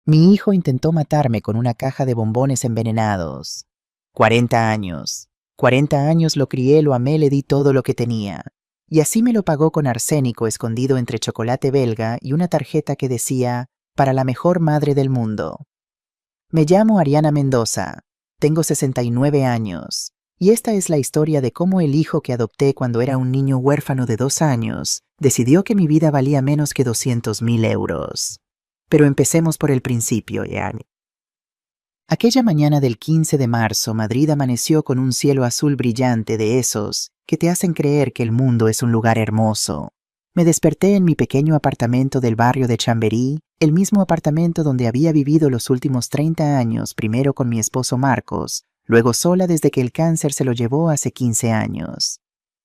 Mi hijo intentó matarme con una caja de bombones envenenados. 40 años. 40 años lo crié, lo amé, le di todo lo que tenía. Y así me lo pagó con arsénico escondido entre chocolate belga y una tarjeta que decía, para la mejor madre del mundo. Me llamo Ariana Mendoza. Tengo 69 años. Y esta es la historia de cómo el hijo que adopté cuando era un niño huérfano de 2 años decidió que mi vida valía menos que 200.000 euros. Pero empecemos por el principio, Yani. Aquella mañana del 15 de marzo, Madrid amaneció con un cielo azul brillante de esos que te hacen creer que el mundo es un lugar hermoso. Me desperté en mi pequeño apartamento del barrio de Chamberí, el mismo apartamento donde había vivido los últimos 30 años, primero con mi esposo Marcos, luego sola desde que el cáncer se lo llevó hace 15 años.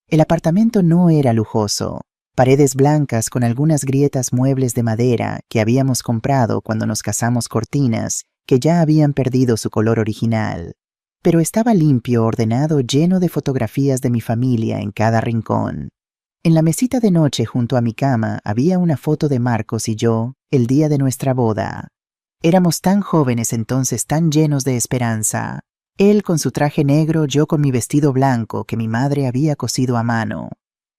El apartamento no era lujoso. Paredes blancas con algunas grietas, muebles de madera que habíamos comprado cuando nos casamos, cortinas que ya habían perdido su color original. Pero estaba limpio, ordenado, lleno de fotografías de mi familia en cada rincón. En la mesita de noche junto a mi cama había una foto de Marcos y yo, el día de nuestra boda. Éramos tan jóvenes entonces, tan llenos de esperanza. Él con su traje negro, yo con mi vestido blanco que mi madre había cosido a mano.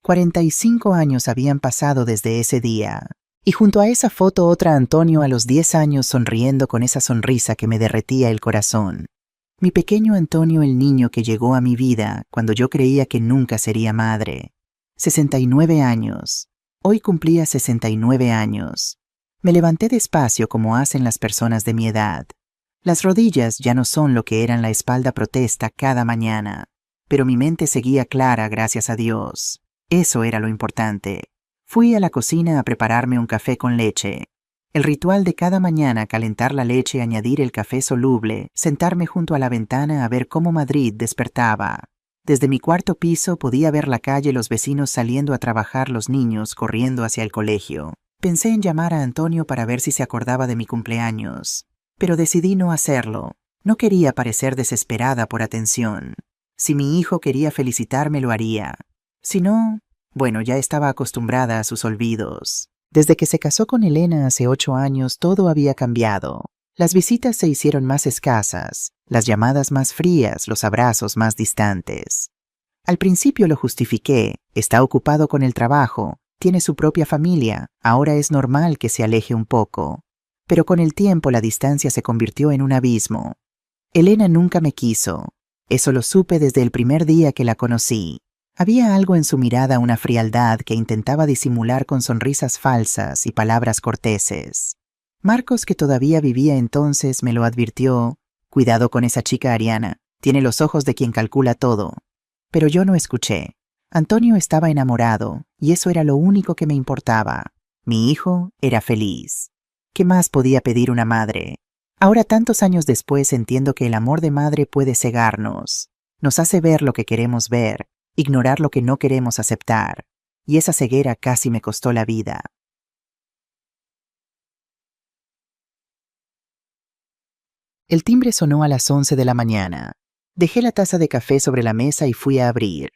45 años habían pasado desde ese día. Y junto a esa foto otra Antonio a los 10 años sonriendo con esa sonrisa que me derretía el corazón. Mi pequeño Antonio, el niño que llegó a mi vida cuando yo creía que nunca sería madre. 69 años. Hoy cumplía 69 años. Me levanté despacio como hacen las personas de mi edad. Las rodillas ya no son lo que eran, la espalda protesta cada mañana. Pero mi mente seguía clara, gracias a Dios. Eso era lo importante. Fui a la cocina a prepararme un café con leche. El ritual de cada mañana: calentar la leche, añadir el café soluble, sentarme junto a la ventana a ver cómo Madrid despertaba. Desde mi cuarto piso podía ver la calle, los vecinos saliendo a trabajar, los niños corriendo hacia el colegio. Pensé en llamar a Antonio para ver si se acordaba de mi cumpleaños. Pero decidí no hacerlo. No quería parecer desesperada por atención. Si mi hijo quería felicitarme, lo haría. Si no, bueno, ya estaba acostumbrada a sus olvidos. Desde que se casó con Elena hace 8 años, todo había cambiado. Las visitas se hicieron más escasas, las llamadas más frías, los abrazos más distantes. Al principio lo justifiqué: está ocupado con el trabajo, tiene su propia familia, ahora es normal que se aleje un poco. Pero con el tiempo la distancia se convirtió en un abismo. Elena nunca me quiso. Eso lo supe desde el primer día que la conocí. Había algo en su mirada, una frialdad que intentaba disimular con sonrisas falsas y palabras corteses. Marcos, que todavía vivía entonces, me lo advirtió: cuidado con esa chica, Ariana, tiene los ojos de quien calcula todo. Pero yo no escuché. Antonio estaba enamorado, y eso era lo único que me importaba. Mi hijo era feliz. ¿Qué más podía pedir una madre? Ahora, tantos años después, entiendo que el amor de madre puede cegarnos. Nos hace ver lo que queremos ver, ignorar lo que no queremos aceptar. Y esa ceguera casi me costó la vida. El timbre sonó a las 11 de la mañana. Dejé la taza de café sobre la mesa y fui a abrir.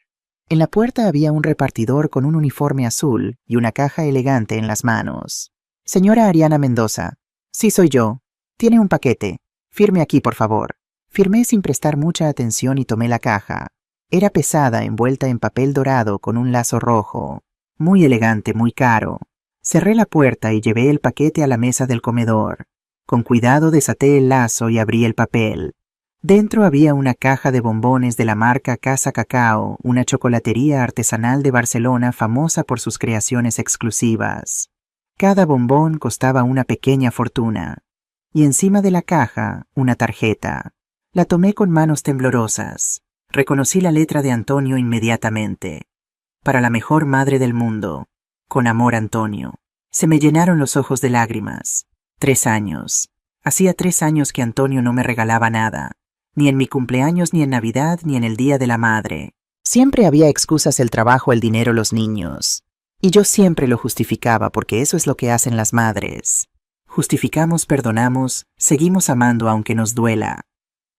En la puerta había un repartidor con un uniforme azul y una caja elegante en las manos. Señora Ariana Mendoza. Sí, soy yo. Tiene un paquete. Firme aquí, por favor. Firmé sin prestar mucha atención y tomé la caja. Era pesada, envuelta en papel dorado con un lazo rojo. Muy elegante, muy caro. Cerré la puerta y llevé el paquete a la mesa del comedor. Con cuidado desaté el lazo y abrí el papel. Dentro había una caja de bombones de la marca Casa Cacao, una chocolatería artesanal de Barcelona famosa por sus creaciones exclusivas. Cada bombón costaba una pequeña fortuna. Y encima de la caja, una tarjeta. La tomé con manos temblorosas. Reconocí la letra de Antonio inmediatamente. Para la mejor madre del mundo. Con amor, Antonio. Se me llenaron los ojos de lágrimas. 3 años. Hacía 3 años que Antonio no me regalaba nada. Ni en mi cumpleaños, ni en Navidad, ni en el Día de la Madre. Siempre había excusas: el trabajo, el dinero, los niños. Y yo siempre lo justificaba, porque eso es lo que hacen las madres. Justificamos, perdonamos, seguimos amando aunque nos duela.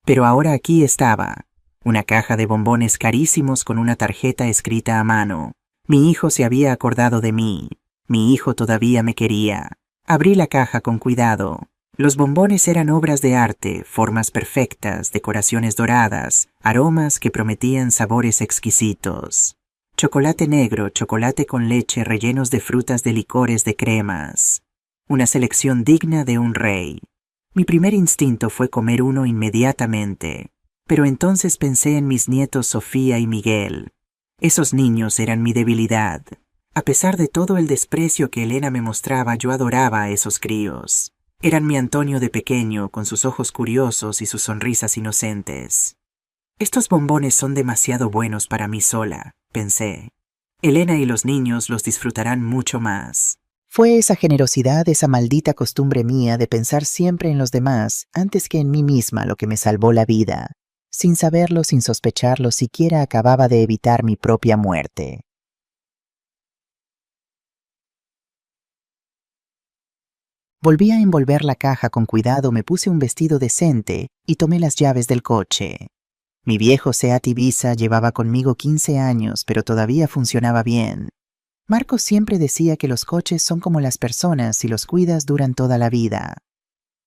Pero ahora aquí estaba. Una caja de bombones carísimos con una tarjeta escrita a mano. Mi hijo se había acordado de mí. Mi hijo todavía me quería. Abrí la caja con cuidado. Los bombones eran obras de arte, formas perfectas, decoraciones doradas, aromas que prometían sabores exquisitos. Chocolate negro, chocolate con leche rellenos de frutas de licores de cremas. Una selección digna de un rey. Mi primer instinto fue comer uno inmediatamente, pero entonces pensé en mis nietos Sofía y Miguel. Esos niños eran mi debilidad. A pesar de todo el desprecio que Elena me mostraba, yo adoraba a esos críos. Eran mi Antonio de pequeño, con sus ojos curiosos y sus sonrisas inocentes. Estos bombones son demasiado buenos para mí sola, pensé. Elena y los niños los disfrutarán mucho más. Fue esa generosidad, esa maldita costumbre mía de pensar siempre en los demás antes que en mí misma lo que me salvó la vida. Sin saberlo, sin sospecharlo, siquiera acababa de evitar mi propia muerte. Volví a envolver la caja con cuidado, me puse un vestido decente y tomé las llaves del coche. Mi viejo Seat Ibiza llevaba conmigo 15 años, pero todavía funcionaba bien. Marcos siempre decía que los coches son como las personas, si los cuidas duran toda la vida.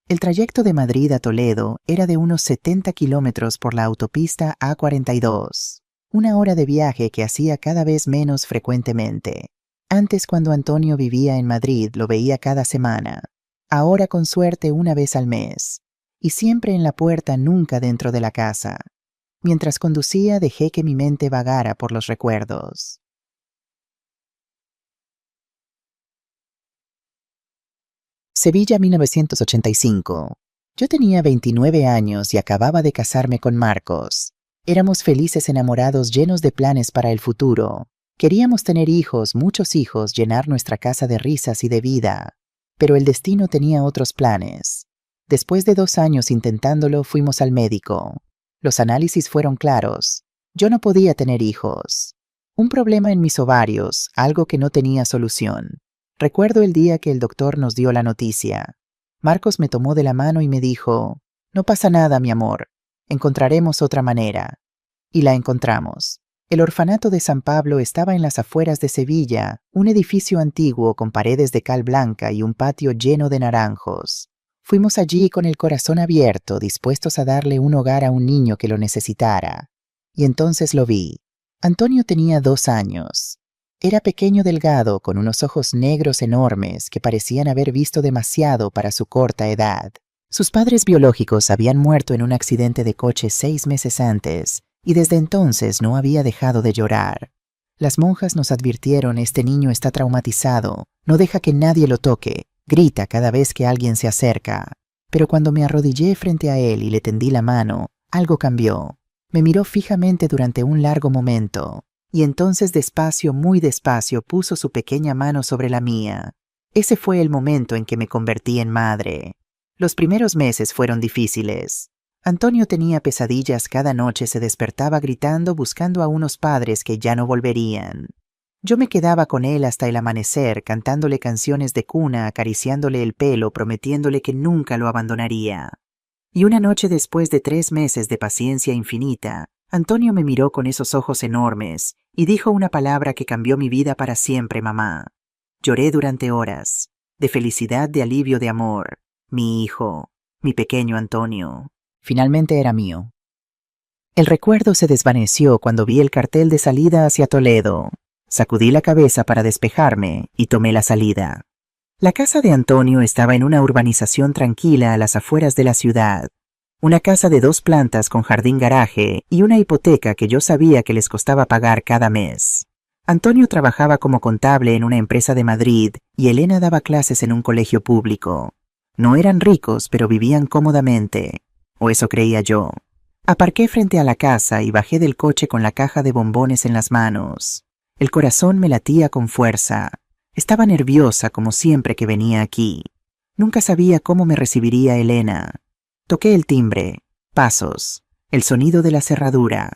El trayecto de Madrid a Toledo era de unos 70 kilómetros por la autopista A42, una hora de viaje que hacía cada vez menos frecuentemente. Antes, cuando Antonio vivía en Madrid, lo veía cada semana. Ahora con suerte una vez al mes, y siempre en la puerta, nunca dentro de la casa. Mientras conducía dejé que mi mente vagara por los recuerdos. Sevilla, 1985. Yo tenía 29 años y acababa de casarme con Marcos. Éramos felices enamorados llenos de planes para el futuro. Queríamos tener hijos, muchos hijos, llenar nuestra casa de risas y de vida. Pero el destino tenía otros planes. Después de 2 años intentándolo, fuimos al médico. Los análisis fueron claros. Yo no podía tener hijos. Un problema en mis ovarios, algo que no tenía solución. Recuerdo el día que el doctor nos dio la noticia. Marcos me tomó de la mano y me dijo: «No pasa nada, mi amor. Encontraremos otra manera». Y la encontramos. El orfanato de San Pablo estaba en las afueras de Sevilla, un edificio antiguo con paredes de cal blanca y un patio lleno de naranjos. Fuimos allí con el corazón abierto, dispuestos a darle un hogar a un niño que lo necesitara. Y entonces lo vi. Antonio tenía 2 años. Era pequeño, delgado, con unos ojos negros enormes que parecían haber visto demasiado para su corta edad. Sus padres biológicos habían muerto en un accidente de coche 6 meses antes, y desde entonces no había dejado de llorar. Las monjas nos advirtieron: «Este niño está traumatizado, no deja que nadie lo toque, grita cada vez que alguien se acerca». Pero cuando me arrodillé frente a él y le tendí la mano, algo cambió. Me miró fijamente durante un largo momento, y entonces despacio, muy despacio, puso su pequeña mano sobre la mía. Ese fue el momento en que me convertí en madre. Los primeros meses fueron difíciles. Antonio tenía pesadillas cada noche, se despertaba gritando buscando a unos padres que ya no volverían. Yo me quedaba con él hasta el amanecer, cantándole canciones de cuna, acariciándole el pelo, prometiéndole que nunca lo abandonaría. Y una noche, después de 3 meses de paciencia infinita, Antonio me miró con esos ojos enormes y dijo una palabra que cambió mi vida para siempre: «mamá». Lloré durante horas, de felicidad, de alivio, de amor. Mi hijo, mi pequeño Antonio, finalmente era mío. El recuerdo se desvaneció cuando vi el cartel de salida hacia Toledo. Sacudí la cabeza para despejarme y tomé la salida. La casa de Antonio estaba en una urbanización tranquila a las afueras de la ciudad. Una casa de 2 plantas con jardín-garaje y una hipoteca que yo sabía que les costaba pagar cada mes. Antonio trabajaba como contable en una empresa de Madrid y Elena daba clases en un colegio público. No eran ricos, pero vivían cómodamente. O eso creía yo. Aparqué frente a la casa y bajé del coche con la caja de bombones en las manos. El corazón me latía con fuerza. Estaba nerviosa como siempre que venía aquí. Nunca sabía cómo me recibiría Elena. Toqué el timbre. Pasos. El sonido de la cerradura.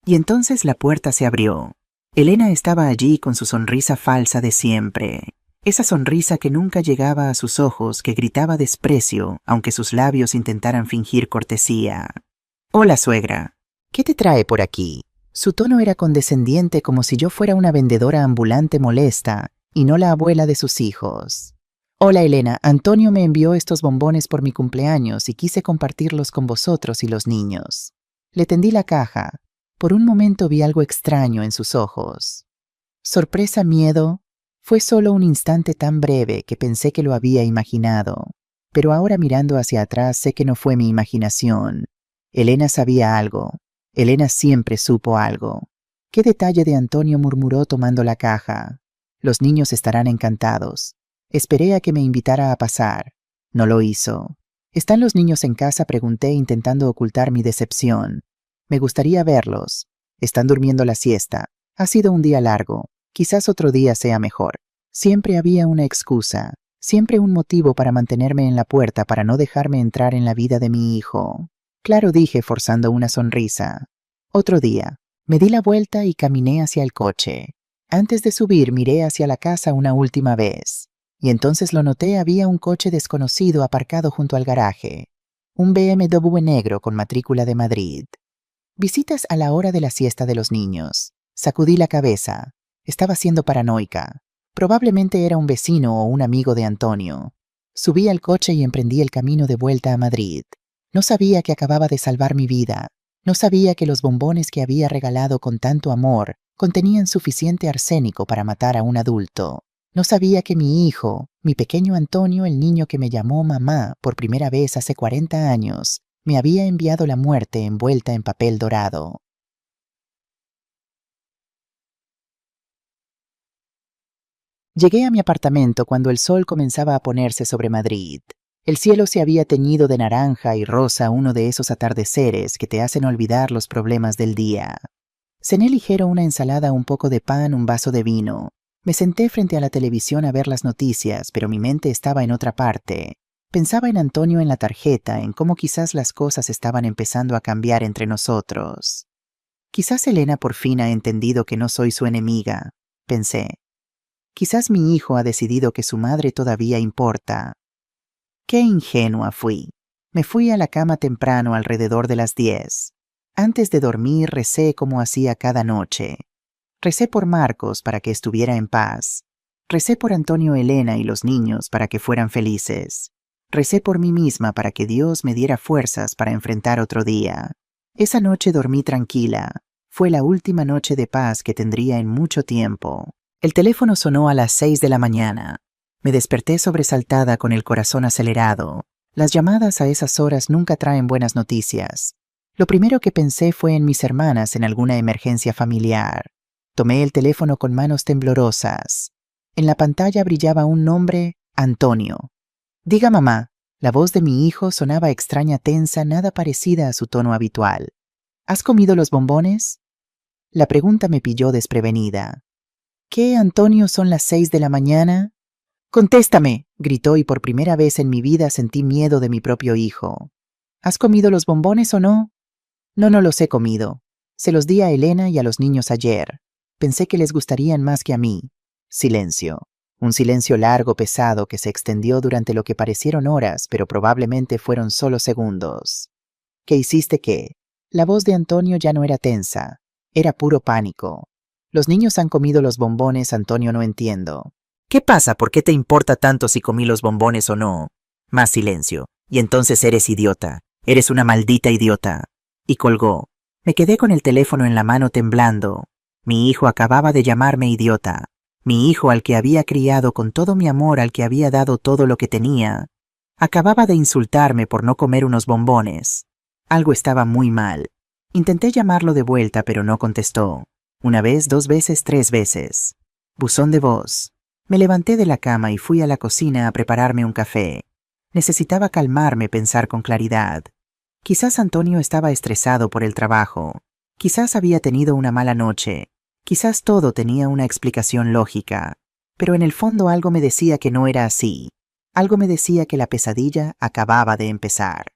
Y entonces la puerta se abrió. Elena estaba allí con su sonrisa falsa de siempre. Esa sonrisa que nunca llegaba a sus ojos, que gritaba desprecio, aunque sus labios intentaran fingir cortesía. «Hola, suegra. ¿Qué te trae por aquí?» Su tono era condescendiente, como si yo fuera una vendedora ambulante molesta y no la abuela de sus hijos. Hola Elena, Antonio me envió estos bombones por mi cumpleaños y quise compartirlos con vosotros y los niños. Le tendí la caja. Por un momento vi algo extraño en sus ojos. Sorpresa, miedo. Fue solo un instante tan breve que pensé que lo había imaginado. Pero ahora mirando hacia atrás sé que no fue mi imaginación. Elena sabía algo. Elena siempre supo algo. ¿Qué detalle de Antonio?, murmuró tomando la caja. Los niños estarán encantados. Esperé a que me invitara a pasar. No lo hizo. ¿Están los niños en casa?, pregunté intentando ocultar mi decepción. Me gustaría verlos. Están durmiendo la siesta. Ha sido un día largo. Quizás otro día sea mejor. Siempre había una excusa. Siempre un motivo para mantenerme en la puerta para no dejarme entrar en la vida de mi hijo. Claro, dije forzando una sonrisa. Otro día. Me di la vuelta y caminé hacia el coche. Antes de subir miré hacia la casa una última vez. Y entonces lo noté, había un coche desconocido aparcado junto al garaje. Un BMW negro con matrícula de Madrid. Visitas a la hora de la siesta de los niños. Sacudí la cabeza. Estaba siendo paranoica. Probablemente era un vecino o un amigo de Antonio. Subí al coche y emprendí el camino de vuelta a Madrid. No sabía que acababa de salvar mi vida. No sabía que los bombones que había regalado con tanto amor contenían suficiente arsénico para matar a un adulto. No sabía que mi hijo, mi pequeño Antonio, el niño que me llamó mamá por primera vez hace 40 años, me había enviado la muerte envuelta en papel dorado. Llegué a mi apartamento cuando el sol comenzaba a ponerse sobre Madrid. El cielo se había teñido de naranja y rosa, uno de esos atardeceres que te hacen olvidar los problemas del día. Cené ligero, una ensalada, un poco de pan, un vaso de vino. Me senté frente a la televisión a ver las noticias, pero mi mente estaba en otra parte. Pensaba en Antonio, en la tarjeta, en cómo quizás las cosas estaban empezando a cambiar entre nosotros. Quizás Elena por fin ha entendido que no soy su enemiga, pensé. Quizás mi hijo ha decidido que su madre todavía importa. Qué ingenua fui. Me fui a la cama temprano, alrededor de las 10. Antes de dormir recé como hacía cada noche. Recé por Marcos para que estuviera en paz. Recé por Antonio, Elena y los niños para que fueran felices. Recé por mí misma para que Dios me diera fuerzas para enfrentar otro día. Esa noche dormí tranquila. Fue la última noche de paz que tendría en mucho tiempo. El teléfono sonó a las 6 de la mañana. Me desperté sobresaltada con el corazón acelerado. Las llamadas a esas horas nunca traen buenas noticias. Lo primero que pensé fue en mis hermanas, en alguna emergencia familiar. Tomé el teléfono con manos temblorosas. En la pantalla brillaba un nombre: Antonio. Diga, mamá. La voz de mi hijo sonaba extraña, tensa, nada parecida a su tono habitual. ¿Has comido los bombones? La pregunta me pilló desprevenida. ¿Qué, Antonio? ¿Son las 6 de la mañana? ¡Contéstame!, gritó, y por primera vez en mi vida sentí miedo de mi propio hijo. ¿Has comido los bombones o no? No los he comido. Se los di a Elena y a los niños ayer. Pensé que les gustarían más que a mí. Silencio. Un silencio largo, pesado, que se extendió durante lo que parecieron horas, pero probablemente fueron solo segundos. ¿Qué hiciste qué? La voz de Antonio ya no era tensa. Era puro pánico. Los niños han comido los bombones, Antonio, no entiendo. ¿Qué pasa? ¿Por qué te importa tanto si comí los bombones o no? Más silencio. Y entonces eres idiota. Eres una maldita idiota. Y colgó. Me quedé con el teléfono en la mano temblando. Mi hijo acababa de llamarme idiota. Mi hijo, al que había criado con todo mi amor, al que había dado todo lo que tenía, acababa de insultarme por no comer unos bombones. Algo estaba muy mal. Intenté llamarlo de vuelta, pero no contestó. Una vez, 2 veces, 3 veces. Buzón de voz. Me levanté de la cama y fui a la cocina a prepararme un café. Necesitaba calmarme, pensar con claridad. Quizás Antonio estaba estresado por el trabajo. Quizás había tenido una mala noche. Quizás todo tenía una explicación lógica. Pero en el fondo algo me decía que no era así. Algo me decía que la pesadilla acababa de empezar.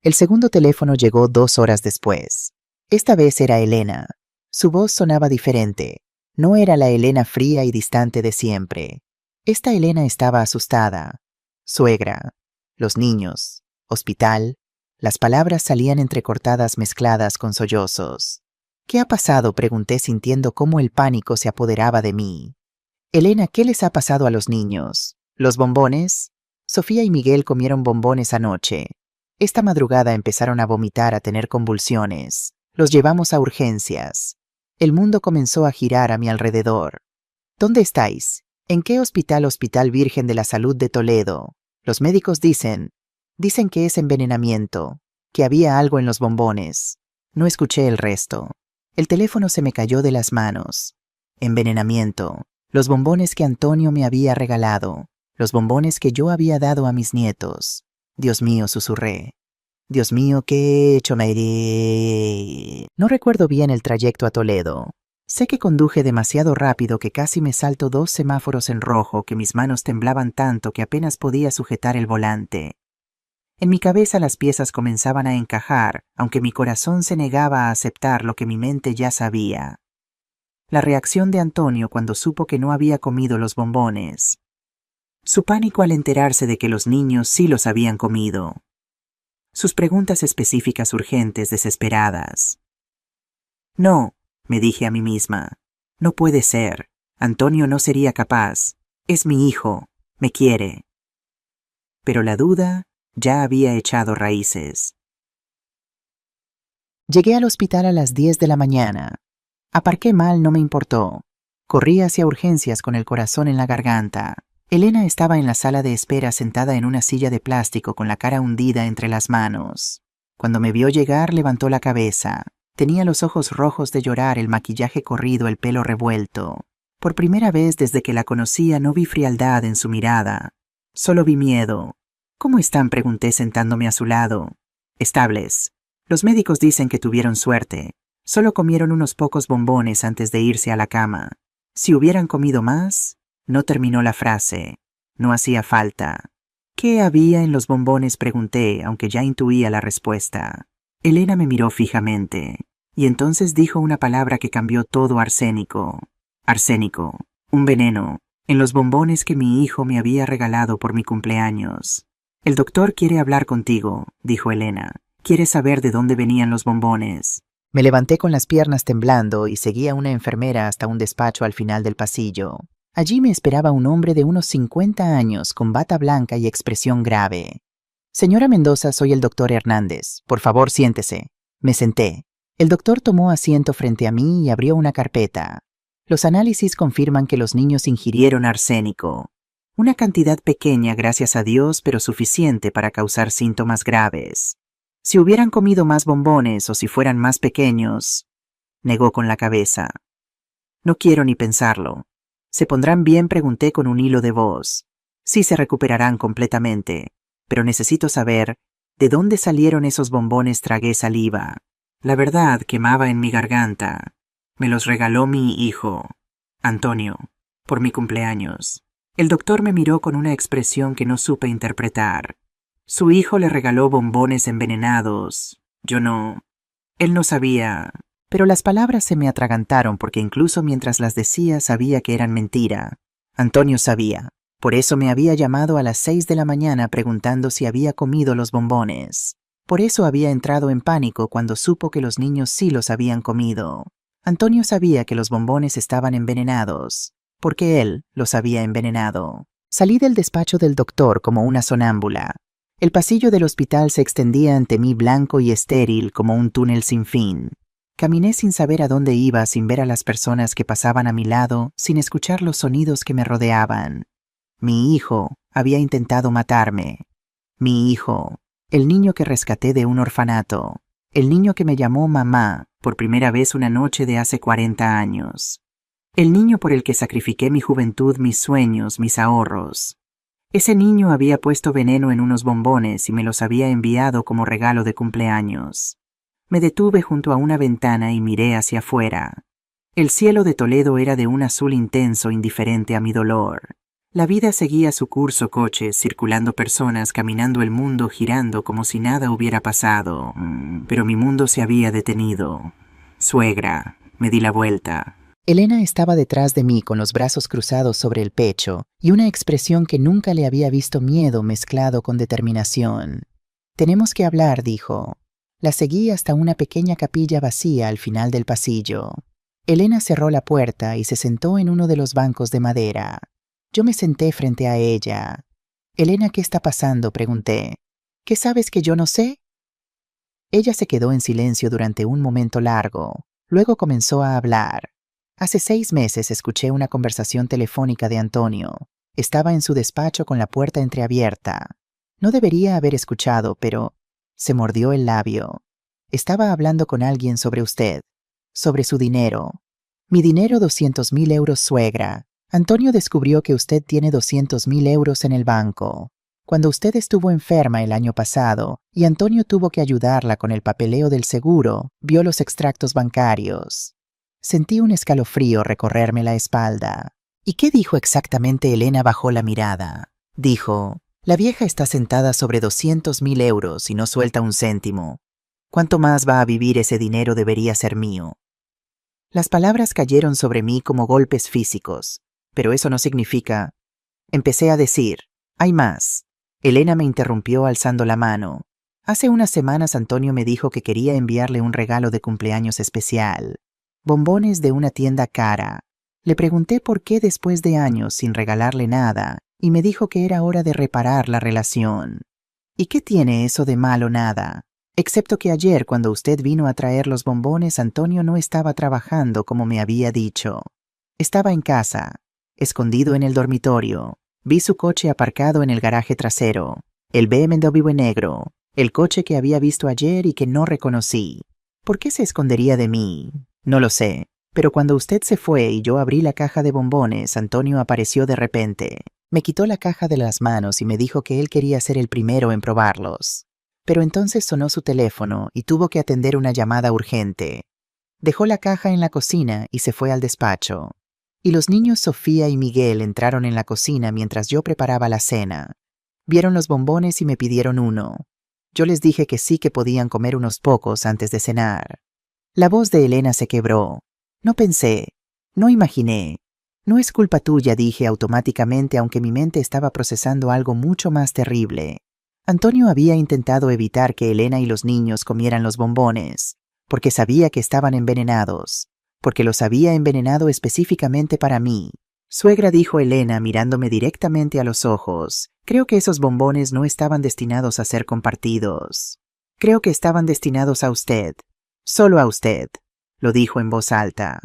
El segundo teléfono llegó 2 horas después. Esta vez era Elena. Su voz sonaba diferente. No era la Elena fría y distante de siempre. Esta Elena estaba asustada. Suegra, los niños, hospital. Las palabras salían entrecortadas, mezcladas con sollozos. ¿Qué ha pasado?, pregunté sintiendo cómo el pánico se apoderaba de mí. Elena, ¿qué les ha pasado a los niños? ¿Los bombones? Sofía y Miguel comieron bombones anoche. Esta madrugada empezaron a vomitar, a tener convulsiones. Los llevamos a urgencias. El mundo comenzó a girar a mi alrededor. ¿Dónde estáis? ¿En qué hospital? Hospital Virgen de la Salud de Toledo. Los médicos dicen que es envenenamiento, que había algo en los bombones. No escuché el resto. El teléfono se me cayó de las manos. Envenenamiento. Los bombones que Antonio me había regalado. Los bombones que yo había dado a mis nietos. Dios mío, susurré. Dios mío, ¿qué he hecho? Me iré. No recuerdo bien el trayecto a Toledo. Sé que conduje demasiado rápido, que casi me salto 2 semáforos en rojo, que mis manos temblaban tanto que apenas podía sujetar el volante. En mi cabeza las piezas comenzaban a encajar, aunque mi corazón se negaba a aceptar lo que mi mente ya sabía. La reacción de Antonio cuando supo que no había comido los bombones. Su pánico al enterarse de que los niños sí los habían comido. Sus preguntas específicas, urgentes, desesperadas. No, me dije a mí misma. No puede ser. Antonio no sería capaz. Es mi hijo. Me quiere. Pero la duda ya había echado raíces. Llegué al hospital a las 10 de la mañana. Aparqué mal, no me importó. Corrí hacia urgencias con el corazón en la garganta. Elena estaba en la sala de espera sentada en una silla de plástico con la cara hundida entre las manos. Cuando me vio llegar, levantó la cabeza. Tenía los ojos rojos de llorar, el maquillaje corrido, el pelo revuelto. Por primera vez desde que la conocía no vi frialdad en su mirada. Solo vi miedo. ¿Cómo están?, pregunté sentándome a su lado. Estables. Los médicos dicen que tuvieron suerte. Solo comieron unos pocos bombones antes de irse a la cama. Si hubieran comido más... No terminó la frase. No hacía falta. ¿Qué había en los bombones?, pregunté, aunque ya intuía la respuesta. Elena me miró fijamente, y entonces dijo una palabra que cambió todo: arsénico. Arsénico. Un veneno. En los bombones que mi hijo me había regalado por mi cumpleaños. El doctor quiere hablar contigo, dijo Elena. Quiere saber de dónde venían los bombones. Me levanté con las piernas temblando y seguí a una enfermera hasta un despacho al final del pasillo. Allí me esperaba un hombre de unos 50 años, con bata blanca y expresión grave. Señora Mendoza, soy el doctor Hernández. Por favor, siéntese. Me senté. El doctor tomó asiento frente a mí y abrió una carpeta. Los análisis confirman que los niños ingirieron arsénico. Una cantidad pequeña, gracias a Dios, pero suficiente para causar síntomas graves. Si hubieran comido más bombones o si fueran más pequeños... Negó con la cabeza. No quiero ni pensarlo. ¿Se pondrán bien?, pregunté con un hilo de voz. Sí, se recuperarán completamente. Pero necesito saber, ¿de dónde salieron esos bombones? Tragué saliva. La verdad quemaba en mi garganta. Me los regaló mi hijo, Antonio, por mi cumpleaños. El doctor me miró con una expresión que no supe interpretar. Su hijo le regaló bombones envenenados. Yo no. Él no sabía. Pero las palabras se me atragantaron porque incluso mientras las decía sabía que eran mentira. Antonio sabía. Por eso me había llamado a las 6 de la mañana preguntando si había comido los bombones. Por eso había entrado en pánico cuando supo que los niños sí los habían comido. Antonio sabía que los bombones estaban envenenados, porque él los había envenenado. Salí del despacho del doctor como una sonámbula. El pasillo del hospital se extendía ante mí blanco y estéril como un túnel sin fin. Caminé sin saber a dónde iba, sin ver a las personas que pasaban a mi lado, sin escuchar los sonidos que me rodeaban. Mi hijo había intentado matarme. Mi hijo, el niño que rescaté de un orfanato. El niño que me llamó mamá por primera vez una noche de hace 40 años. El niño por el que sacrifiqué mi juventud, mis sueños, mis ahorros. Ese niño había puesto veneno en unos bombones y me los había enviado como regalo de cumpleaños. Me detuve junto a una ventana y miré hacia afuera. El cielo de Toledo era de un azul intenso, indiferente a mi dolor. La vida seguía su curso, coches, circulando personas, caminando el mundo, girando como si nada hubiera pasado. Pero mi mundo se había detenido. Suegra, me di la vuelta. Elena estaba detrás de mí con los brazos cruzados sobre el pecho y una expresión que nunca le había visto: miedo mezclado con determinación. Tenemos que hablar, dijo. La seguí hasta una pequeña capilla vacía al final del pasillo. Elena cerró la puerta y se sentó en uno de los bancos de madera. Yo me senté frente a ella. «Elena, ¿qué está pasando?», pregunté. «¿Qué sabes que yo no sé?». Ella se quedó en silencio durante un momento largo. Luego comenzó a hablar. «Hace 6 meses escuché una conversación telefónica de Antonio. Estaba en su despacho con la puerta entreabierta. No debería haber escuchado, pero…» Se mordió el labio. «Estaba hablando con alguien sobre usted, sobre su dinero». «Mi dinero, 200.000 euros, suegra. Antonio descubrió que usted tiene 200.000 euros en el banco. Cuando usted estuvo enferma el año pasado y Antonio tuvo que ayudarla con el papeleo del seguro, vio los extractos bancarios». Sentí un escalofrío recorrerme la espalda. «¿Y qué dijo exactamente?». Elena bajó la mirada. Dijo: «La vieja está sentada sobre 200.000 euros y no suelta un céntimo. ¿Cuánto más va a vivir? Ese dinero debería ser mío». Las palabras cayeron sobre mí como golpes físicos, pero eso no significa… Empecé a decir: «Hay más». Elena me interrumpió alzando la mano. «Hace unas semanas Antonio me dijo que quería enviarle un regalo de cumpleaños especial. Bombones de una tienda cara. Le pregunté por qué después de años sin regalarle nada, y me dijo que era hora de reparar la relación. ¿Y qué tiene eso de malo? Nada. Excepto que ayer, cuando usted vino a traer los bombones, Antonio no estaba trabajando como me había dicho. Estaba en casa, escondido en el dormitorio. Vi su coche aparcado en el garaje trasero, el BMW negro, el coche que había visto ayer y que no reconocí. ¿Por qué se escondería de mí? No lo sé, pero cuando usted se fue y yo abrí la caja de bombones, Antonio apareció de repente. Me quitó la caja de las manos y me dijo que él quería ser el primero en probarlos. Pero entonces sonó su teléfono y tuvo que atender una llamada urgente. Dejó la caja en la cocina y se fue al despacho. Y los niños Sofía y Miguel entraron en la cocina mientras yo preparaba la cena. Vieron los bombones y me pidieron uno. Yo les dije que sí, que podían comer unos pocos antes de cenar. La voz de Elena se quebró. «No pensé, no imaginé. No es culpa tuya», dije automáticamente, aunque mi mente estaba procesando algo mucho más terrible. Antonio había intentado evitar que Elena y los niños comieran los bombones, porque sabía que estaban envenenados, porque los había envenenado específicamente para mí. «Suegra», dijo Elena mirándome directamente a los ojos, «creo que esos bombones no estaban destinados a ser compartidos. Creo que estaban destinados a usted. Solo a usted», lo dijo en voz alta.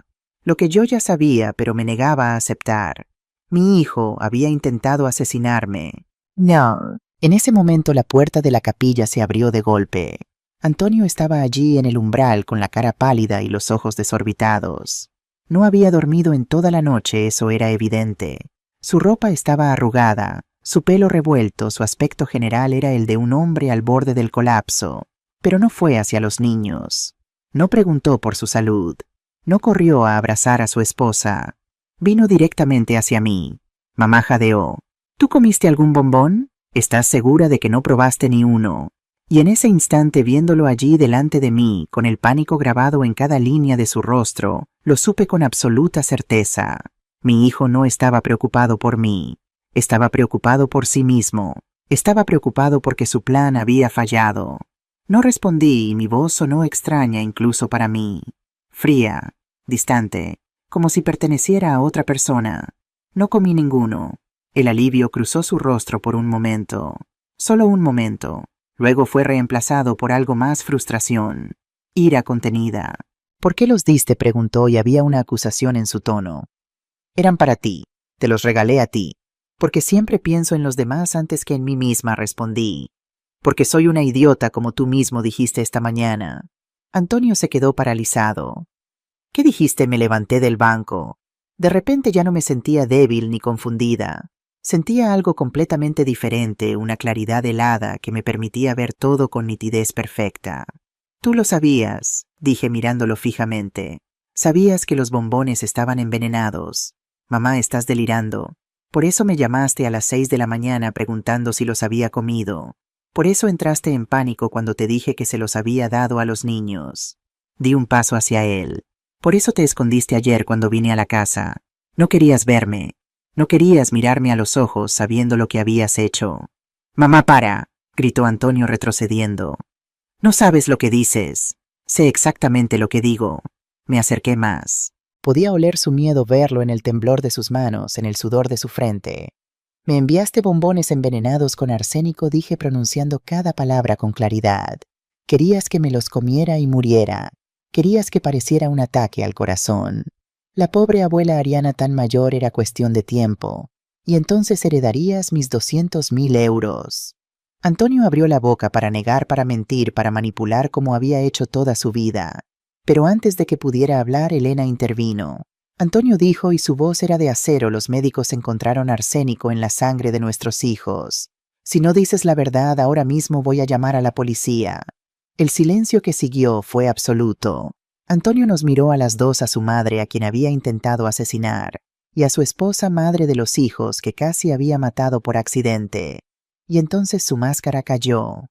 Lo que yo ya sabía, pero me negaba a aceptar. Mi hijo había intentado asesinarme. No. En ese momento la puerta de la capilla se abrió de golpe. Antonio estaba allí en el umbral con la cara pálida y los ojos desorbitados. No había dormido en toda la noche, eso era evidente. Su ropa estaba arrugada, su pelo revuelto, su aspecto general era el de un hombre al borde del colapso. Pero no fue hacia los niños. No preguntó por su salud. No corrió a abrazar a su esposa. Vino directamente hacia mí. Mamá jadeó. «¿Tú comiste algún bombón? ¿Estás segura de que no probaste ni uno?». Y en ese instante, viéndolo allí delante de mí, con el pánico grabado en cada línea de su rostro, lo supe con absoluta certeza. Mi hijo no estaba preocupado por mí. Estaba preocupado por sí mismo. Estaba preocupado porque su plan había fallado. No respondí y mi voz sonó extraña incluso para mí. Fría, distante, como si perteneciera a otra persona. No comí ninguno. El alivio cruzó su rostro por un momento. Solo un momento. Luego fue reemplazado por algo más: frustración, ira contenida. «¿Por qué los diste?», preguntó, y había una acusación en su tono. «Eran para ti. Te los regalé a ti. Porque siempre pienso en los demás antes que en mí misma», respondí. «Porque soy una idiota, como tú mismo dijiste esta mañana». Antonio se quedó paralizado. «¿Qué dijiste?». Me levanté del banco. De repente ya no me sentía débil ni confundida. Sentía algo completamente diferente, una claridad helada que me permitía ver todo con nitidez perfecta. «Tú lo sabías», dije mirándolo fijamente. «Sabías que los bombones estaban envenenados. Mamá, estás delirando. Por eso me llamaste a las 6 de la mañana preguntando si los había comido. Por eso entraste en pánico cuando te dije que se los había dado a los niños». Di un paso hacia él. «Por eso te escondiste ayer cuando vine a la casa. No querías verme. No querías mirarme a los ojos sabiendo lo que habías hecho». «Mamá, para», gritó Antonio retrocediendo. No sabes lo que dices. Sé exactamente lo que digo. Me acerqué más. Podía oler su miedo, verlo en el temblor de sus manos, en el sudor de su frente. Me enviaste bombones envenenados con arsénico, dije pronunciando cada palabra con claridad. Querías que me los comiera y muriera. Querías que pareciera un ataque al corazón. La pobre abuela Ariana tan mayor era cuestión de tiempo. Y entonces heredarías mis 200.000 euros. Antonio abrió la boca para negar, para mentir, para manipular como había hecho toda su vida. Pero antes de que pudiera hablar, Elena intervino. Antonio dijo, y su voz era de acero: los médicos encontraron arsénico en la sangre de nuestros hijos. Si no dices la verdad, ahora mismo voy a llamar a la policía. El silencio que siguió fue absoluto. Antonio nos miró a las dos, a su madre, a quien había intentado asesinar, y a su esposa, madre de los hijos, que casi había matado por accidente. Y entonces su máscara cayó.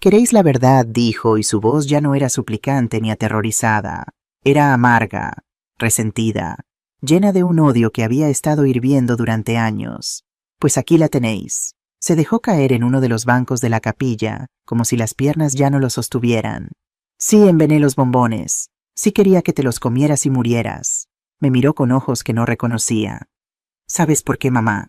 «¿Queréis la verdad?», dijo, y su voz ya no era suplicante ni aterrorizada. Era amarga, resentida, llena de un odio que había estado hirviendo durante años. Pues aquí la tenéis. Se dejó caer en uno de los bancos de la capilla, como si las piernas ya no lo sostuvieran. «Sí, envenené los bombones. Sí quería que te los comieras y murieras». Me miró con ojos que no reconocía. «¿Sabes por qué, mamá?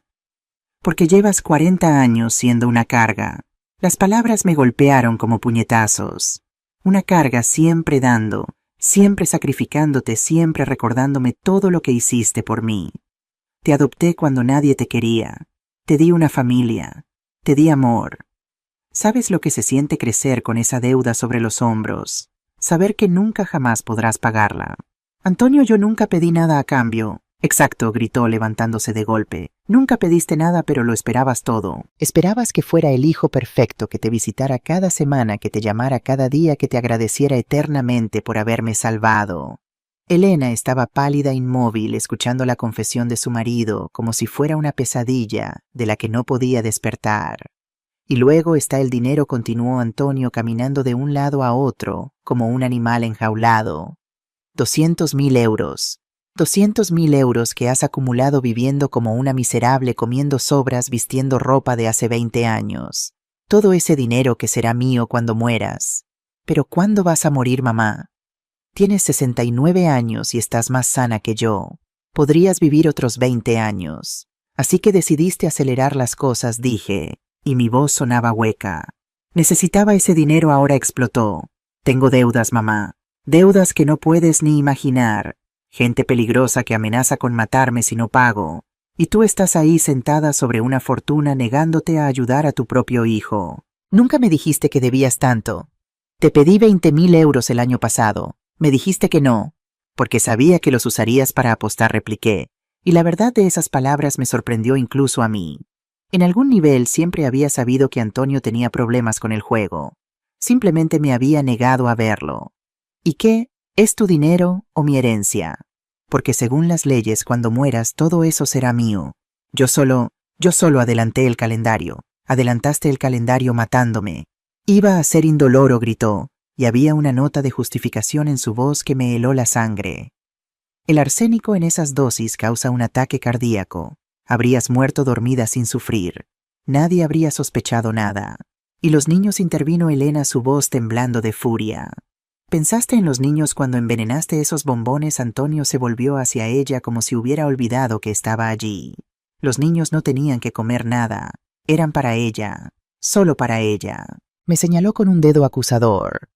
Porque llevas 40 años siendo una carga». Las palabras me golpearon como puñetazos. Una carga, siempre dando, siempre sacrificándote, siempre recordándome todo lo que hiciste por mí. Te adopté cuando nadie te quería. Te di una familia. Te di amor. ¿Sabes lo que se siente crecer con esa deuda sobre los hombros? Saber que nunca jamás podrás pagarla. Antonio, yo nunca pedí nada a cambio. «Exacto», gritó levantándose de golpe. «Nunca pediste nada, pero lo esperabas todo. Esperabas que fuera el hijo perfecto, que te visitara cada semana, que te llamara cada día, que te agradeciera eternamente por haberme salvado». Elena estaba pálida, inmóvil, escuchando la confesión de su marido, como si fuera una pesadilla de la que no podía despertar. «Y luego está el dinero», continuó Antonio, caminando de un lado a otro, como un animal enjaulado. 200.000 euros. 200.000 euros que has acumulado viviendo como una miserable, comiendo sobras, vistiendo ropa de hace 20 años. Todo ese dinero que será mío cuando mueras. Pero ¿cuándo vas a morir, mamá? Tienes 69 años y estás más sana que yo. Podrías vivir otros 20 años. Así que decidiste acelerar las cosas, dije, y mi voz sonaba hueca. Necesitaba ese dinero, ahora explotó. Tengo deudas, mamá. Deudas que no puedes ni imaginar. Gente peligrosa que amenaza con matarme si no pago. Y tú estás ahí sentada sobre una fortuna negándote a ayudar a tu propio hijo. Nunca me dijiste que debías tanto. Te pedí 20.000 euros el año pasado. Me dijiste que no, porque sabía que los usarías para apostar, repliqué. Y la verdad de esas palabras me sorprendió incluso a mí. En algún nivel siempre había sabido que Antonio tenía problemas con el juego. Simplemente me había negado a verlo. ¿Y qué? ¿Es tu dinero o mi herencia? Porque según las leyes, cuando mueras, todo eso será mío. Yo solo adelanté el calendario. Adelantaste el calendario matándome. Iba a ser indoloro, gritó, y había una nota de justificación en su voz que me heló la sangre. El arsénico en esas dosis causa un ataque cardíaco. Habrías muerto dormida sin sufrir. Nadie habría sospechado nada. Y los niños, intervino Elena, su voz temblando de furia. ¿Pensaste en los niños cuando envenenaste esos bombones? Antonio se volvió hacia ella como si hubiera olvidado que estaba allí. Los niños no tenían que comer nada. Eran para ella. Solo para ella. Me señaló con un dedo acusador.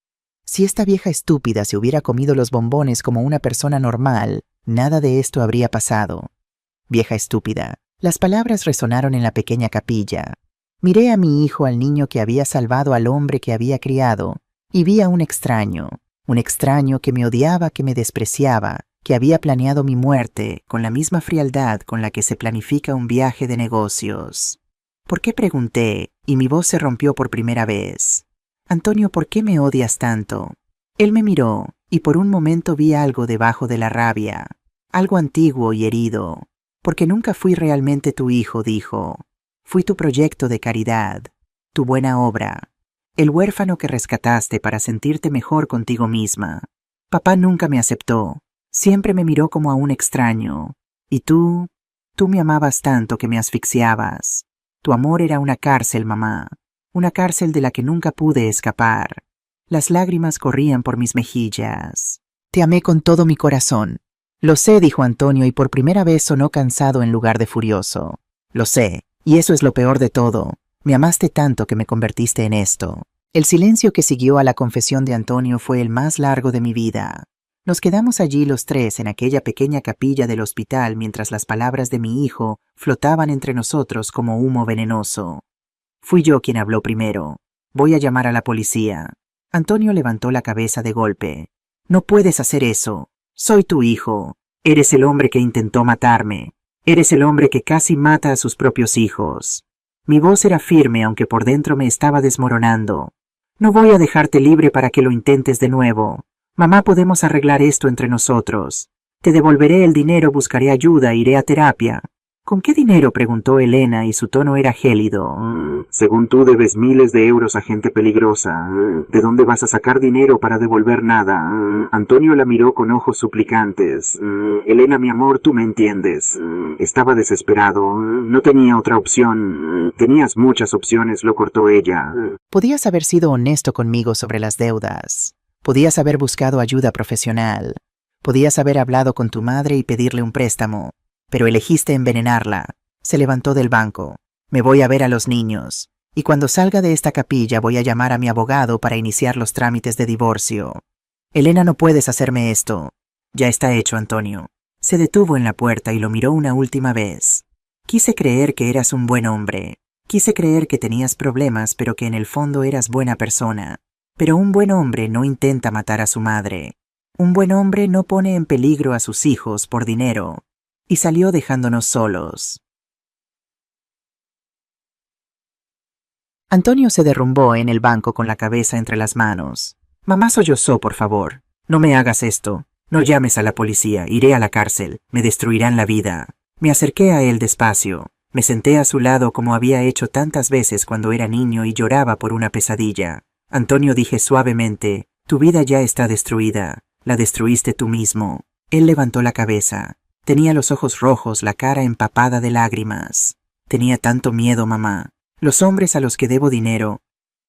Si esta vieja estúpida se hubiera comido los bombones como una persona normal, nada de esto habría pasado. Vieja estúpida. Las palabras resonaron en la pequeña capilla. Miré a mi hijo, al niño que había salvado, al hombre que había criado, y vi a un extraño que me odiaba, que me despreciaba, que había planeado mi muerte con la misma frialdad con la que se planifica un viaje de negocios. ¿Por qué?, pregunté, y mi voz se rompió por primera vez. Antonio, ¿por qué me odias tanto? Él me miró, y por un momento vi algo debajo de la rabia, algo antiguo y herido. Porque nunca fui realmente tu hijo, dijo. Fui tu proyecto de caridad, tu buena obra. El huérfano que rescataste para sentirte mejor contigo misma. Papá nunca me aceptó. Siempre me miró como a un extraño. Y tú Tú me amabas tanto que me asfixiabas. Tu amor era una cárcel, mamá. Una cárcel de la que nunca pude escapar. Las lágrimas corrían por mis mejillas. Te amé con todo mi corazón. Lo sé, dijo Antonio, y por primera vez sonó cansado en lugar de furioso. Lo sé, y eso es lo peor de todo. Me amaste tanto que me convertiste en esto. El silencio que siguió a la confesión de Antonio fue el más largo de mi vida. Nos quedamos allí los tres en aquella pequeña capilla del hospital mientras las palabras de mi hijo flotaban entre nosotros como humo venenoso. Fui yo quien habló primero. Voy a llamar a la policía. Antonio levantó la cabeza de golpe. No puedes hacer eso. Soy tu hijo. Eres el hombre que intentó matarme. Eres el hombre que casi mata a sus propios hijos. Mi voz era firme aunque por dentro me estaba desmoronando. No voy a dejarte libre para que lo intentes de nuevo. Mamá, podemos arreglar esto entre nosotros. Te devolveré el dinero, buscaré ayuda, iré a terapia. ¿Con qué dinero?, preguntó Elena y su tono era gélido. Según tú debes miles de euros a gente peligrosa. ¿De dónde vas a sacar dinero para devolver nada? Antonio la miró con ojos suplicantes. Elena, mi amor, tú me entiendes. Estaba desesperado. No tenía otra opción. Tenías muchas opciones, lo cortó ella. Podías haber sido honesto conmigo sobre las deudas. Podías haber buscado ayuda profesional. Podías haber hablado con tu madre y pedirle un préstamo. Pero elegiste envenenarla. Se levantó del banco. Me voy a ver a los niños. Y cuando salga de esta capilla voy a llamar a mi abogado para iniciar los trámites de divorcio. Elena, no puedes hacerme esto. Ya está hecho, Antonio. Se detuvo en la puerta y lo miró una última vez. Quise creer que eras un buen hombre. Quise creer que tenías problemas, pero que en el fondo eras buena persona. Pero un buen hombre no intenta matar a su madre. Un buen hombre no pone en peligro a sus hijos por dinero. Y salió dejándonos solos. Antonio se derrumbó en el banco con la cabeza entre las manos. Mamá sollozó, por favor. No me hagas esto. No llames a la policía. Iré a la cárcel. Me destruirán la vida. Me acerqué a él despacio. Me senté a su lado como había hecho tantas veces cuando era niño y lloraba por una pesadilla. Antonio, dije suavemente, tu vida ya está destruida. La destruiste tú mismo. Él levantó la cabeza. Tenía los ojos rojos, la cara empapada de lágrimas. Tenía tanto miedo, mamá. Los hombres a los que debo dinero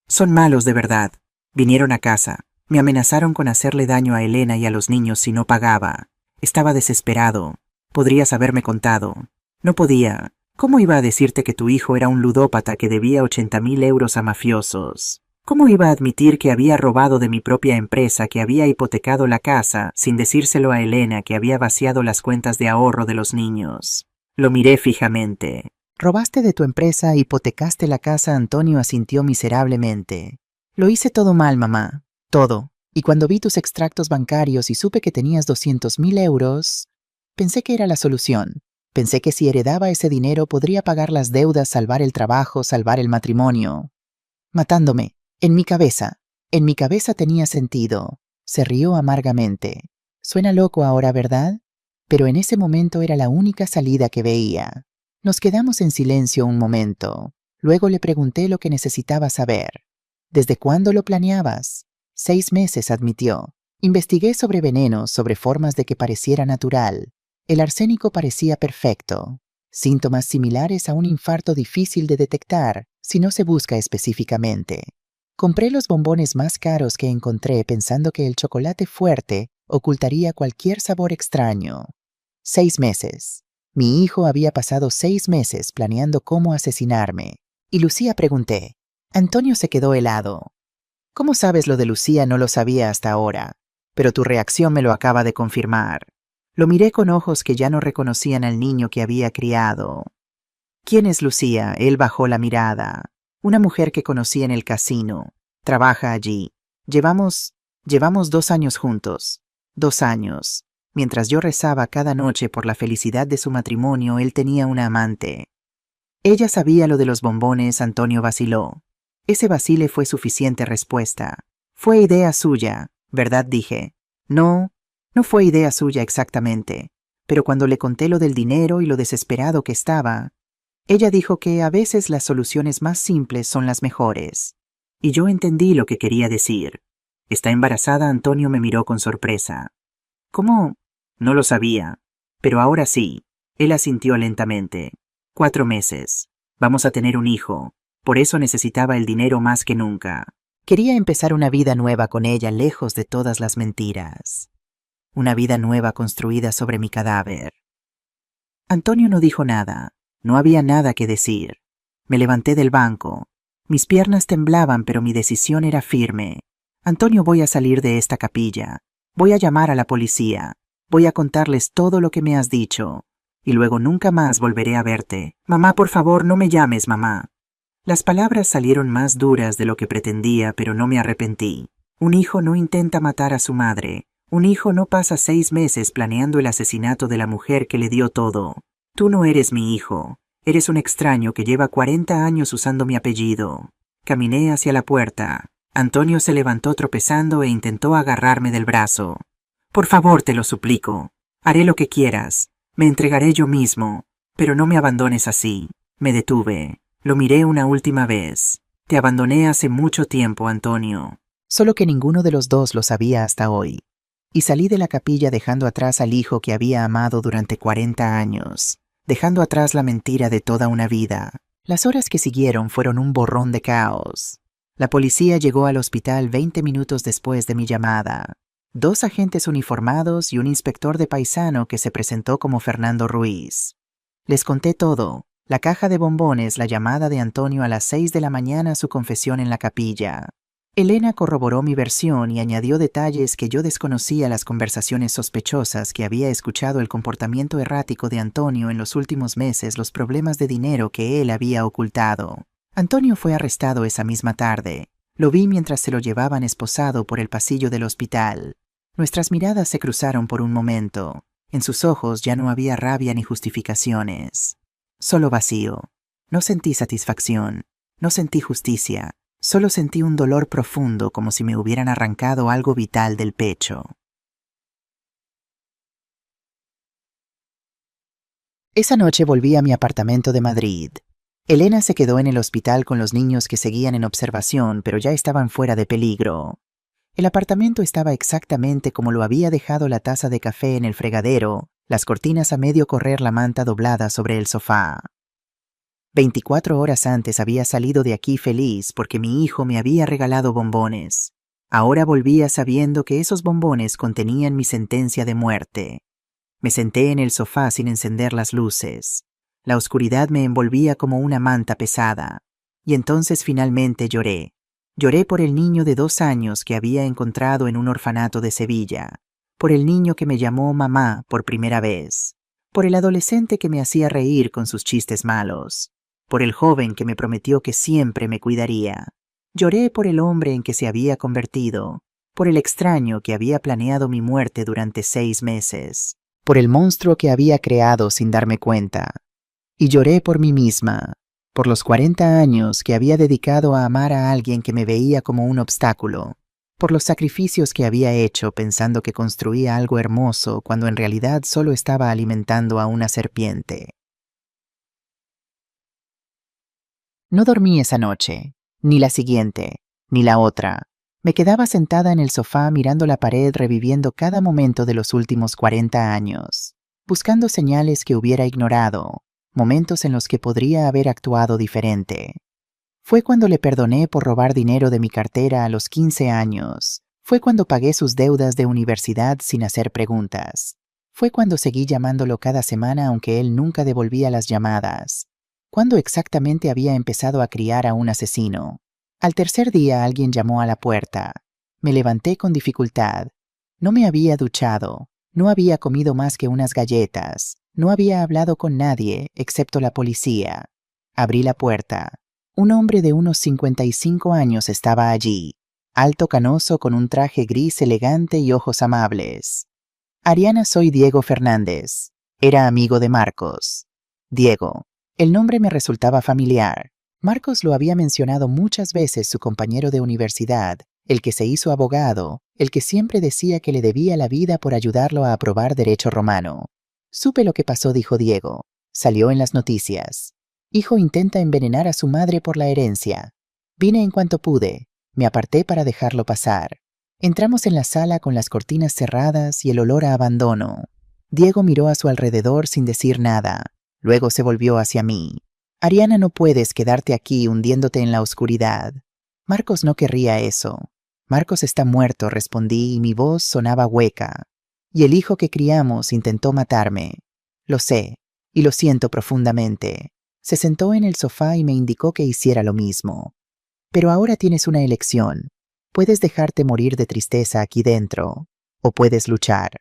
son malos de verdad. Vinieron a casa. Me amenazaron con hacerle daño a Elena y a los niños si no pagaba. Estaba desesperado. Podrías haberme contado. No podía. ¿Cómo iba a decirte que tu hijo era un ludópata que debía 80.000 euros a mafiosos? ¿Cómo iba a admitir que había robado de mi propia empresa, que había hipotecado la casa, sin decírselo a Elena, que había vaciado las cuentas de ahorro de los niños? Lo miré fijamente. Robaste de tu empresa, hipotecaste la casa, Antonio asintió miserablemente. Lo hice todo mal, mamá. Todo. Y cuando vi tus extractos bancarios y supe que tenías 200.000 euros, pensé que era la solución. Pensé que si heredaba ese dinero podría pagar las deudas, salvar el trabajo, salvar el matrimonio. Matándome. En mi cabeza tenía sentido. Se rió amargamente. Suena loco ahora, ¿verdad? Pero en ese momento era la única salida que veía. Nos quedamos en silencio un momento. Luego le pregunté lo que necesitaba saber. ¿Desde cuándo lo planeabas? 6 meses, admitió. Investigué sobre venenos, sobre formas de que pareciera natural. El arsénico parecía perfecto. Síntomas similares a un infarto difícil de detectar si no se busca específicamente. Compré los bombones más caros que encontré pensando que el chocolate fuerte ocultaría cualquier sabor extraño. 6 meses. Mi hijo había pasado 6 meses planeando cómo asesinarme. Y Lucía, pregunté. Antonio se quedó helado. ¿Cómo sabes lo de Lucía? No lo sabía hasta ahora, pero tu reacción me lo acaba de confirmar. Lo miré con ojos que ya no reconocían al niño que había criado. ¿Quién es Lucía? Él bajó la mirada. Una mujer que conocí en el casino. Trabaja allí. Llevamos 2 años juntos. 2 años. Mientras yo rezaba cada noche por la felicidad de su matrimonio, él tenía una amante. Ella sabía lo de los bombones. Antonio vaciló. Ese vacile fue suficiente respuesta. Fue idea suya, ¿verdad? Dije. No fue idea suya exactamente. Pero cuando le conté lo del dinero y lo desesperado que estaba, ella dijo que a veces las soluciones más simples son las mejores. Y yo entendí lo que quería decir. ¿Está embarazada? Antonio me miró con sorpresa. ¿Cómo? No lo sabía. Pero ahora sí. Él asintió lentamente. 4 meses. Vamos a tener un hijo. Por eso necesitaba el dinero más que nunca. Quería empezar una vida nueva con ella, lejos de todas las mentiras. Una vida nueva construida sobre mi cadáver. Antonio no dijo nada. No había nada que decir. Me levanté del banco. Mis piernas temblaban, pero mi decisión era firme. Antonio, voy a salir de esta capilla. Voy a llamar a la policía. Voy a contarles todo lo que me has dicho. Y luego nunca más volveré a verte. Mamá, por favor, no me llames, mamá. Las palabras salieron más duras de lo que pretendía, pero no me arrepentí. Un hijo no intenta matar a su madre. Un hijo no pasa 6 meses planeando el asesinato de la mujer que le dio todo. Tú no eres mi hijo. Eres un extraño que lleva 40 años usando mi apellido. Caminé hacia la puerta. Antonio se levantó tropezando e intentó agarrarme del brazo. Por favor, te lo suplico. Haré lo que quieras. Me entregaré yo mismo. Pero no me abandones así. Me detuve. Lo miré una última vez. Te abandoné hace mucho tiempo, Antonio. Solo que ninguno de los dos lo sabía hasta hoy. Y salí de la capilla dejando atrás al hijo que había amado durante 40 años. Dejando atrás la mentira de toda una vida. Las horas que siguieron fueron un borrón de caos. La policía llegó al hospital 20 minutos después de mi llamada. 2 agentes uniformados y un inspector de paisano que se presentó como Fernando Ruiz. Les conté todo. La caja de bombones, la llamada de Antonio a las 6 de la mañana, su confesión en la capilla. Elena corroboró mi versión y añadió detalles que yo desconocía, las conversaciones sospechosas que había escuchado, el comportamiento errático de Antonio en los últimos meses, los problemas de dinero que él había ocultado. Antonio fue arrestado esa misma tarde. Lo vi mientras se lo llevaban esposado por el pasillo del hospital. Nuestras miradas se cruzaron por un momento. En sus ojos ya no había rabia ni justificaciones. Solo vacío. No sentí satisfacción. No sentí justicia. Solo sentí un dolor profundo, como si me hubieran arrancado algo vital del pecho. Esa noche volví a mi apartamento de Madrid. Elena se quedó en el hospital con los niños que seguían en observación, pero ya estaban fuera de peligro. El apartamento estaba exactamente como lo había dejado, la taza de café en el fregadero, las cortinas a medio correr, la manta doblada sobre el sofá. 24 horas antes había salido de aquí feliz porque mi hijo me había regalado bombones. Ahora volvía sabiendo que esos bombones contenían mi sentencia de muerte. Me senté en el sofá sin encender las luces. La oscuridad me envolvía como una manta pesada. Y entonces finalmente lloré. Lloré por el niño de 2 años que había encontrado en un orfanato de Sevilla. Por el niño que me llamó mamá por primera vez. Por el adolescente que me hacía reír con sus chistes malos. Por el joven que me prometió que siempre me cuidaría. Lloré por el hombre en que se había convertido, por el extraño que había planeado mi muerte durante 6 meses, por el monstruo que había creado sin darme cuenta. Y lloré por mí misma, por los 40 años que había dedicado a amar a alguien que me veía como un obstáculo, por los sacrificios que había hecho pensando que construía algo hermoso cuando en realidad solo estaba alimentando a una serpiente. No dormí esa noche, ni la siguiente, ni la otra. Me quedaba sentada en el sofá mirando la pared, reviviendo cada momento de los últimos 40 años, buscando señales que hubiera ignorado, momentos en los que podría haber actuado diferente. Fue cuando le perdoné por robar dinero de mi cartera a los 15 años. Fue cuando pagué sus deudas de universidad sin hacer preguntas. Fue cuando seguí llamándolo cada semana aunque él nunca devolvía las llamadas. ¿Cuándo exactamente había empezado a criar a un asesino? Al tercer día alguien llamó a la puerta. Me levanté con dificultad. No me había duchado. No había comido más que unas galletas. No había hablado con nadie, excepto la policía. Abrí la puerta. Un hombre de unos 55 años estaba allí. Alto, canoso, con un traje gris elegante y ojos amables. Ariana, soy Diego Fernández. Era amigo de Marcos. Diego. El nombre me resultaba familiar. Marcos lo había mencionado muchas veces, su compañero de universidad, el que se hizo abogado, el que siempre decía que le debía la vida por ayudarlo a aprobar derecho romano. Supe lo que pasó, dijo Diego. Salió en las noticias. Hijo intenta envenenar a su madre por la herencia. Vine en cuanto pude. Me aparté para dejarlo pasar. Entramos en la sala con las cortinas cerradas y el olor a abandono. Diego miró a su alrededor sin decir nada. Luego se volvió hacia mí. Ariana, no puedes quedarte aquí hundiéndote en la oscuridad. Marcos no querría eso. Marcos está muerto, respondí y mi voz sonaba hueca. Y el hijo que criamos intentó matarme. Lo sé, y lo siento profundamente. Se sentó en el sofá y me indicó que hiciera lo mismo. Pero ahora tienes una elección. Puedes dejarte morir de tristeza aquí dentro, o puedes luchar.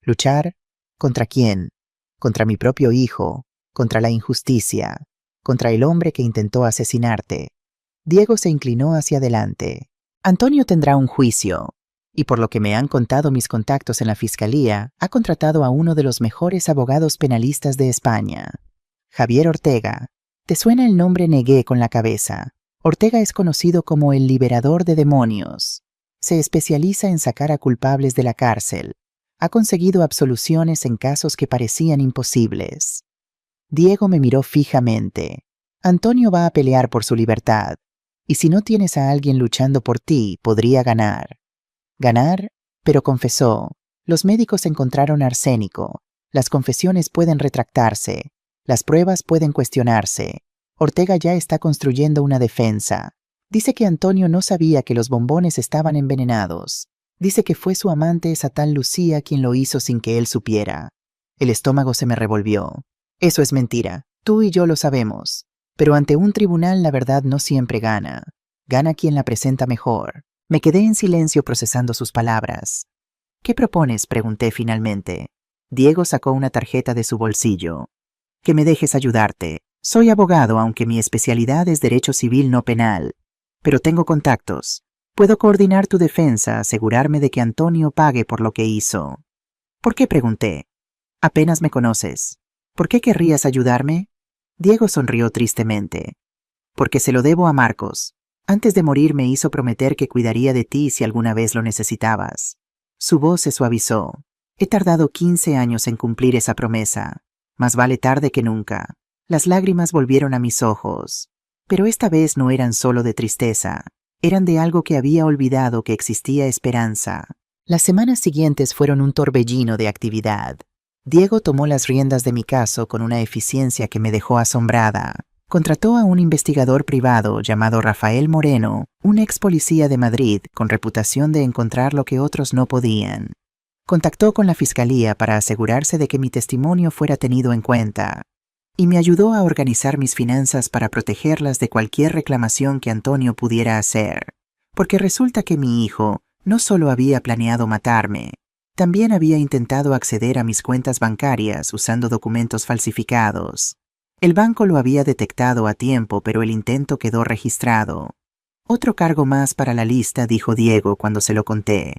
¿Luchar? ¿Contra quién? Contra mi propio hijo, contra la injusticia, contra el hombre que intentó asesinarte. Diego se inclinó hacia adelante. Antonio tendrá un juicio, y por lo que me han contado mis contactos en la fiscalía, ha contratado a uno de los mejores abogados penalistas de España. Javier Ortega. ¿Te suena el nombre? Negué con la cabeza. Ortega es conocido como el liberador de demonios. Se especializa en sacar a culpables de la cárcel. Ha conseguido absoluciones en casos que parecían imposibles. Diego me miró fijamente. Antonio va a pelear por su libertad. Y si no tienes a alguien luchando por ti, podría ganar. ¿Ganar? Pero confesó. Los médicos encontraron arsénico. Las confesiones pueden retractarse. Las pruebas pueden cuestionarse. Ortega ya está construyendo una defensa. Dice que Antonio no sabía que los bombones estaban envenenados. Dice que fue su amante, esa tal Lucía, quien lo hizo sin que él supiera. El estómago se me revolvió. Eso es mentira. Tú y yo lo sabemos. Pero ante un tribunal la verdad no siempre gana. Gana quien la presenta mejor. Me quedé en silencio procesando sus palabras. ¿Qué propones?, pregunté finalmente. Diego sacó una tarjeta de su bolsillo. Que me dejes ayudarte. Soy abogado, aunque mi especialidad es derecho civil no penal. Pero tengo contactos. Puedo coordinar tu defensa, asegurarme de que Antonio pague por lo que hizo. ¿Por qué?, pregunté. Apenas me conoces. ¿Por qué querrías ayudarme? Diego sonrió tristemente. Porque se lo debo a Marcos. Antes de morir me hizo prometer que cuidaría de ti si alguna vez lo necesitabas. Su voz se suavizó. He tardado 15 años en cumplir esa promesa. Más vale tarde que nunca. Las lágrimas volvieron a mis ojos. Pero esta vez no eran solo de tristeza. Eran de algo que había olvidado, que existía esperanza. Las semanas siguientes fueron un torbellino de actividad. Diego tomó las riendas de mi caso con una eficiencia que me dejó asombrada. Contrató a un investigador privado llamado Rafael Moreno, un ex policía de Madrid con reputación de encontrar lo que otros no podían. Contactó con la fiscalía para asegurarse de que mi testimonio fuera tenido en cuenta. Y me ayudó a organizar mis finanzas para protegerlas de cualquier reclamación que Antonio pudiera hacer. Porque resulta que mi hijo no solo había planeado matarme, también había intentado acceder a mis cuentas bancarias usando documentos falsificados. El banco lo había detectado a tiempo, pero el intento quedó registrado. Otro cargo más para la lista, dijo Diego cuando se lo conté.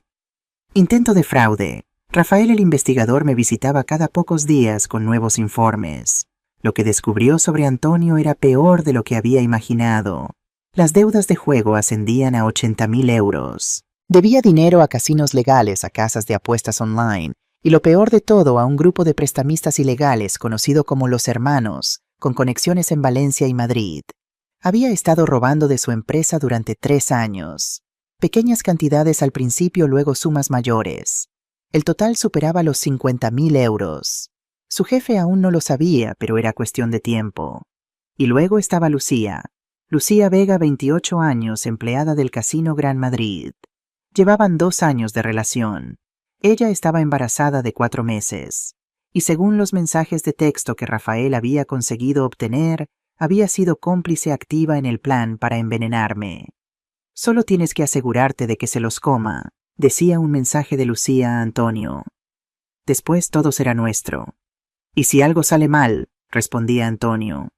Intento de fraude. Rafael, el investigador, me visitaba cada pocos días con nuevos informes. Lo que descubrió sobre Antonio era peor de lo que había imaginado. Las deudas de juego ascendían a 80.000 euros. Debía dinero a casinos legales, a casas de apuestas online, y lo peor de todo, a un grupo de prestamistas ilegales conocido como Los Hermanos, con conexiones en Valencia y Madrid. Había estado robando de su empresa durante 3 años. Pequeñas cantidades al principio, luego sumas mayores. El total superaba los 50.000 euros. Su jefe aún no lo sabía, pero era cuestión de tiempo. Y luego estaba Lucía. Lucía Vega, 28 años, empleada del Casino Gran Madrid. Llevaban 2 años de relación. Ella estaba embarazada de 4 meses. Y según los mensajes de texto que Rafael había conseguido obtener, había sido cómplice activa en el plan para envenenarme. Solo tienes que asegurarte de que se los coma, decía un mensaje de Lucía a Antonio. Después todo será nuestro. Y si algo sale mal, respondía Antonio.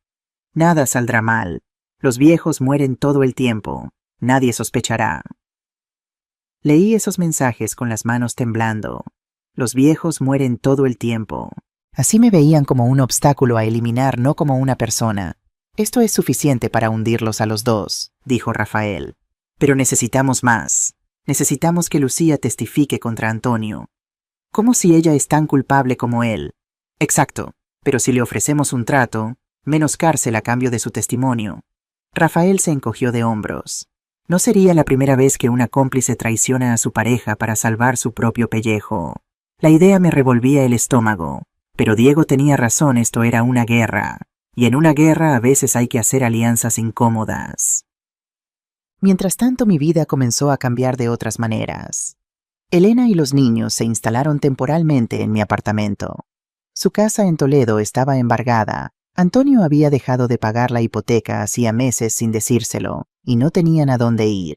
Nada saldrá mal. Los viejos mueren todo el tiempo. Nadie sospechará. Leí esos mensajes con las manos temblando. Los viejos mueren todo el tiempo. Así me veían, como un obstáculo a eliminar, no como una persona. Esto es suficiente para hundirlos a los dos, dijo Rafael. Pero necesitamos más. Necesitamos que Lucía testifique contra Antonio. ¿Cómo si ella es tan culpable como él? Exacto, pero si le ofrecemos un trato, menos cárcel a cambio de su testimonio. Rafael se encogió de hombros. No sería la primera vez que una cómplice traiciona a su pareja para salvar su propio pellejo. La idea me revolvía el estómago, pero Diego tenía razón, esto era una guerra, y en una guerra a veces hay que hacer alianzas incómodas. Mientras tanto, mi vida comenzó a cambiar de otras maneras. Elena y los niños se instalaron temporalmente en mi apartamento. Su casa en Toledo estaba embargada. Antonio había dejado de pagar la hipoteca hacía meses sin decírselo, y no tenían a dónde ir.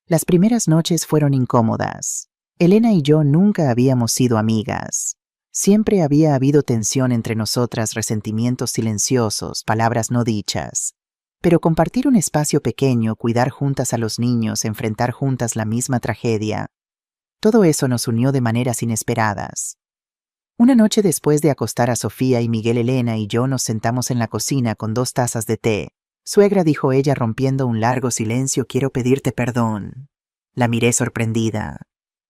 Las primeras noches fueron incómodas. Elena y yo nunca habíamos sido amigas. Siempre había habido tensión entre nosotras, resentimientos silenciosos, palabras no dichas. Pero compartir un espacio pequeño, cuidar juntas a los niños, enfrentar juntas la misma tragedia, todo eso nos unió de maneras inesperadas. Una noche después de acostar a Sofía y Miguel, Elena y yo nos sentamos en la cocina con 2 tazas de té. Suegra, dijo ella rompiendo un largo silencio, quiero pedirte perdón. La miré sorprendida.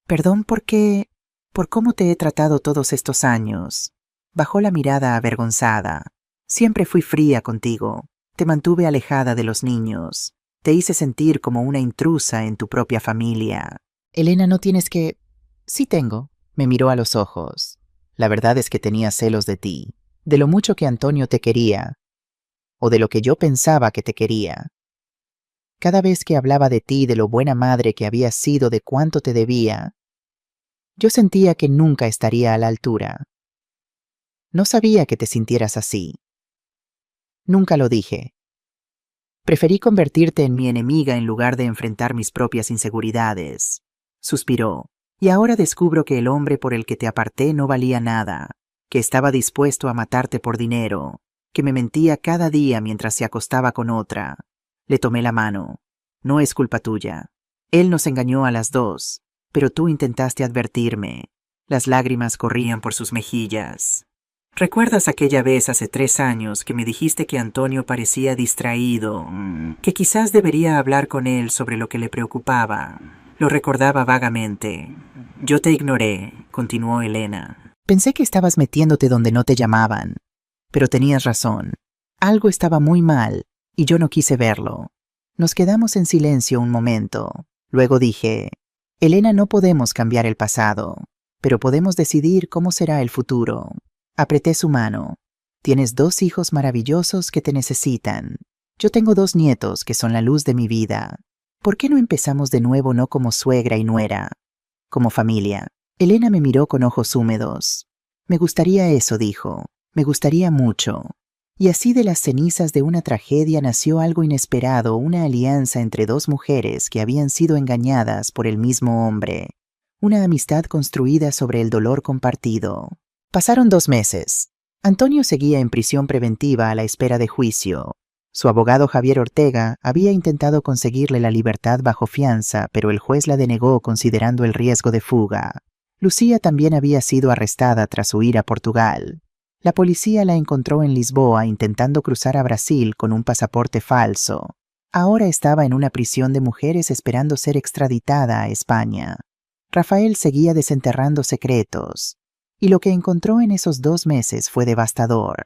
¿Perdón por qué? ¿Por cómo te he tratado todos estos años? Bajó la mirada avergonzada. Siempre fui fría contigo. Te mantuve alejada de los niños. Te hice sentir como una intrusa en tu propia familia. Elena, no tienes que... Sí tengo. Me miró a los ojos. La verdad es que tenía celos de ti, de lo mucho que Antonio te quería, o de lo que yo pensaba que te quería. Cada vez que hablaba de ti, de lo buena madre que habías sido, de cuánto te debía, yo sentía que nunca estaría a la altura. No sabía que te sintieras así. Nunca lo dije. Preferí convertirte en mi enemiga en lugar de enfrentar mis propias inseguridades. Suspiró. Y ahora descubro que el hombre por el que te aparté no valía nada, que estaba dispuesto a matarte por dinero, que me mentía cada día mientras se acostaba con otra. Le tomé la mano. No es culpa tuya. Él nos engañó a las 2, pero tú intentaste advertirme. Las lágrimas corrían por sus mejillas. ¿Recuerdas aquella vez hace 3 años que me dijiste que Antonio parecía distraído, que quizás debería hablar con él sobre lo que le preocupaba? Lo recordaba vagamente. Yo te ignoré, continuó Elena. Pensé que estabas metiéndote donde no te llamaban. Pero tenías razón. Algo estaba muy mal, y yo no quise verlo. Nos quedamos en silencio un momento. Luego dije, Elena, no podemos cambiar el pasado, pero podemos decidir cómo será el futuro. Apreté su mano. Tienes 2 hijos maravillosos que te necesitan. Yo tengo 2 nietos que son la luz de mi vida. ¿Por qué no empezamos de nuevo, no como suegra y nuera, como familia? Elena me miró con ojos húmedos. Me gustaría eso, dijo. Me gustaría mucho. Y así de las cenizas de una tragedia nació algo inesperado, una alianza entre 2 mujeres que habían sido engañadas por el mismo hombre. Una amistad construida sobre el dolor compartido. Pasaron 2 meses. Antonio seguía en prisión preventiva a la espera de juicio. Su abogado Javier Ortega había intentado conseguirle la libertad bajo fianza, pero el juez la denegó considerando el riesgo de fuga. Lucía también había sido arrestada tras huir a Portugal. La policía la encontró en Lisboa intentando cruzar a Brasil con un pasaporte falso. Ahora estaba en una prisión de mujeres esperando ser extraditada a España. Rafael seguía desenterrando secretos, y lo que encontró en esos 2 meses fue devastador.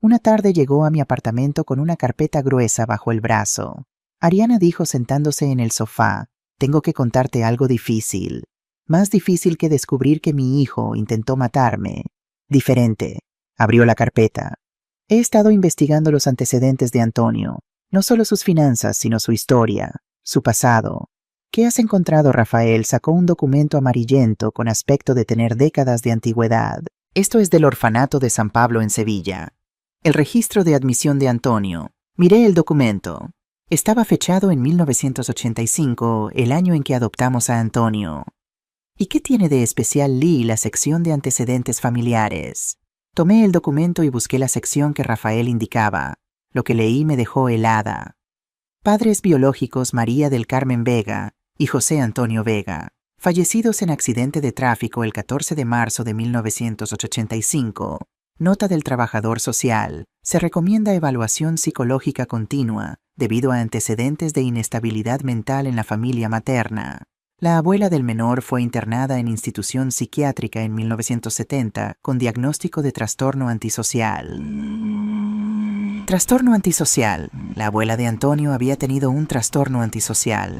Una tarde llegó a mi apartamento con una carpeta gruesa bajo el brazo. Ariana dijo sentándose en el sofá, tengo que contarte algo difícil. Más difícil que descubrir que mi hijo intentó matarme. Diferente. Abrió la carpeta. He estado investigando los antecedentes de Antonio. No solo sus finanzas, sino su historia, su pasado. ¿Qué has encontrado, Rafael? Sacó un documento amarillento con aspecto de tener décadas de antigüedad. Esto es del orfanato de San Pablo en Sevilla. El registro de admisión de Antonio. Miré el documento. Estaba fechado en 1985, el año en que adoptamos a Antonio. ¿Y qué tiene de especial Lee la sección de antecedentes familiares? Tomé el documento y busqué la sección que Rafael indicaba. Lo que leí me dejó helada. Padres biológicos María del Carmen Vega y José Antonio Vega, fallecidos en accidente de tráfico el 14 de marzo de 1985. Nota del trabajador social. Se recomienda evaluación psicológica continua debido a antecedentes de inestabilidad mental en la familia materna. La abuela del menor fue internada en institución psiquiátrica en 1970 con diagnóstico de trastorno antisocial. Trastorno antisocial. La abuela de Antonio había tenido un trastorno antisocial.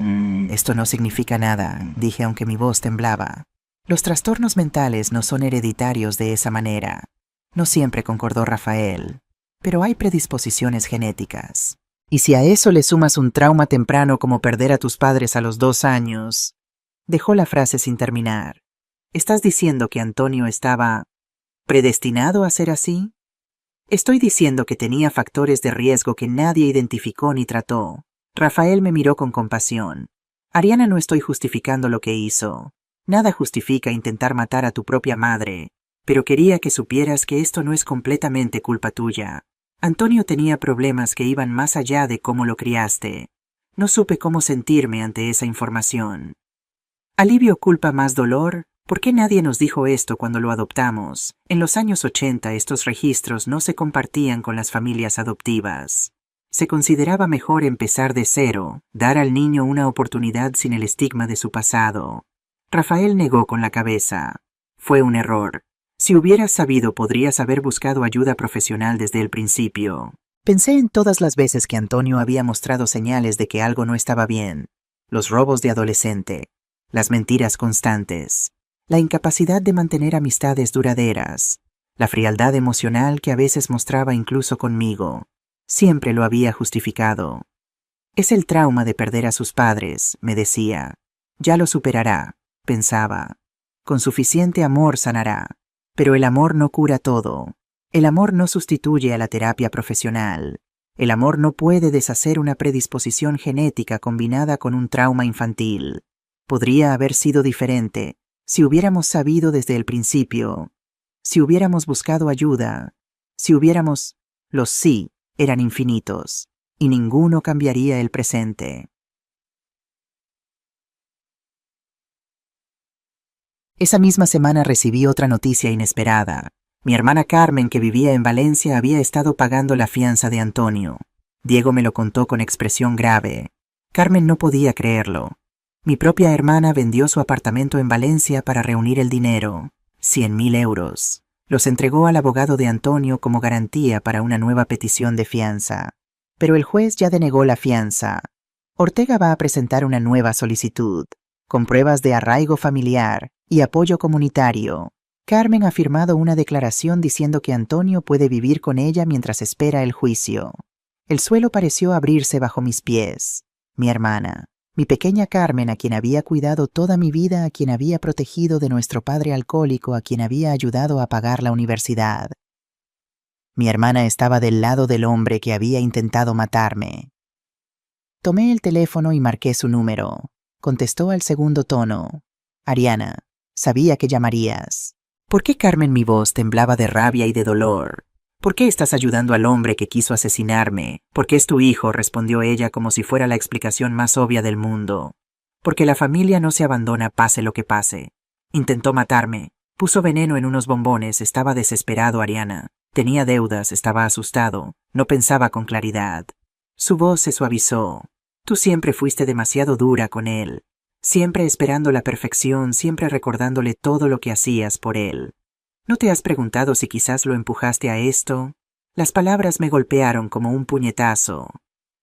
Esto no significa nada, dije aunque mi voz temblaba. Los trastornos mentales no son hereditarios de esa manera. No siempre concordó Rafael, pero hay predisposiciones genéticas. Y si a eso le sumas un trauma temprano como perder a tus padres a los 2 años... Dejó la frase sin terminar. ¿Estás diciendo que Antonio estaba predestinado a ser así? Estoy diciendo que tenía factores de riesgo que nadie identificó ni trató. Rafael me miró con compasión. Ariana, no estoy justificando lo que hizo. Nada justifica intentar matar a tu propia madre, pero quería que supieras que esto no es completamente culpa tuya. Antonio tenía problemas que iban más allá de cómo lo criaste. No supe cómo sentirme ante esa información. ¿Alivio culpa más dolor? ¿Por qué nadie nos dijo esto cuando lo adoptamos? En los años 80 estos registros no se compartían con las familias adoptivas. Se consideraba mejor empezar de cero, dar al niño una oportunidad sin el estigma de su pasado. Rafael negó con la cabeza. Fue un error. Si hubieras sabido, podrías haber buscado ayuda profesional desde el principio. Pensé en todas las veces que Antonio había mostrado señales de que algo no estaba bien. Los robos de adolescente, las mentiras constantes, la incapacidad de mantener amistades duraderas, la frialdad emocional que a veces mostraba incluso conmigo. Siempre lo había justificado. Es el trauma de perder a sus padres, me decía. Ya lo superará, pensaba. Con suficiente amor sanará. Pero el amor no cura todo. El amor no sustituye a la terapia profesional. El amor no puede deshacer una predisposición genética combinada con un trauma infantil. Podría haber sido diferente si hubiéramos sabido desde el principio, si hubiéramos buscado ayuda, si hubiéramos... Los sí eran infinitos, y ninguno cambiaría el presente. Esa misma semana recibí otra noticia inesperada. Mi hermana Carmen, que vivía en Valencia, había estado pagando la fianza de Antonio. Diego me lo contó con expresión grave. Carmen no podía creerlo. Mi propia hermana vendió su apartamento en Valencia para reunir el dinero, 100.000 euros. Los entregó al abogado de Antonio como garantía para una nueva petición de fianza. Pero el juez ya denegó la fianza. Ortega va a presentar una nueva solicitud, con pruebas de arraigo familiar y apoyo comunitario. Carmen ha firmado una declaración diciendo que Antonio puede vivir con ella mientras espera el juicio. El suelo pareció abrirse bajo mis pies. Mi hermana, mi pequeña Carmen, a quien había cuidado toda mi vida, a quien había protegido de nuestro padre alcohólico, a quien había ayudado a pagar la universidad. Mi hermana estaba del lado del hombre que había intentado matarme. Tomé el teléfono y marqué su número. Contestó al segundo tono. Ariana, sabía que llamarías. ¿Por qué, Carmen? Mi voz temblaba de rabia y de dolor. ¿Por qué estás ayudando al hombre que quiso asesinarme? Porque es tu hijo, respondió ella como si fuera la explicación más obvia del mundo. Porque la familia no se abandona pase lo que pase. Intentó matarme. Puso veneno en unos bombones. Estaba desesperado, Ariana. Tenía deudas, estaba asustado. No pensaba con claridad. Su voz se suavizó. Tú siempre fuiste demasiado dura con él. Siempre esperando la perfección, siempre recordándole todo lo que hacías por él. ¿No te has preguntado si quizás lo empujaste a esto? Las palabras me golpearon como un puñetazo.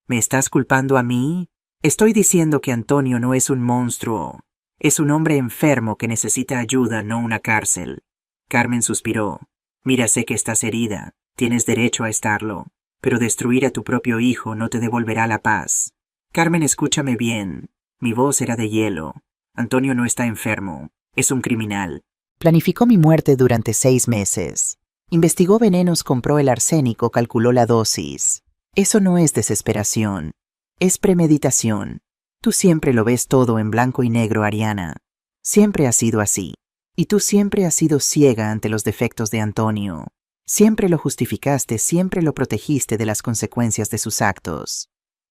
¿Me estás culpando a mí? Estoy diciendo que Antonio no es un monstruo. Es un hombre enfermo que necesita ayuda, no una cárcel. Carmen suspiró. Mira, sé que estás herida. Tienes derecho a estarlo. Pero destruir a tu propio hijo no te devolverá la paz. Carmen, escúchame bien. Mi voz era de hielo. Antonio no está enfermo. Es un criminal. Planificó mi muerte durante 6 meses. Investigó venenos, compró el arsénico, calculó la dosis. Eso no es desesperación. Es premeditación. Tú siempre lo ves todo en blanco y negro, Ariana. Siempre ha sido así. Y tú siempre has sido ciega ante los defectos de Antonio. Siempre lo justificaste, siempre lo protegiste de las consecuencias de sus actos.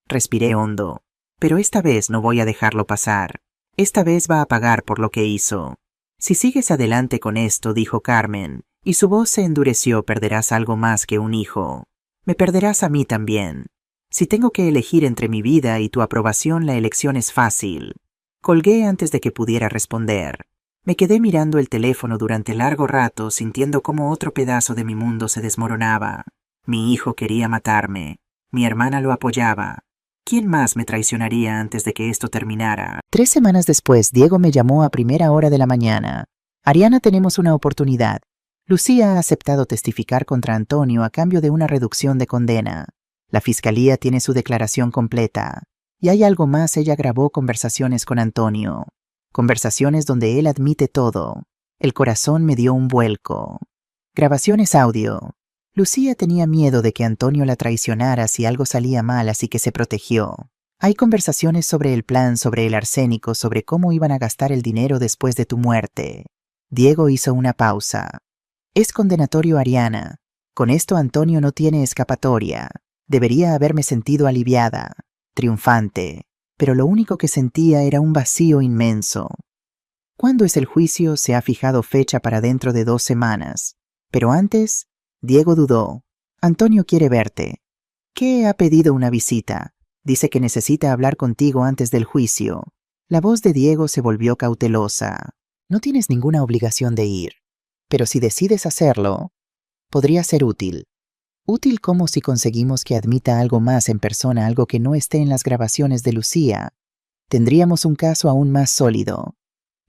Respiré hondo. Pero esta vez no voy a dejarlo pasar. Esta vez va a pagar por lo que hizo. Si sigues adelante con esto, dijo Carmen, y su voz se endureció, perderás algo más que un hijo. Me perderás a mí también. Si tengo que elegir entre mi vida y tu aprobación, la elección es fácil. Colgué antes de que pudiera responder. Me quedé mirando el teléfono durante largo rato, sintiendo cómo otro pedazo de mi mundo se desmoronaba. Mi hijo quería matarme. Mi hermana lo apoyaba. ¿Quién más me traicionaría antes de que esto terminara? 3 semanas después, Diego me llamó a primera hora de la mañana. Ariana, tenemos una oportunidad. Lucía ha aceptado testificar contra Antonio a cambio de una reducción de condena. La fiscalía tiene su declaración completa. Y hay algo más, ella grabó conversaciones con Antonio. Conversaciones donde él admite todo. El corazón me dio un vuelco. Grabaciones audio. Lucía tenía miedo de que Antonio la traicionara si algo salía mal, así que se protegió. Hay conversaciones sobre el plan, sobre el arsénico, sobre cómo iban a gastar el dinero después de tu muerte. Diego hizo una pausa. Es condenatorio, Ariana. Con esto Antonio no tiene escapatoria. Debería haberme sentido aliviada, triunfante, pero lo único que sentía era un vacío inmenso. ¿Cuándo es el juicio? Se ha fijado fecha para dentro de 2 semanas. Pero antes, Diego dudó. Antonio quiere verte. ¿Qué ha pedido una visita? Dice que necesita hablar contigo antes del juicio. La voz de Diego se volvió cautelosa. No tienes ninguna obligación de ir. Pero si decides hacerlo, podría ser útil. Útil como si conseguimos que admita algo más en persona, algo que no esté en las grabaciones de Lucía. Tendríamos un caso aún más sólido.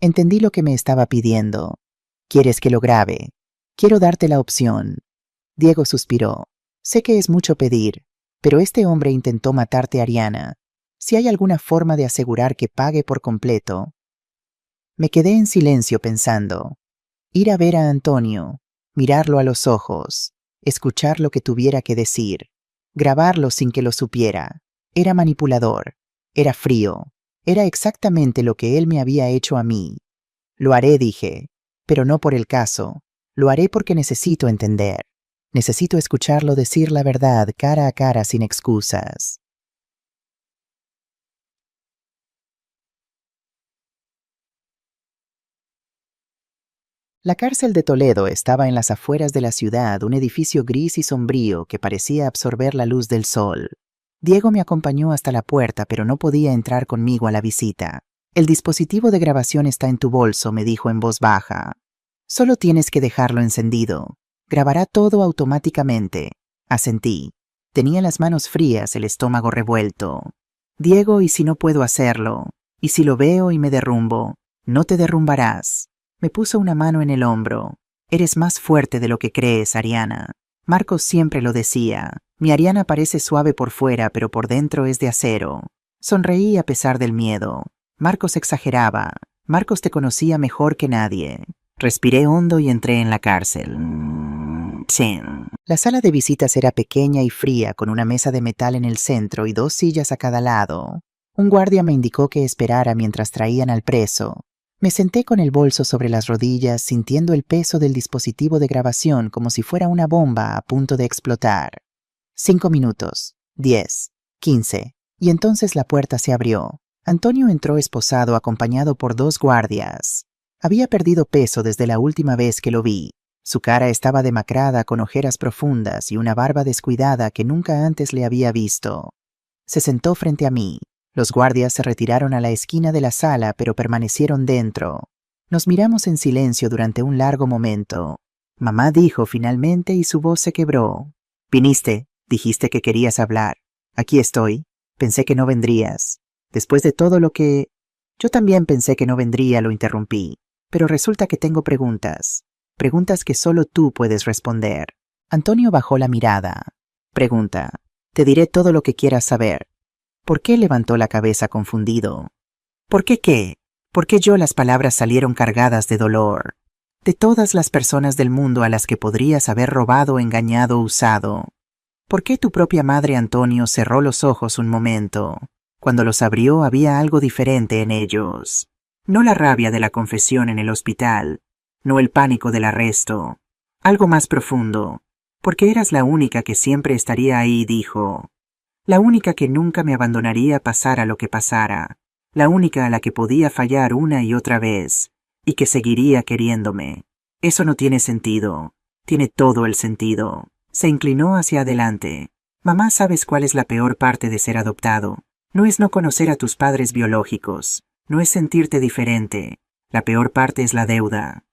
Entendí lo que me estaba pidiendo. ¿Quieres que lo grabe? Quiero darte la opción. Diego suspiró. Sé que es mucho pedir, pero este hombre intentó matarte, Ariana. Si hay alguna forma de asegurar que pague por completo. Me quedé en silencio pensando. Ir a ver a Antonio, mirarlo a los ojos, escuchar lo que tuviera que decir, grabarlo sin que lo supiera. Era manipulador, era frío, era exactamente lo que él me había hecho a mí. Lo haré, dije, pero no por el caso. Lo haré porque necesito entender. Necesito escucharlo decir la verdad cara a cara sin excusas. La cárcel de Toledo estaba en las afueras de la ciudad, un edificio gris y sombrío que parecía absorber la luz del sol. Diego me acompañó hasta la puerta, pero no podía entrar conmigo a la visita. El dispositivo de grabación está en tu bolso, me dijo en voz baja. Solo tienes que dejarlo encendido. Grabará todo automáticamente. Asentí. Tenía las manos frías, el estómago revuelto. Diego, ¿y si no puedo hacerlo? ¿Y si lo veo y me derrumbo? No te derrumbarás. Me puso una mano en el hombro. Eres más fuerte de lo que crees, Ariana. Marcos siempre lo decía. Mi Ariana parece suave por fuera, pero por dentro es de acero. Sonreí a pesar del miedo. Marcos exageraba. Marcos te conocía mejor que nadie. Respiré hondo y entré en la cárcel. Sí. La sala de visitas era pequeña y fría, con una mesa de metal en el centro y 2 sillas a cada lado. Un guardia me indicó que esperara mientras traían al preso. Me senté con el bolso sobre las rodillas, sintiendo el peso del dispositivo de grabación como si fuera una bomba a punto de explotar. 5 minutos, 10, 15, y entonces la puerta se abrió. Antonio entró esposado, acompañado por 2 guardias. Había perdido peso desde la última vez que lo vi. Su cara estaba demacrada, con ojeras profundas y una barba descuidada que nunca antes le había visto. Se sentó frente a mí. Los guardias se retiraron a la esquina de la sala, pero permanecieron dentro. Nos miramos en silencio durante un largo momento. Mamá dijo finalmente y su voz se quebró. «Viniste, dijiste que querías hablar. Aquí estoy. Pensé que no vendrías. Después de todo lo que...» Yo también pensé que no vendría, lo interrumpí. Pero resulta que tengo preguntas. Preguntas que solo tú puedes responder. Antonio bajó la mirada. Pregunta. Te diré todo lo que quieras saber. ¿Por qué levantó la cabeza confundido? ¿Por qué qué? ¿Por qué yo? Las palabras salieron cargadas de dolor. De todas las personas del mundo a las que podrías haber robado, engañado, usado. ¿Por qué tu propia madre, Antonio, cerró los ojos un momento? Cuando los abrió había algo diferente en ellos. No la rabia de la confesión en el hospital, no el pánico del arresto. Algo más profundo. Porque eras la única que siempre estaría ahí, dijo. La única que nunca me abandonaría pasara lo que pasara. La única a la que podía fallar una y otra vez, y que seguiría queriéndome. Eso no tiene sentido. Tiene todo el sentido. Se inclinó hacia adelante. Mamá, ¿sabes cuál es la peor parte de ser adoptado? No es no conocer a tus padres biológicos. No es sentirte diferente. La peor parte es la deuda.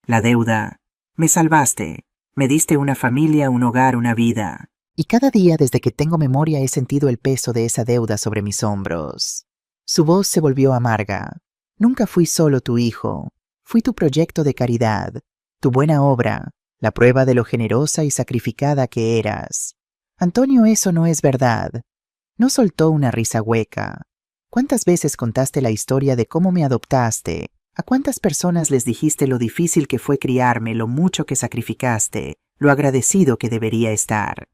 La deuda. Me salvaste. Me diste una familia, un hogar, una vida. Y cada día desde que tengo memoria he sentido el peso de esa deuda sobre mis hombros. Su voz se volvió amarga. Nunca fui solo tu hijo. Fui tu proyecto de caridad, tu buena obra, la prueba de lo generosa y sacrificada que eras. Antonio, eso no es verdad. No soltó una risa hueca. ¿Cuántas veces contaste la historia de cómo me adoptaste? ¿A cuántas personas les dijiste lo difícil que fue criarme, lo mucho que sacrificaste, lo agradecido que debería estar?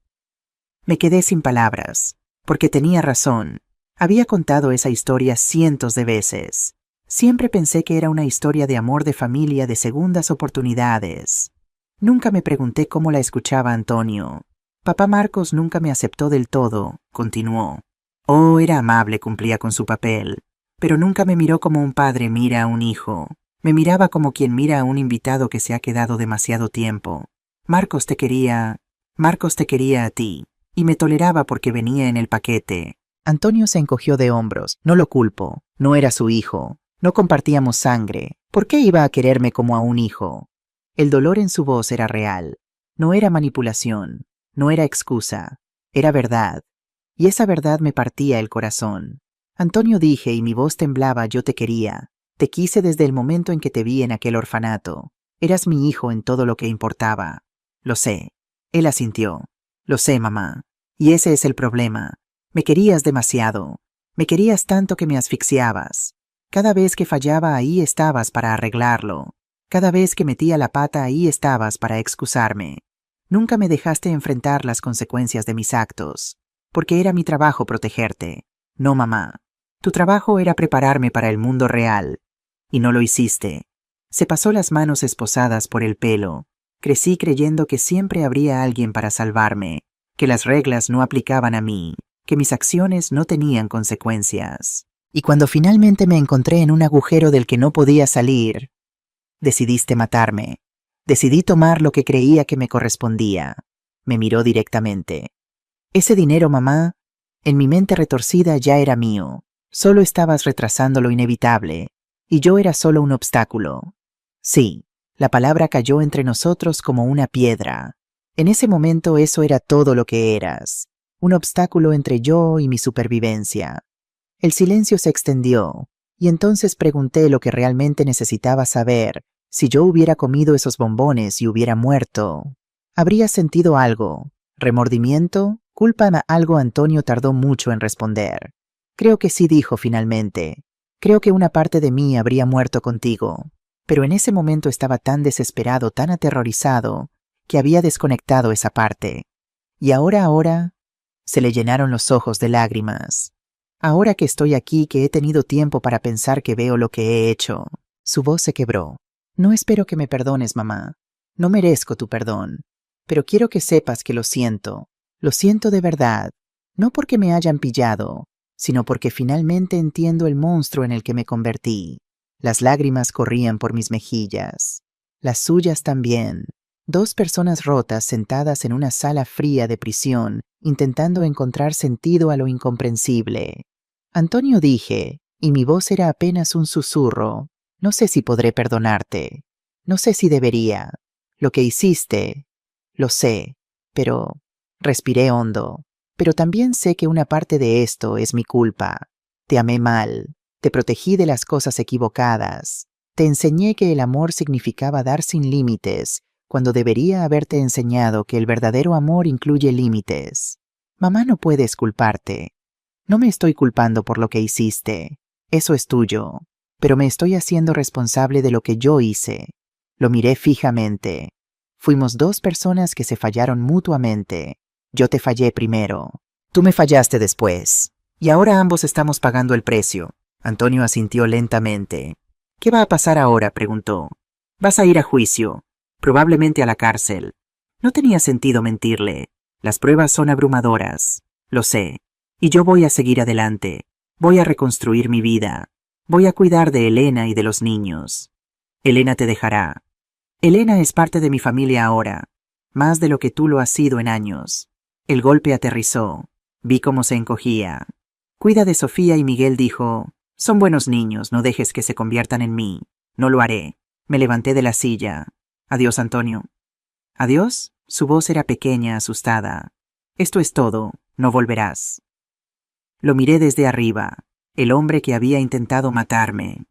Me quedé sin palabras, porque tenía razón. Había contado esa historia cientos de veces. Siempre pensé que era una historia de amor de familia, de segundas oportunidades. Nunca me pregunté cómo la escuchaba Antonio. Papá Marcos nunca me aceptó del todo, continuó. Oh, era amable, cumplía con su papel, pero nunca me miró como un padre mira a un hijo. Me miraba como quien mira a un invitado que se ha quedado demasiado tiempo. Marcos te quería a ti, y me toleraba porque venía en el paquete. Antonio se encogió de hombros. No lo culpo, no era su hijo. No compartíamos sangre. ¿Por qué iba a quererme como a un hijo? El dolor en su voz era real. No era manipulación, no era excusa, era verdad. Y esa verdad me partía el corazón. Antonio, dije, y mi voz temblaba, yo te quería. Te quise desde el momento en que te vi en aquel orfanato. Eras mi hijo en todo lo que importaba. Lo sé. Él asintió. Lo sé, mamá. Y ese es el problema. Me querías demasiado. Me querías tanto que me asfixiabas. Cada vez que fallaba, ahí estabas para arreglarlo. Cada vez que metía la pata, ahí estabas para excusarme. Nunca me dejaste enfrentar las consecuencias de mis actos, porque era mi trabajo protegerte. No, mamá. Tu trabajo era prepararme para el mundo real, y no lo hiciste. Se pasó las manos esposadas por el pelo. Crecí creyendo que siempre habría alguien para salvarme, que las reglas no aplicaban a mí, que mis acciones no tenían consecuencias. Y cuando finalmente me encontré en un agujero del que no podía salir, decidiste matarme. Decidí tomar lo que creía que me correspondía. Me miró directamente. Ese dinero, mamá, en mi mente retorcida ya era mío. Solo estabas retrasando lo inevitable, y yo era solo un obstáculo. Sí, la palabra cayó entre nosotros como una piedra. En ese momento eso era todo lo que eras, un obstáculo entre yo y mi supervivencia. El silencio se extendió, y entonces pregunté lo que realmente necesitaba saber. Si yo hubiera comido esos bombones y hubiera muerto, ¿habría sentido algo? ¿Remordimiento? ¿Culpa? Algo. Antonio tardó mucho en responder. Creo que sí, dijo finalmente. Creo que una parte de mí habría muerto contigo. Pero en ese momento estaba tan desesperado, tan aterrorizado, que había desconectado esa parte. Y ahora, se le llenaron los ojos de lágrimas. Ahora que estoy aquí, que he tenido tiempo para pensar, que veo lo que he hecho. Su voz se quebró. No espero que me perdones, mamá. No merezco tu perdón. Pero quiero que sepas que lo siento. Lo siento de verdad. No porque me hayan pillado, sino porque finalmente entiendo el monstruo en el que me convertí. Las lágrimas corrían por mis mejillas. Las suyas también. Dos personas rotas sentadas en una sala fría de prisión, intentando encontrar sentido a lo incomprensible. Antonio, dije, y mi voz era apenas un susurro. No sé si podré perdonarte. No sé si debería. Lo que hiciste, lo sé, pero... Respiré hondo. Pero también sé que una parte de esto es mi culpa. Te amé mal. Te protegí de las cosas equivocadas. Te enseñé que el amor significaba dar sin límites, cuando debería haberte enseñado que el verdadero amor incluye límites. Mamá, no puedes culparte. No me estoy culpando por lo que hiciste. Eso es tuyo. Pero me estoy haciendo responsable de lo que yo hice. Lo miré fijamente. Fuimos dos personas que se fallaron mutuamente. Yo te fallé primero. Tú me fallaste después. Y ahora ambos estamos pagando el precio. Antonio asintió lentamente. ¿Qué va a pasar ahora?, preguntó. Vas a ir a juicio. Probablemente a la cárcel. No tenía sentido mentirle. Las pruebas son abrumadoras. Lo sé. Y yo voy a seguir adelante. Voy a reconstruir mi vida. Voy a cuidar de Elena y de los niños. Elena te dejará. Elena es parte de mi familia ahora, más de lo que tú lo has sido en años. El golpe aterrizó. Vi cómo se encogía. Cuida de Sofía, y Miguel dijo, son buenos niños, no dejes que se conviertan en mí. No lo haré. Me levanté de la silla. Adiós, Antonio. ¿Adiós? Su voz era pequeña, asustada. Esto es todo, no volverás. Lo miré desde arriba, el hombre que había intentado matarme.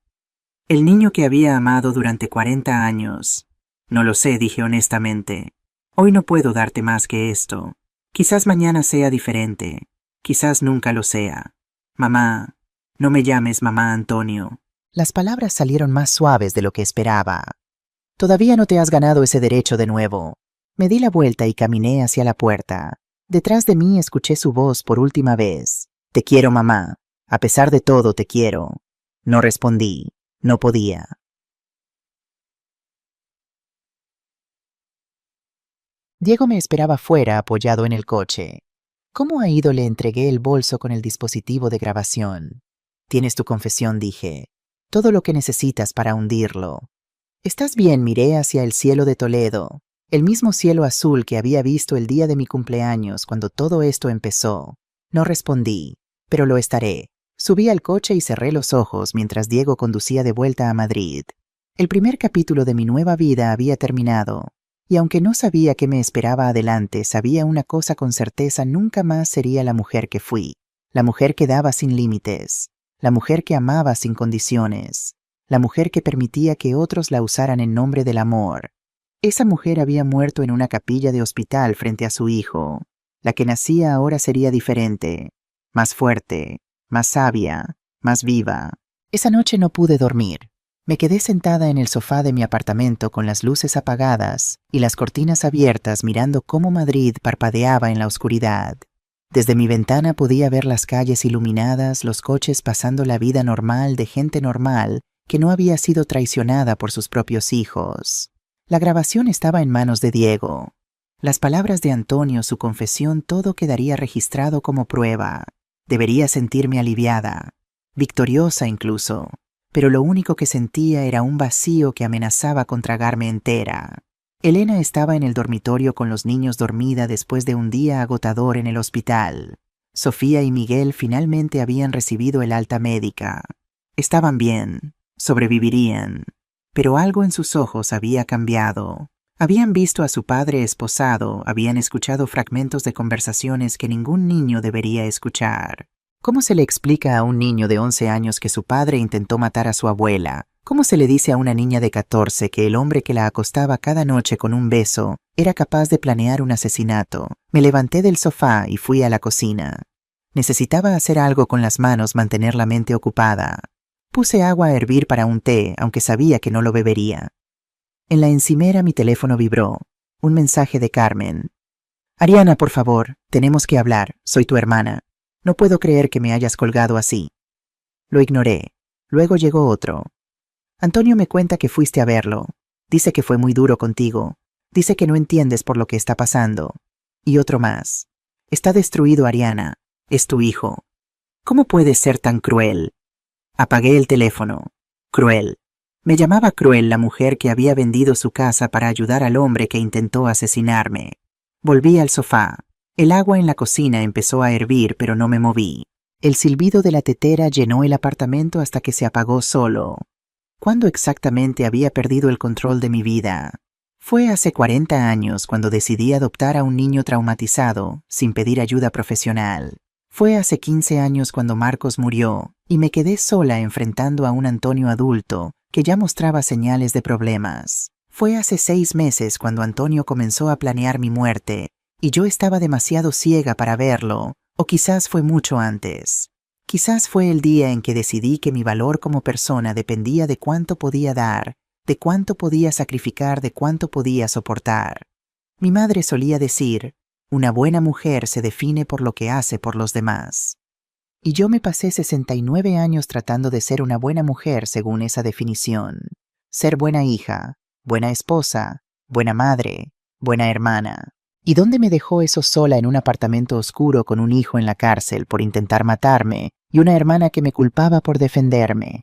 El niño que había amado durante 40 años. No lo sé, dije honestamente. Hoy no puedo darte más que esto. Quizás mañana sea diferente. Quizás nunca lo sea. Mamá, no me llames mamá, Antonio. Las palabras salieron más suaves de lo que esperaba. Todavía no te has ganado ese derecho de nuevo. Me di la vuelta y caminé hacia la puerta. Detrás de mí escuché su voz por última vez. Te quiero, mamá. A pesar de todo, te quiero. No respondí. No podía. Diego me esperaba fuera, apoyado en el coche. ¿Cómo ha ido? Le entregué el bolso con el dispositivo de grabación. Tienes tu confesión, dije. Todo lo que necesitas para hundirlo. ¿Estás bien? Miré hacia el cielo de Toledo. El mismo cielo azul que había visto el día de mi cumpleaños cuando todo esto empezó. No respondí, pero lo estaré. Subí al coche y cerré los ojos mientras Diego conducía de vuelta a Madrid. El primer capítulo de mi nueva vida había terminado, y aunque no sabía qué me esperaba adelante, sabía una cosa con certeza: nunca más sería la mujer que fui, la mujer que daba sin límites, la mujer que amaba sin condiciones, la mujer que permitía que otros la usaran en nombre del amor. Esa mujer había muerto en una capilla de hospital frente a su hijo. La que nacía ahora sería diferente, más fuerte, más sabia, más viva. Esa noche no pude dormir. Me quedé sentada en el sofá de mi apartamento con las luces apagadas y las cortinas abiertas, mirando cómo Madrid parpadeaba en la oscuridad. Desde mi ventana podía ver las calles iluminadas, los coches pasando la vida normal de gente normal que no había sido traicionada por sus propios hijos. La grabación estaba en manos de Diego. Las palabras de Antonio, su confesión, todo quedaría registrado como prueba. Debería sentirme aliviada, victoriosa incluso, pero lo único que sentía era un vacío que amenazaba con tragarme entera. Elena estaba en el dormitorio con los niños, dormida después de un día agotador en el hospital. Sofía y Miguel finalmente habían recibido el alta médica. Estaban bien, sobrevivirían, pero algo en sus ojos había cambiado. Habían visto a su padre esposado, habían escuchado fragmentos de conversaciones que ningún niño debería escuchar. ¿Cómo se le explica a un niño de 11 años que su padre intentó matar a su abuela? ¿Cómo se le dice a una niña de 14 que el hombre que la acostaba cada noche con un beso era capaz de planear un asesinato? Me levanté del sofá y fui a la cocina. Necesitaba hacer algo con las manos, mantener la mente ocupada. Puse agua a hervir para un té, aunque sabía que no lo bebería. En la encimera mi teléfono vibró. Un mensaje de Carmen. Ariana, por favor, tenemos que hablar. Soy tu hermana. No puedo creer que me hayas colgado así. Lo ignoré. Luego llegó otro. Antonio me cuenta que fuiste a verlo. Dice que fue muy duro contigo. Dice que no entiendes por lo que está pasando. Y otro más. Está destruido, Ariana. Es tu hijo. ¿Cómo puedes ser tan cruel? Apagué el teléfono. Cruel. Me llamaba cruel la mujer que había vendido su casa para ayudar al hombre que intentó asesinarme. Volví al sofá. El agua en la cocina empezó a hervir, pero no me moví. El silbido de la tetera llenó el apartamento hasta que se apagó solo. ¿Cuándo exactamente había perdido el control de mi vida? Fue hace 40 años cuando decidí adoptar a un niño traumatizado, sin pedir ayuda profesional. Fue hace 15 años cuando Marcos murió, y me quedé sola enfrentando a un Antonio adulto que ya mostraba señales de problemas. Fue hace 6 meses cuando Antonio comenzó a planear mi muerte, y yo estaba demasiado ciega para verlo, o quizás fue mucho antes. Quizás fue el día en que decidí que mi valor como persona dependía de cuánto podía dar, de cuánto podía sacrificar, de cuánto podía soportar. Mi madre solía decir, una buena mujer se define por lo que hace por los demás. Y yo me pasé 69 años tratando de ser una buena mujer según esa definición. Ser buena hija, buena esposa, buena madre, buena hermana. ¿Y dónde me dejó eso sola en un apartamento oscuro con un hijo en la cárcel por intentar matarme y una hermana que me culpaba por defenderme?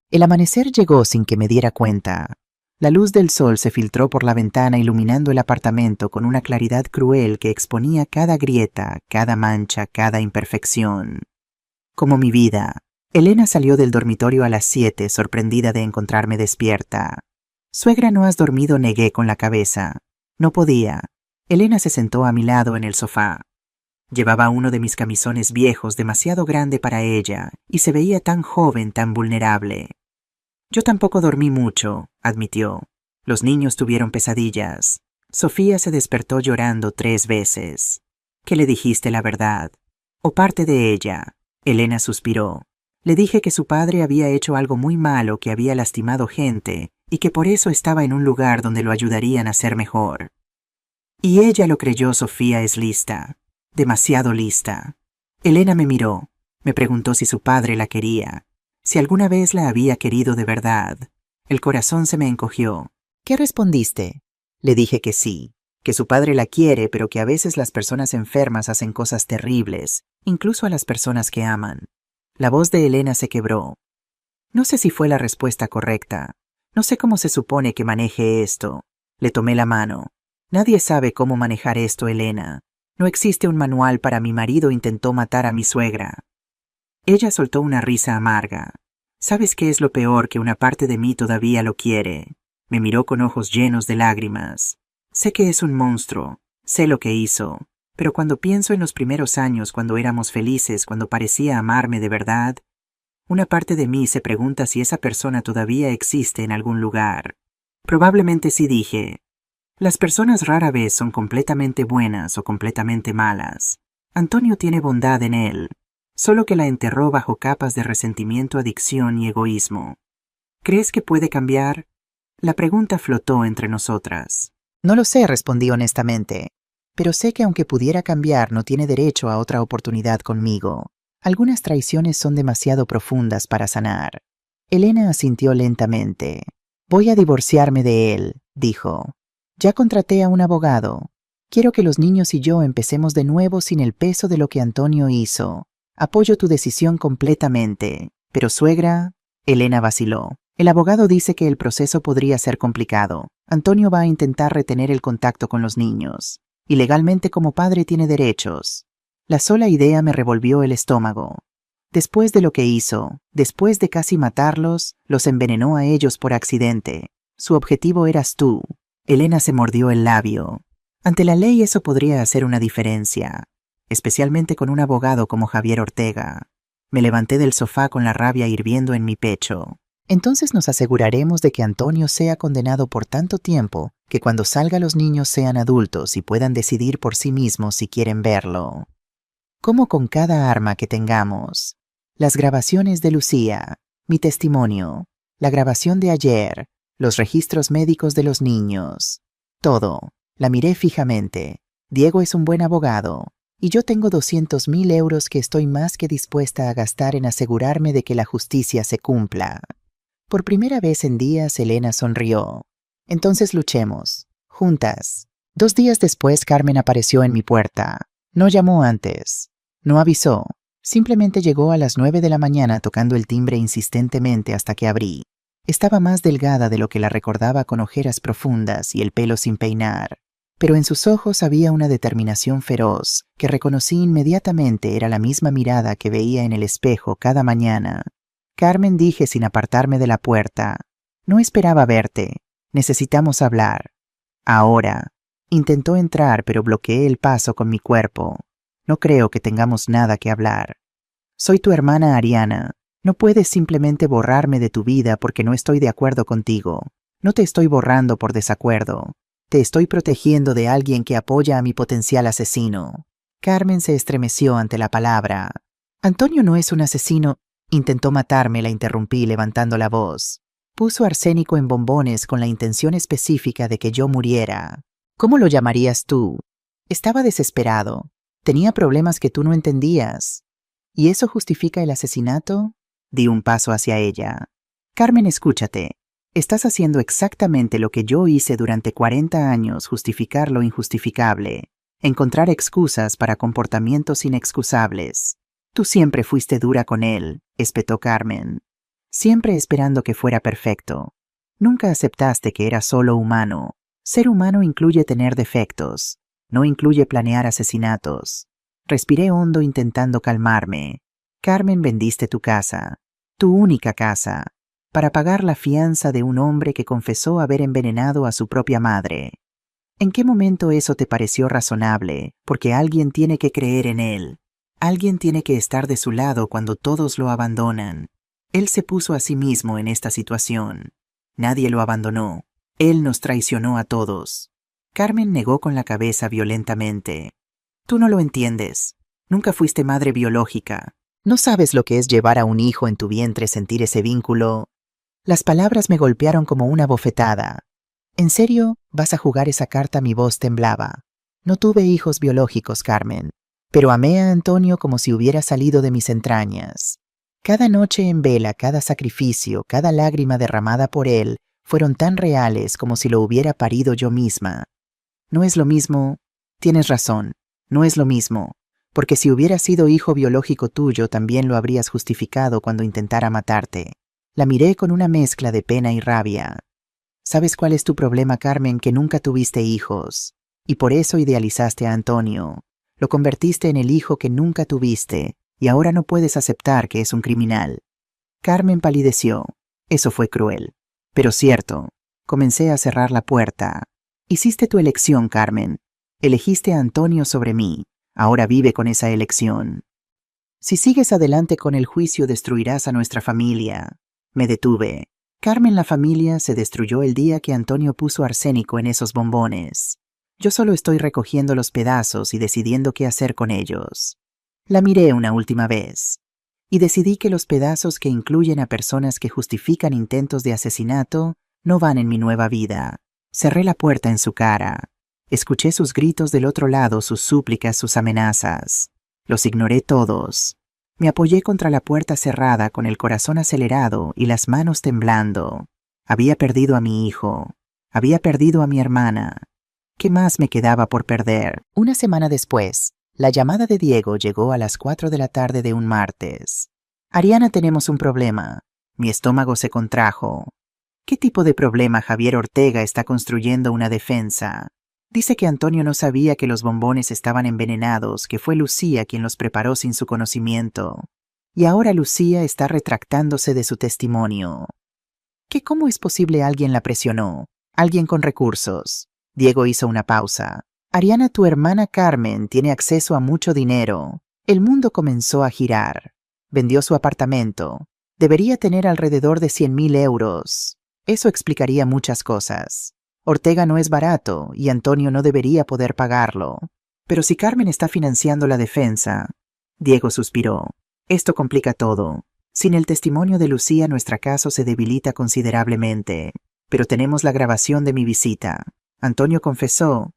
El amanecer llegó sin que me diera cuenta. La luz del sol se filtró por la ventana iluminando el apartamento con una claridad cruel que exponía cada grieta, cada mancha, cada imperfección. Como mi vida. Elena salió del dormitorio a las 7, sorprendida de encontrarme despierta. Suegra, ¿no has dormido? Negué con la cabeza. No podía. Elena se sentó a mi lado en el sofá. Llevaba uno de mis camisones viejos demasiado grande para ella y se veía tan joven, tan vulnerable. Yo tampoco dormí mucho, admitió. Los niños tuvieron pesadillas. Sofía se despertó llorando 3 veces. ¿Qué le dijiste la verdad? ¿O parte de ella? Elena suspiró. Le dije que su padre había hecho algo muy malo, que había lastimado gente y que por eso estaba en un lugar donde lo ayudarían a ser mejor. Y ella lo creyó. Sofía es lista. Demasiado lista. Elena me miró. Me preguntó si su padre la quería. Si alguna vez la había querido de verdad. El corazón se me encogió. ¿Qué respondiste? Le dije que sí, que su padre la quiere, pero que a veces las personas enfermas hacen cosas terribles, incluso a las personas que aman. La voz de Elena se quebró. No sé si fue la respuesta correcta. No sé cómo se supone que maneje esto. Le tomé la mano. Nadie sabe cómo manejar esto, Elena. No existe un manual. Para mi marido intentó matar a mi suegra. Ella soltó una risa amarga. ¿Sabes qué es lo peor? Que una parte de mí todavía lo quiere. Me miró con ojos llenos de lágrimas. Sé que es un monstruo, sé lo que hizo, pero cuando pienso en los primeros años, cuando éramos felices, cuando parecía amarme de verdad, una parte de mí se pregunta si esa persona todavía existe en algún lugar. Probablemente sí, dije. Las personas rara vez son completamente buenas o completamente malas. Antonio tiene bondad en él, solo que la enterró bajo capas de resentimiento, adicción y egoísmo. ¿Crees que puede cambiar? La pregunta flotó entre nosotras. No lo sé, respondí honestamente, pero sé que aunque pudiera cambiar, no tiene derecho a otra oportunidad conmigo. Algunas traiciones son demasiado profundas para sanar. Elena asintió lentamente. Voy a divorciarme de él, dijo. Ya contraté a un abogado. Quiero que los niños y yo empecemos de nuevo sin el peso de lo que Antonio hizo. Apoyo tu decisión completamente. Pero suegra, Elena vaciló. El abogado dice que el proceso podría ser complicado. Antonio va a intentar retener el contacto con los niños. Y legalmente como padre tiene derechos. La sola idea me revolvió el estómago. Después de lo que hizo, después de casi matarlos, los envenenó a ellos por accidente. Su objetivo eras tú. Elena se mordió el labio. Ante la ley eso podría hacer una diferencia, especialmente con un abogado como Javier Ortega. Me levanté del sofá con la rabia hirviendo en mi pecho. Entonces nos aseguraremos de que Antonio sea condenado por tanto tiempo que cuando salga los niños sean adultos y puedan decidir por sí mismos si quieren verlo. Como con cada arma que tengamos. Las grabaciones de Lucía, mi testimonio, la grabación de ayer, los registros médicos de los niños. Todo. La miré fijamente. Diego es un buen abogado. Y yo tengo 200.000 euros que estoy más que dispuesta a gastar en asegurarme de que la justicia se cumpla. Por primera vez en días, Elena sonrió. Entonces luchemos. Juntas. 2 días después, Carmen apareció en mi puerta. No llamó antes. No avisó. Simplemente llegó a las 9 de la mañana tocando el timbre insistentemente hasta que abrí. Estaba más delgada de lo que la recordaba, con ojeras profundas y el pelo sin peinar. Pero en sus ojos había una determinación feroz que reconocí inmediatamente. Era la misma mirada que veía en el espejo cada mañana. Carmen, dije sin apartarme de la puerta. No esperaba verte. Necesitamos hablar. Ahora. Intentó entrar, pero bloqueé el paso con mi cuerpo. No creo que tengamos nada que hablar. Soy tu hermana Ariana. No puedes simplemente borrarme de tu vida porque no estoy de acuerdo contigo. No te estoy borrando por desacuerdo. Te estoy protegiendo de alguien que apoya a mi potencial asesino. Carmen se estremeció ante la palabra. Antonio no es un asesino. Intentó matarme, la interrumpí levantando la voz. Puso arsénico en bombones con la intención específica de que yo muriera. ¿Cómo lo llamarías tú? Estaba desesperado. Tenía problemas que tú no entendías. ¿Y eso justifica el asesinato? Di un paso hacia ella. Carmen, escúchate. Estás haciendo exactamente lo que yo hice durante 40 años, justificar lo injustificable, encontrar excusas para comportamientos inexcusables. Tú siempre fuiste dura con él, espetó Carmen. Siempre esperando que fuera perfecto. Nunca aceptaste que era solo humano. Ser humano incluye tener defectos, no incluye planear asesinatos. Respiré hondo intentando calmarme. Carmen, vendiste tu casa, tu única casa, para pagar la fianza de un hombre que confesó haber envenenado a su propia madre. ¿En qué momento eso te pareció razonable? Porque alguien tiene que creer en él. Alguien tiene que estar de su lado cuando todos lo abandonan. Él se puso a sí mismo en esta situación. Nadie lo abandonó. Él nos traicionó a todos. Carmen negó con la cabeza violentamente. Tú no lo entiendes. Nunca fuiste madre biológica. No sabes lo que es llevar a un hijo en tu vientre, sentir ese vínculo. Las palabras me golpearon como una bofetada. ¿En serio vas a jugar esa carta? Mi voz temblaba. No tuve hijos biológicos, Carmen, pero amé a Antonio como si hubiera salido de mis entrañas. Cada noche en vela, cada sacrificio, cada lágrima derramada por él fueron tan reales como si lo hubiera parido yo misma. No es lo mismo. Tienes razón, no es lo mismo, porque si hubiera sido hijo biológico tuyo también lo habrías justificado cuando intentara matarte. La miré con una mezcla de pena y rabia. ¿Sabes cuál es tu problema, Carmen? Que nunca tuviste hijos, y por eso idealizaste a Antonio. Lo convertiste en el hijo que nunca tuviste, y ahora no puedes aceptar que es un criminal. Carmen palideció. Eso fue cruel. Pero cierto. Comencé a cerrar la puerta. Hiciste tu elección, Carmen. Elegiste a Antonio sobre mí. Ahora vive con esa elección. Si sigues adelante con el juicio, destruirás a nuestra familia. Me detuve. Carmen, la familia se destruyó el día que Antonio puso arsénico en esos bombones. Yo solo estoy recogiendo los pedazos y decidiendo qué hacer con ellos. La miré una última vez. Y decidí que los pedazos que incluyen a personas que justifican intentos de asesinato no van en mi nueva vida. Cerré la puerta en su cara. Escuché sus gritos del otro lado, sus súplicas, sus amenazas. Los ignoré todos. Me apoyé contra la puerta cerrada con el corazón acelerado y las manos temblando. Había perdido a mi hijo. Había perdido a mi hermana. ¿Qué más me quedaba por perder? Una semana después, la llamada de Diego llegó a las 4 de la tarde de un martes. Ariana, tenemos un problema. Mi estómago se contrajo. ¿Qué tipo de problema? Javier Ortega está construyendo una defensa. Dice que Antonio no sabía que los bombones estaban envenenados, que fue Lucía quien los preparó sin su conocimiento. Y ahora Lucía está retractándose de su testimonio. ¿Qué? ¿Cómo es posible? Alguien la presionó. Alguien con recursos. Diego hizo una pausa. Ariana, tu hermana Carmen tiene acceso a mucho dinero. El mundo comenzó a girar. Vendió su apartamento. Debería tener alrededor de 100.000 euros. Eso explicaría muchas cosas. Ortega no es barato y Antonio no debería poder pagarlo. Pero si Carmen está financiando la defensa... Diego suspiró. Esto complica todo. Sin el testimonio de Lucía nuestro caso se debilita considerablemente. Pero tenemos la grabación de mi visita. Antonio confesó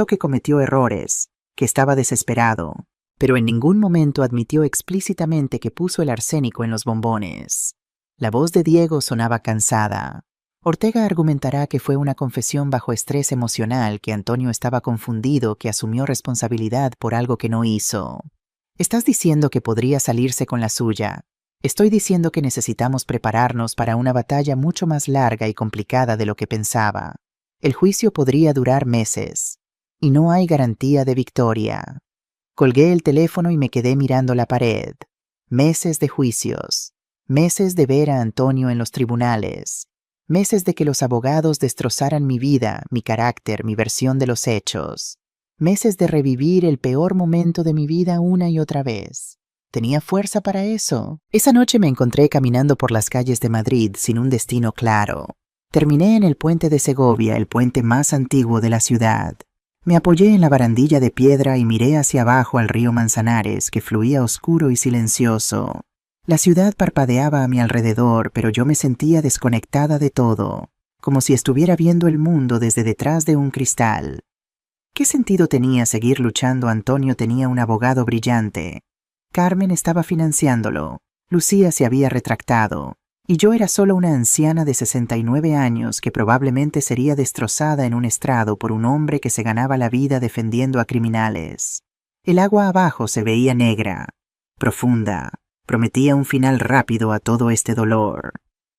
que cometió errores, que estaba desesperado, pero en ningún momento admitió explícitamente que puso el arsénico en los bombones. La voz de Diego sonaba cansada. Ortega argumentará que fue una confesión bajo estrés emocional, que Antonio estaba confundido, que asumió responsabilidad por algo que no hizo. Estás diciendo que podría salirse con la suya. Estoy diciendo que necesitamos prepararnos para una batalla mucho más larga y complicada de lo que pensaba. El juicio podría durar meses, y no hay garantía de victoria. Colgué el teléfono y me quedé mirando la pared. Meses de juicios, meses de ver a Antonio en los tribunales, meses de que los abogados destrozaran mi vida, mi carácter, mi versión de los hechos, meses de revivir el peor momento de mi vida una y otra vez. ¿Tenía fuerza para eso? Esa noche me encontré caminando por las calles de Madrid sin un destino claro. Terminé en el puente de Segovia, el puente más antiguo de la ciudad. Me apoyé en la barandilla de piedra y miré hacia abajo al río Manzanares, que fluía oscuro y silencioso. La ciudad parpadeaba a mi alrededor, pero yo me sentía desconectada de todo, como si estuviera viendo el mundo desde detrás de un cristal. ¿Qué sentido tenía seguir luchando? Antonio tenía un abogado brillante. Carmen estaba financiándolo. Lucía se había retractado. Y yo era solo una anciana de 69 años que probablemente sería destrozada en un estrado por un hombre que se ganaba la vida defendiendo a criminales. El agua abajo se veía negra, profunda, prometía un final rápido a todo este dolor.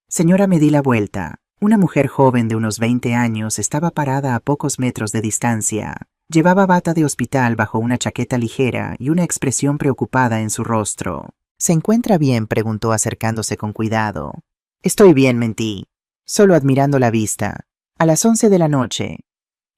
Señora, me di la vuelta. Una mujer joven de unos 20 años estaba parada a pocos metros de distancia. Llevaba bata de hospital bajo una chaqueta ligera y una expresión preocupada en su rostro. ¿Se encuentra bien?, preguntó acercándose con cuidado. Estoy bien, mentí. Solo admirando la vista. A las 11 de la noche.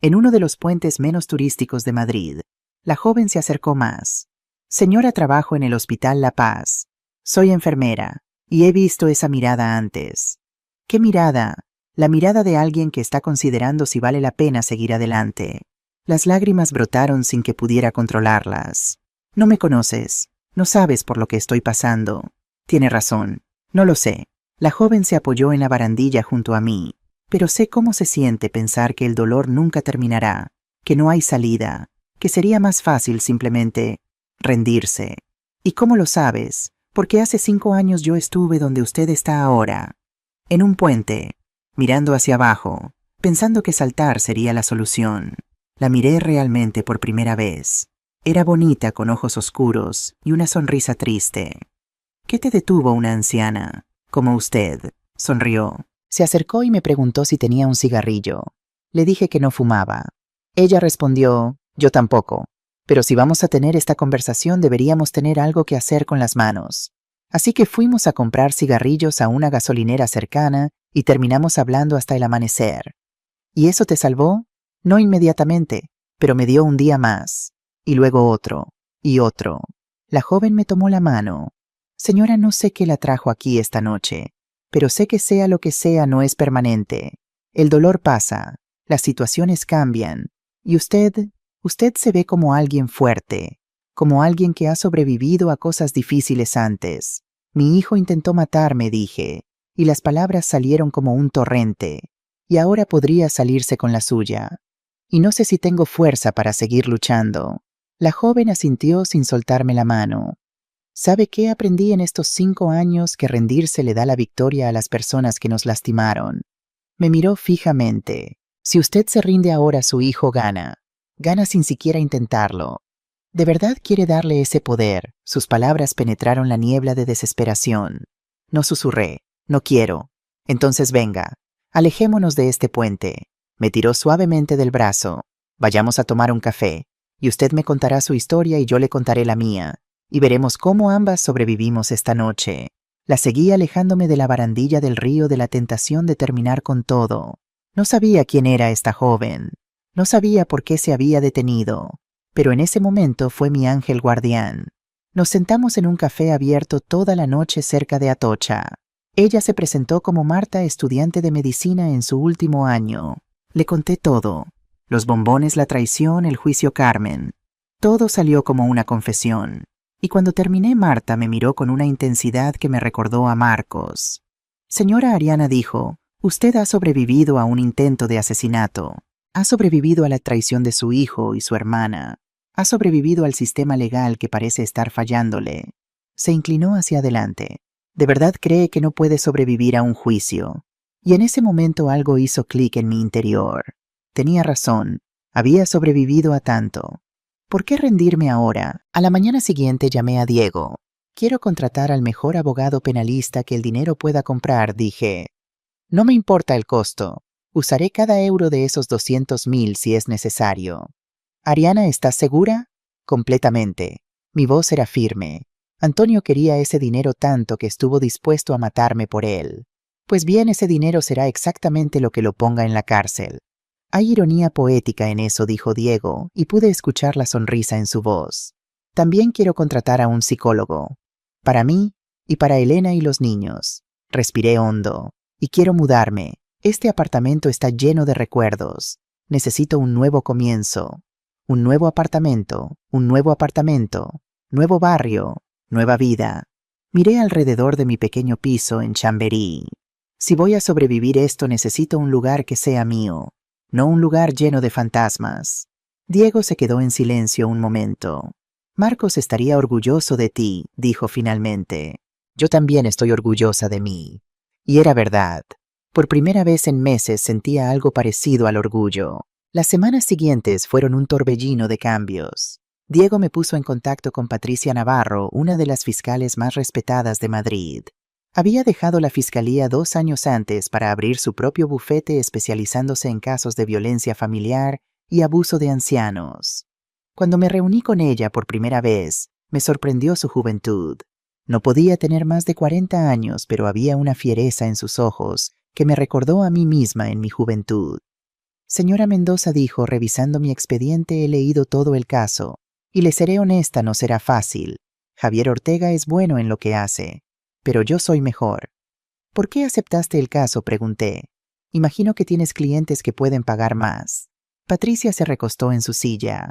en uno de los puentes menos turísticos de Madrid. La joven se acercó más. Señora, trabajo en el Hospital La Paz. Soy enfermera, y he visto esa mirada antes. ¿Qué mirada? La mirada de alguien que está considerando si vale la pena seguir adelante. Las lágrimas brotaron sin que pudiera controlarlas. No me conoces, no sabes por lo que estoy pasando. Tiene razón, no lo sé. La joven se apoyó en la barandilla junto a mí, pero sé cómo se siente pensar que el dolor nunca terminará, que no hay salida, que sería más fácil simplemente rendirse. ¿Y cómo lo sabes? Porque hace 5 años yo estuve donde usted está ahora, en un puente, mirando hacia abajo, pensando que saltar sería la solución. La miré realmente por primera vez. Era bonita, con ojos oscuros y una sonrisa triste. ¿Qué te detuvo, una anciana como usted? Sonrió. Se acercó y me preguntó si tenía un cigarrillo. Le dije que no fumaba. Ella respondió, yo tampoco. Pero si vamos a tener esta conversación deberíamos tener algo que hacer con las manos. Así que fuimos a comprar cigarrillos a una gasolinera cercana y terminamos hablando hasta el amanecer. ¿Y eso te salvó? No inmediatamente, pero me dio un día más. Y luego otro, y otro. La joven me tomó la mano. Señora, no sé qué la trajo aquí esta noche, pero sé que sea lo que sea no es permanente. El dolor pasa, las situaciones cambian, y usted se ve como alguien fuerte, como alguien que ha sobrevivido a cosas difíciles antes. Mi hijo intentó matarme, dije, y las palabras salieron como un torrente, y ahora podría salirse con la suya. Y no sé si tengo fuerza para seguir luchando. La joven asintió sin soltarme la mano. ¿Sabe qué aprendí en estos 5 años? Que rendirse le da la victoria a las personas que nos lastimaron. Me miró fijamente. Si usted se rinde ahora, su hijo gana. Gana sin siquiera intentarlo. ¿De verdad quiere darle ese poder? Sus palabras penetraron la niebla de desesperación. No susurré. No quiero. Entonces venga. Alejémonos de este puente. Me tiró suavemente del brazo. Vayamos a tomar un café. Y usted me contará su historia y yo le contaré la mía. Y veremos cómo ambas sobrevivimos esta noche. La seguí alejándome de la barandilla del río, de la tentación de terminar con todo. No sabía quién era esta joven. No sabía por qué se había detenido. Pero en ese momento fue mi ángel guardián. Nos sentamos en un café abierto toda la noche cerca de Atocha. Ella se presentó como Marta, estudiante de medicina en su último año. Le conté todo. Los bombones, la traición, el juicio Carmen. Todo salió como una confesión. Y cuando terminé, Marta me miró con una intensidad que me recordó a Marcos. Señora, Ariana dijo, usted ha sobrevivido a un intento de asesinato. Ha sobrevivido a la traición de su hijo y su hermana. Ha sobrevivido al sistema legal que parece estar fallándole. Se inclinó hacia adelante. ¿De verdad cree que no puede sobrevivir a un juicio? Y en ese momento algo hizo clic en mi interior. Tenía razón. Había sobrevivido a tanto. ¿Por qué rendirme ahora? A la mañana siguiente llamé a Diego. Quiero contratar al mejor abogado penalista que el dinero pueda comprar, dije. No me importa el costo. Usaré cada euro de esos 200.000 si es necesario. Ariana, ¿estás segura? Completamente. Mi voz era firme. Antonio quería ese dinero tanto que estuvo dispuesto a matarme por él. Pues bien, ese dinero será exactamente lo que lo ponga en la cárcel. Hay ironía poética en eso, dijo Diego, y pude escuchar la sonrisa en su voz. También quiero contratar a un psicólogo. Para mí y para Elena y los niños. Respiré hondo. Y quiero mudarme. Este apartamento está lleno de recuerdos. Necesito un nuevo comienzo. Un nuevo apartamento, nuevo barrio, nueva vida. Miré alrededor de mi pequeño piso en Chamberí. Si voy a sobrevivir esto, necesito un lugar que sea mío. No un lugar lleno de fantasmas. Diego se quedó en silencio un momento. Marcos estaría orgulloso de ti, dijo finalmente. Yo también estoy orgullosa de mí. Y era verdad. Por primera vez en meses sentía algo parecido al orgullo. Las semanas siguientes fueron un torbellino de cambios. Diego me puso en contacto con Patricia Navarro, una de las fiscales más respetadas de Madrid. Había dejado la fiscalía 2 años antes para abrir su propio bufete especializándose en casos de violencia familiar y abuso de ancianos. Cuando me reuní con ella por primera vez, me sorprendió su juventud. No podía tener más de 40 años, pero había una fiereza en sus ojos que me recordó a mí misma en mi juventud. Señora Mendoza dijo, revisando mi expediente he leído todo el caso, y le seré honesta, no será fácil. Javier Ortega es bueno en lo que hace, pero yo soy mejor. ¿Por qué aceptaste el caso?, pregunté. Imagino que tienes clientes que pueden pagar más. Patricia se recostó en su silla.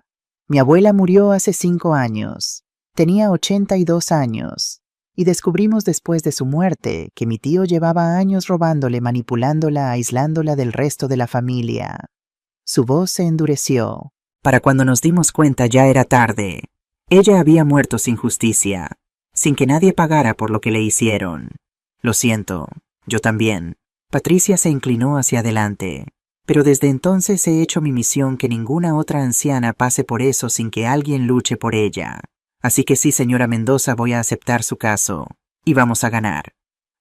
Mi abuela murió hace 5 años. Tenía 82 años. Y descubrimos después de su muerte que mi tío llevaba años robándole, manipulándola, aislándola del resto de la familia. Su voz se endureció. Para cuando nos dimos cuenta ya era tarde. Ella había muerto sin justicia, sin que nadie pagara por lo que le hicieron. Lo siento, yo también. Patricia se inclinó hacia adelante. Pero desde entonces he hecho mi misión, que ninguna otra anciana pase por eso sin que alguien luche por ella. Así que sí, señora Mendoza, voy a aceptar su caso. Y vamos a ganar.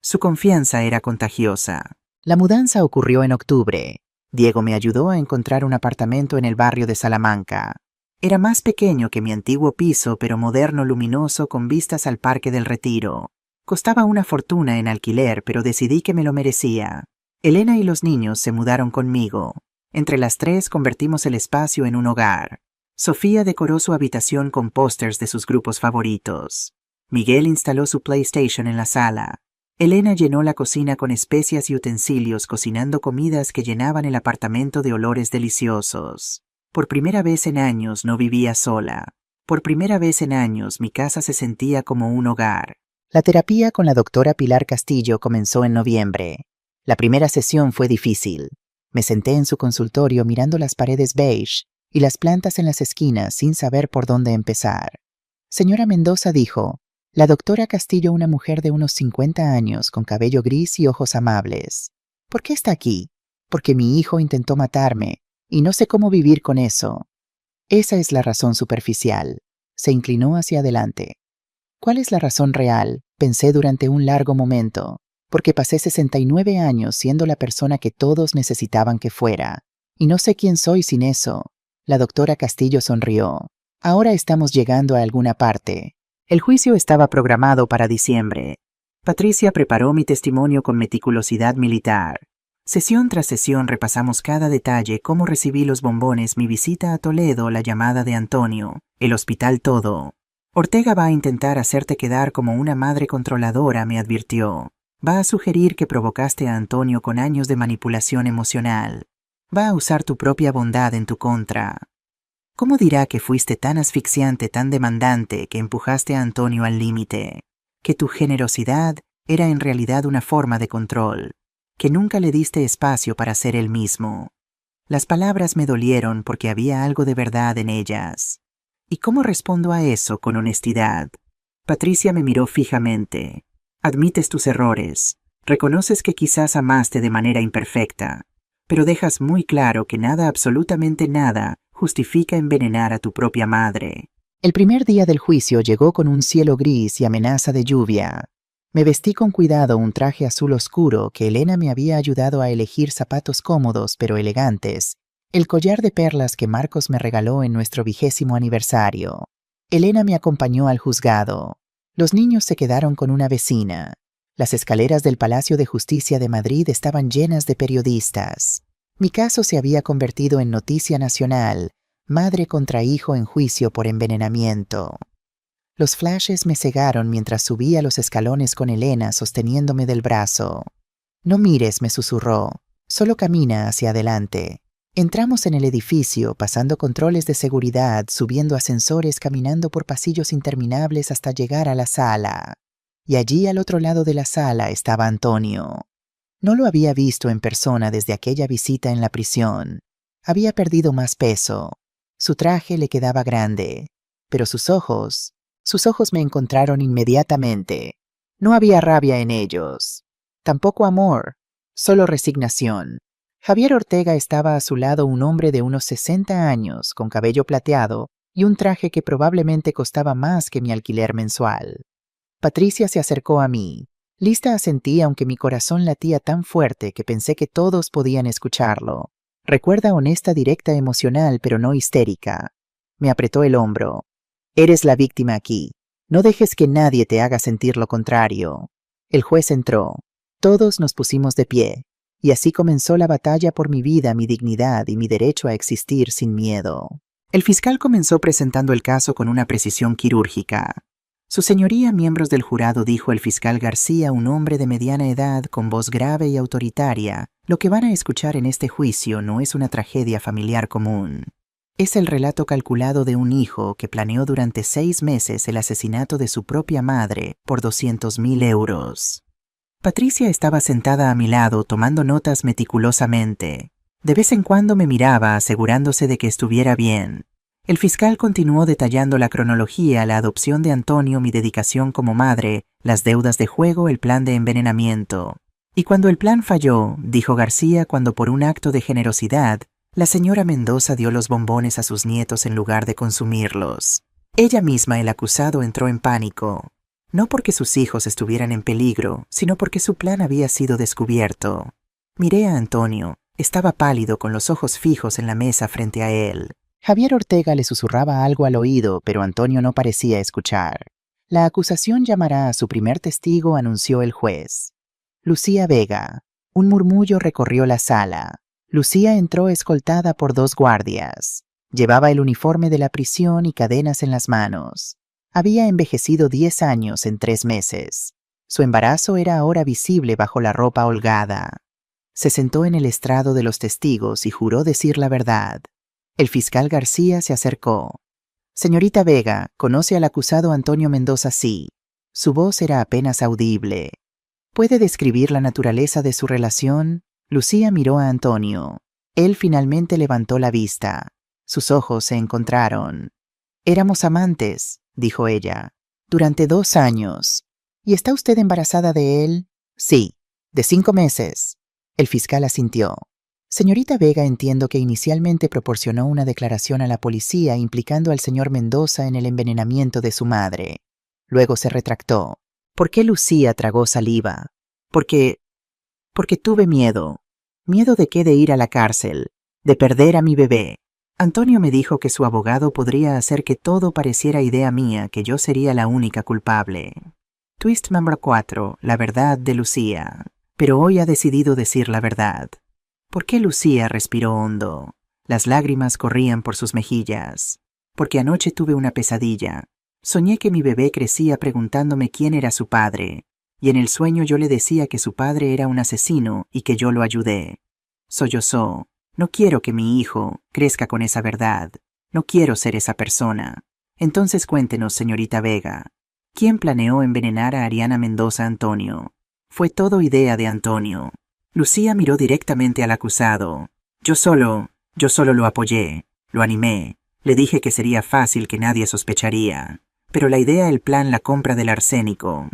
Su confianza era contagiosa. La mudanza ocurrió en octubre. Diego me ayudó a encontrar un apartamento en el barrio de Salamanca. Era más pequeño que mi antiguo piso, pero moderno, luminoso, con vistas al Parque del Retiro. Costaba una fortuna en alquiler, pero decidí que me lo merecía. Elena y los niños se mudaron conmigo. Entre las 3 convertimos el espacio en un hogar. Sofía decoró su habitación con pósters de sus grupos favoritos. Miguel instaló su PlayStation en la sala. Elena llenó la cocina con especias y utensilios, cocinando comidas que llenaban el apartamento de olores deliciosos. Por primera vez en años no vivía sola. Por primera vez en años mi casa se sentía como un hogar. La terapia con la doctora Pilar Castillo comenzó en noviembre. La primera sesión fue difícil. Me senté en su consultorio mirando las paredes beige y las plantas en las esquinas sin saber por dónde empezar. Señora Mendoza, dijo, la doctora Castillo, una mujer de unos 50 años con cabello gris y ojos amables. ¿Por qué está aquí? Porque mi hijo intentó matarme y no sé cómo vivir con eso. Esa es la razón superficial. Se inclinó hacia adelante. ¿Cuál es la razón real?, pensé durante un largo momento, porque pasé 69 años siendo la persona que todos necesitaban que fuera, y no sé quién soy sin eso. La doctora Castillo sonrió. Ahora estamos llegando a alguna parte. El juicio estaba programado para diciembre. Patricia preparó mi testimonio con meticulosidad militar. Sesión tras sesión repasamos cada detalle: cómo recibí los bombones, mi visita a Toledo, la llamada de Antonio, el hospital, todo. Ortega va a intentar hacerte quedar como una madre controladora, me advirtió. Va a sugerir que provocaste a Antonio con años de manipulación emocional. Va a usar tu propia bondad en tu contra. ¿Cómo dirá que fuiste tan asfixiante, tan demandante, que empujaste a Antonio al límite? Que tu generosidad era en realidad una forma de control. Que nunca le diste espacio para ser él mismo. Las palabras me dolieron porque había algo de verdad en ellas. ¿Y cómo respondo a eso con honestidad? Patricia me miró fijamente. Admites tus errores. Reconoces que quizás amaste de manera imperfecta. Pero dejas muy claro que nada, absolutamente nada, justifica envenenar a tu propia madre. El primer día del juicio llegó con un cielo gris y amenaza de lluvia. Me vestí con cuidado un traje azul oscuro que Elena me había ayudado a elegir, zapatos cómodos pero elegantes, el collar de perlas que Marcos me regaló en nuestro 20º aniversario. Elena me acompañó al juzgado. Los niños se quedaron con una vecina. Las escaleras del Palacio de Justicia de Madrid estaban llenas de periodistas. Mi caso se había convertido en noticia nacional: madre contra hijo en juicio por envenenamiento. Los flashes me cegaron mientras subía los escalones con Elena sosteniéndome del brazo. No mires, me susurró. Solo camina hacia adelante. Entramos en el edificio, pasando controles de seguridad, subiendo ascensores, caminando por pasillos interminables hasta llegar a la sala. Y allí, al otro lado de la sala, estaba Antonio. No lo había visto en persona desde aquella visita en la prisión. Había perdido más peso. Su traje le quedaba grande, pero sus ojos me encontraron inmediatamente. No había rabia en ellos, tampoco amor, solo resignación. Javier Ortega estaba a su lado, un hombre de unos 60 años, con cabello plateado y un traje que probablemente costaba más que mi alquiler mensual. Patricia se acercó a mí. Lista asentí, aunque mi corazón latía tan fuerte que pensé que todos podían escucharlo. Recuerda, honesta, directa, emocional, pero no histérica. Me apretó el hombro. Eres la víctima aquí. No dejes que nadie te haga sentir lo contrario. El juez entró. Todos nos pusimos de pie. Y así comenzó la batalla por mi vida, mi dignidad y mi derecho a existir sin miedo. El fiscal comenzó presentando el caso con una precisión quirúrgica. Su señoría, miembros del jurado, dijo el fiscal García, un hombre de mediana edad, con voz grave y autoritaria, lo que van a escuchar en este juicio no es una tragedia familiar común. Es el relato calculado de un hijo que planeó durante 6 meses el asesinato de su propia madre por 200.000 euros. Patricia estaba sentada a mi lado tomando notas meticulosamente. De vez en cuando me miraba asegurándose de que estuviera bien. El fiscal continuó detallando la cronología, la adopción de Antonio, mi dedicación como madre, las deudas de juego, el plan de envenenamiento. Y cuando el plan falló, dijo García, cuando por un acto de generosidad, la señora Mendoza dio los bombones a sus nietos en lugar de consumirlos. Ella misma, el acusado, entró en pánico. No porque sus hijos estuvieran en peligro, sino porque su plan había sido descubierto. Miré a Antonio. Estaba pálido, con los ojos fijos en la mesa frente a él. Javier Ortega le susurraba algo al oído, pero Antonio no parecía escuchar. La acusación llamará a su primer testigo, anunció el juez. Lucía Vega. Un murmullo recorrió la sala. Lucía entró escoltada por 2 guardias. Llevaba el uniforme de la prisión y cadenas en las manos. Había envejecido 10 años en 3 meses. Su embarazo era ahora visible bajo la ropa holgada. Se sentó en el estrado de los testigos y juró decir la verdad. El fiscal García se acercó. Señorita Vega, ¿conoce al acusado Antonio Mendoza? Sí. Su voz era apenas audible. ¿Puede describir la naturaleza de su relación? Lucía miró a Antonio. Él finalmente levantó la vista. Sus ojos se encontraron. Éramos amantes, dijo ella, durante 2 años. ¿Y está usted embarazada de él? Sí, de 5 meses. El fiscal asintió. Señorita Vega, entiendo que inicialmente proporcionó una declaración a la policía implicando al señor Mendoza en el envenenamiento de su madre. Luego se retractó. ¿Por qué Lucía tragó saliva? Porque tuve miedo. ¿Miedo de qué? De ir a la cárcel, de perder a mi bebé. Antonio me dijo que su abogado podría hacer que todo pareciera idea mía, que yo sería la única culpable. Twist número 4. La verdad de Lucía. Pero hoy ha decidido decir la verdad. ¿Por qué? Lucía respiró hondo. Las lágrimas corrían por sus mejillas. Porque anoche tuve una pesadilla. Soñé que mi bebé crecía preguntándome quién era su padre. Y en el sueño yo le decía que su padre era un asesino y que yo lo ayudé. Sollozó. No quiero que mi hijo crezca con esa verdad. No quiero ser esa persona. Entonces cuéntenos, señorita Vega. ¿Quién planeó envenenar a Ariana Mendoza, Antonio? Fue todo idea de Antonio. Lucía miró directamente al acusado. Yo solo lo apoyé, lo animé. Le dije que sería fácil, que nadie sospecharía. Pero la idea, el plan, la compra del arsénico,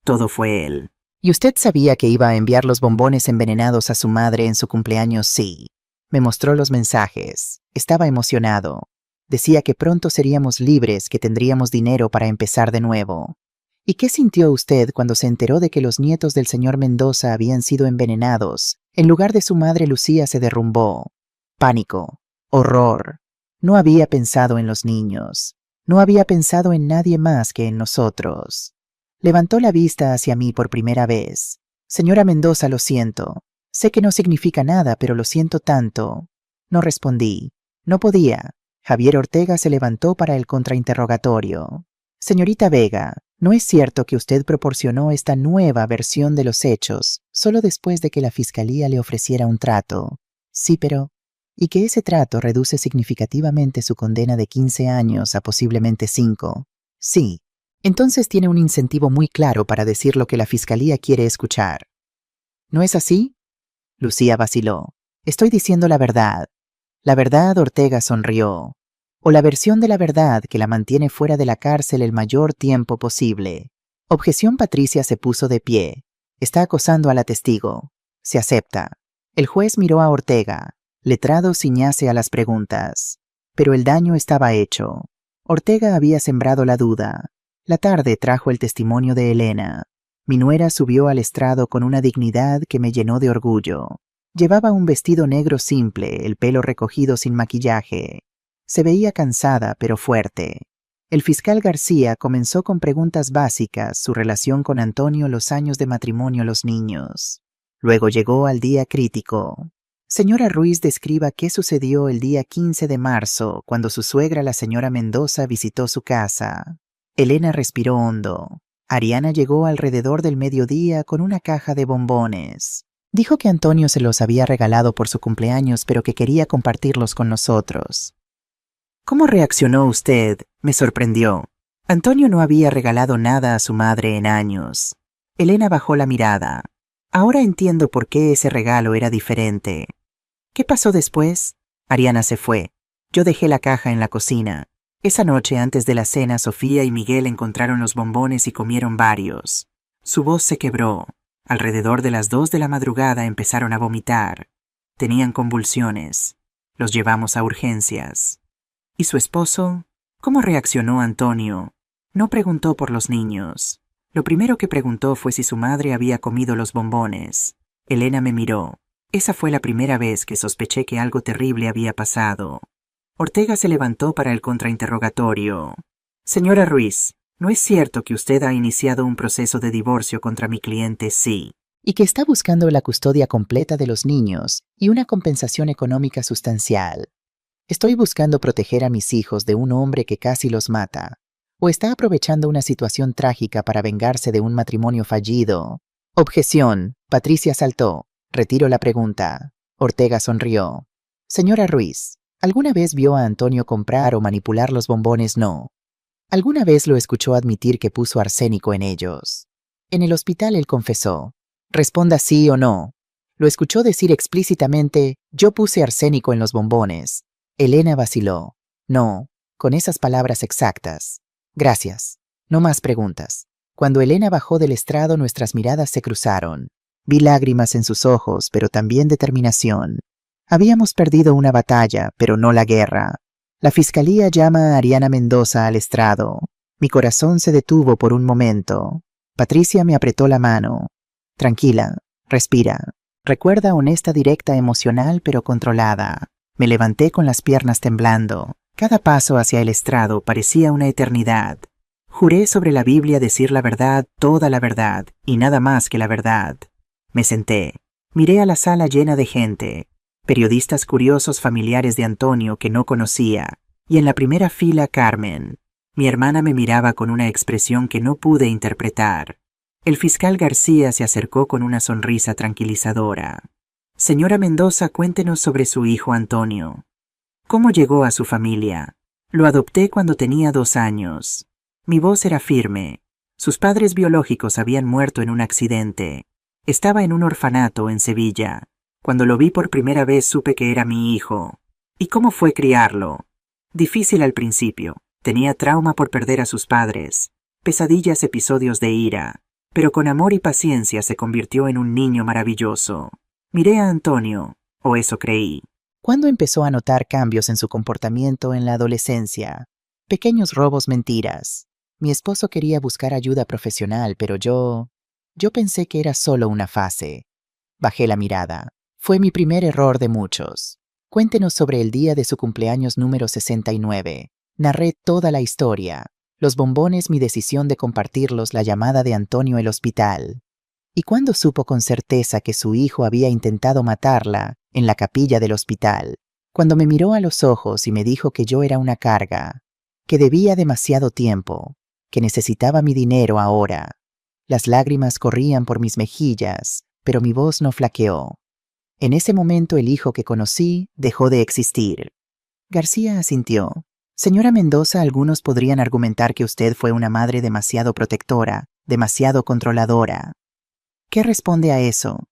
todo fue él. ¿Y usted sabía que iba a enviar los bombones envenenados a su madre en su cumpleaños? Sí. Me mostró los mensajes. Estaba emocionado. Decía que pronto seríamos libres, que tendríamos dinero para empezar de nuevo. ¿Y qué sintió usted cuando se enteró de que los nietos del señor Mendoza habían sido envenenados? En lugar de su madre, Lucía se derrumbó. Pánico. Horror. No había pensado en los niños. No había pensado en nadie más que en nosotros. Levantó la vista hacia mí por primera vez. Señora Mendoza, lo siento. Sé que no significa nada, pero lo siento tanto. No respondí. No podía. Javier Ortega se levantó para el contrainterrogatorio. Señorita Vega, ¿no es cierto que usted proporcionó esta nueva versión de los hechos solo después de que la fiscalía le ofreciera un trato? Sí, pero... ¿y que ese trato reduce significativamente su condena de 15 años a posiblemente 5? Sí. Entonces tiene un incentivo muy claro para decir lo que la fiscalía quiere escuchar. ¿No es así? Lucía vaciló. Estoy diciendo la verdad. La verdad, Ortega sonrió. O la versión de la verdad que la mantiene fuera de la cárcel el mayor tiempo posible. Objeción. Patricia se puso de pie. Está acosando a la testigo. Se acepta. El juez miró a Ortega. Letrado, ciñase a las preguntas. Pero el daño estaba hecho. Ortega había sembrado la duda. La tarde trajo el testimonio de Elena. Mi nuera subió al estrado con una dignidad que me llenó de orgullo. Llevaba un vestido negro simple, el pelo recogido sin maquillaje. Se veía cansada, pero fuerte. El fiscal García comenzó con preguntas básicas, su relación con Antonio, los años de matrimonio, los niños. Luego llegó al día crítico. Señora Ruiz, describa qué sucedió el día 15 de marzo, cuando su suegra, la señora Mendoza, visitó su casa. Elena respiró hondo. Ariana llegó alrededor del mediodía con una caja de bombones. Dijo que Antonio se los había regalado por su cumpleaños, pero que quería compartirlos con nosotros. ¿Cómo reaccionó usted? Me sorprendió. Antonio no había regalado nada a su madre en años. Elena bajó la mirada. Ahora entiendo por qué ese regalo era diferente. ¿Qué pasó después? Ariana se fue. Yo dejé la caja en la cocina. Esa noche, antes de la cena, Sofía y Miguel encontraron los bombones y comieron varios. Su voz se quebró. Alrededor de las 2 de la madrugada empezaron a vomitar. Tenían convulsiones. Los llevamos a urgencias. ¿Y su esposo? ¿Cómo reaccionó Antonio? No preguntó por los niños. Lo primero que preguntó fue si su madre había comido los bombones. Elena me miró. Esa fue la primera vez que sospeché que algo terrible había pasado. Ortega se levantó para el contrainterrogatorio. Señora Ruiz, ¿no es cierto que usted ha iniciado un proceso de divorcio contra mi cliente? Sí. Y que está buscando la custodia completa de los niños y una compensación económica sustancial. Estoy buscando proteger a mis hijos de un hombre que casi los mata. ¿O está aprovechando una situación trágica para vengarse de un matrimonio fallido? Objeción. Patricia saltó. Retiro la pregunta. Ortega sonrió. Señora Ruiz, ¿alguna vez vio a Antonio comprar o manipular los bombones? No. ¿Alguna vez lo escuchó admitir que puso arsénico en ellos? En el hospital él confesó. Responda sí o no. Lo escuchó decir explícitamente, yo puse arsénico en los bombones. Elena vaciló. No, con esas palabras exactas. Gracias. No más preguntas. Cuando Elena bajó del estrado, nuestras miradas se cruzaron. Vi lágrimas en sus ojos, pero también determinación. Habíamos perdido una batalla, pero no la guerra. La fiscalía llama a Ariana Mendoza al estrado. Mi corazón se detuvo por un momento. Patricia me apretó la mano. Tranquila, respira. Recuerda, honesta, directa, emocional, pero controlada. Me levanté con las piernas temblando. Cada paso hacia el estrado parecía una eternidad. Juré sobre la Biblia decir la verdad, toda la verdad, y nada más que la verdad. Me senté. Miré a la sala llena de gente. Periodistas curiosos, familiares de Antonio que no conocía. Y en la primera fila, Carmen. Mi hermana me miraba con una expresión que no pude interpretar. El fiscal García se acercó con una sonrisa tranquilizadora. Señora Mendoza, cuéntenos sobre su hijo Antonio. ¿Cómo llegó a su familia? Lo adopté cuando tenía 2 años. Mi voz era firme. Sus padres biológicos habían muerto en un accidente. Estaba en un orfanato en Sevilla. Cuando lo vi por primera vez supe que era mi hijo. ¿Y cómo fue criarlo? Difícil al principio. Tenía trauma por perder a sus padres. Pesadillas, episodios de ira. Pero con amor y paciencia se convirtió en un niño maravilloso. Miré a Antonio, o eso creí. ¿Cuándo empezó a notar cambios en su comportamiento en la adolescencia? Pequeños robos, mentiras. Mi esposo quería buscar ayuda profesional, pero yo pensé que era solo una fase. Bajé la mirada. Fue mi primer error de muchos. Cuéntenos sobre el día de su cumpleaños número 69. Narré toda la historia. Los bombones, mi decisión de compartirlos, la llamada de Antonio al hospital. ¿Y cuándo supo con certeza que su hijo había intentado matarla? En la capilla del hospital. Cuando me miró a los ojos y me dijo que yo era una carga, que debía demasiado tiempo, que necesitaba mi dinero ahora. Las lágrimas corrían por mis mejillas, pero mi voz no flaqueó. En ese momento el hijo que conocí dejó de existir. García asintió. Señora Mendoza, algunos podrían argumentar que usted fue una madre demasiado protectora, demasiado controladora. ¿Qué responde a eso?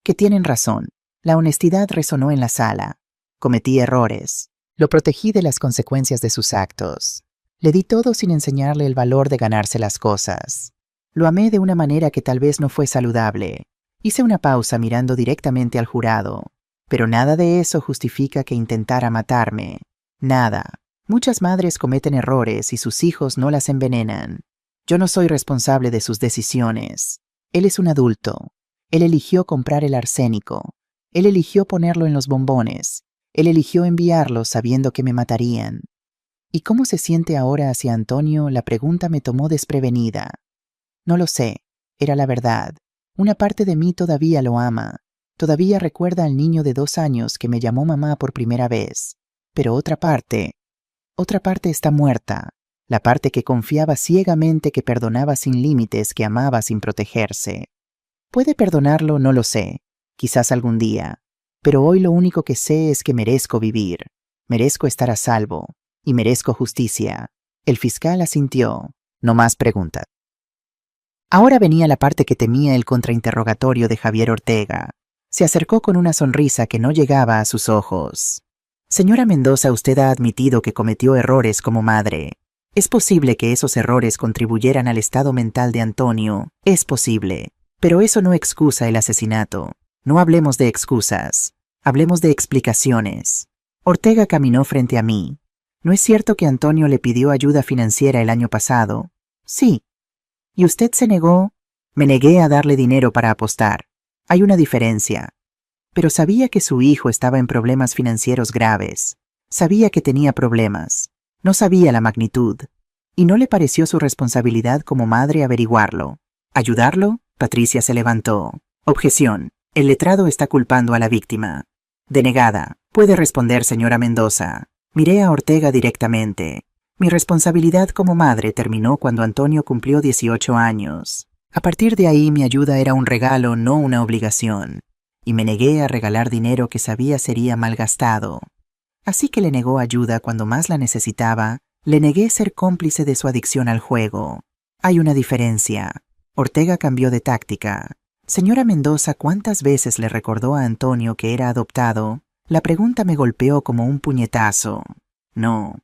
Que tienen razón. La honestidad resonó en la sala. Cometí errores. Lo protegí de las consecuencias de sus actos. Le di todo sin enseñarle el valor de ganarse las cosas. Lo amé de una manera que tal vez no fue saludable. Hice una pausa mirando directamente al jurado. Pero nada de eso justifica que intentara matarme. Nada. Muchas madres cometen errores y sus hijos no las envenenan. Yo no soy responsable de sus decisiones. Él es un adulto. Él eligió comprar el arsénico. Él eligió ponerlo en los bombones. Él eligió enviarlos sabiendo que me matarían. ¿Y cómo se siente ahora hacia Antonio? La pregunta me tomó desprevenida. No lo sé. Era la verdad. Una parte de mí todavía lo ama. Todavía recuerda al niño de 2 años que me llamó mamá por primera vez. Pero otra parte está muerta. La parte que confiaba ciegamente, que perdonaba sin límites, que amaba sin protegerse. ¿Puede perdonarlo? No lo sé. Quizás algún día. Pero hoy lo único que sé es que merezco vivir. Merezco estar a salvo. Y merezco justicia. El fiscal asintió. No más preguntas. Ahora venía la parte que temía el contrainterrogatorio de Javier Ortega. Se acercó con una sonrisa que no llegaba a sus ojos. Señora Mendoza, usted ha admitido que cometió errores como madre. Es posible que esos errores contribuyeran al estado mental de Antonio. Es posible. Pero eso no excusa el asesinato. No hablemos de excusas. Hablemos de explicaciones. Ortega caminó frente a mí. ¿No es cierto que Antonio le pidió ayuda financiera el año pasado? Sí. ¿Y usted se negó? Me negué a darle dinero para apostar. Hay una diferencia. Pero sabía que su hijo estaba en problemas financieros graves. Sabía que tenía problemas. No sabía la magnitud. ¿Y no le pareció su responsabilidad como madre averiguarlo? ¿Ayudarlo? Patricia se levantó. Objeción. El letrado está culpando a la víctima. Denegada. Puede responder, señora Mendoza. Miré a Ortega directamente. Mi responsabilidad como madre terminó cuando Antonio cumplió 18 años. A partir de ahí mi ayuda era un regalo, no una obligación. Y me negué a regalar dinero que sabía sería malgastado. Así que le negó ayuda cuando más la necesitaba, le negué ser cómplice de su adicción al juego. Hay una diferencia. Ortega cambió de táctica. Señora Mendoza, ¿cuántas veces le recordó a Antonio que era adoptado? La pregunta me golpeó como un puñetazo. No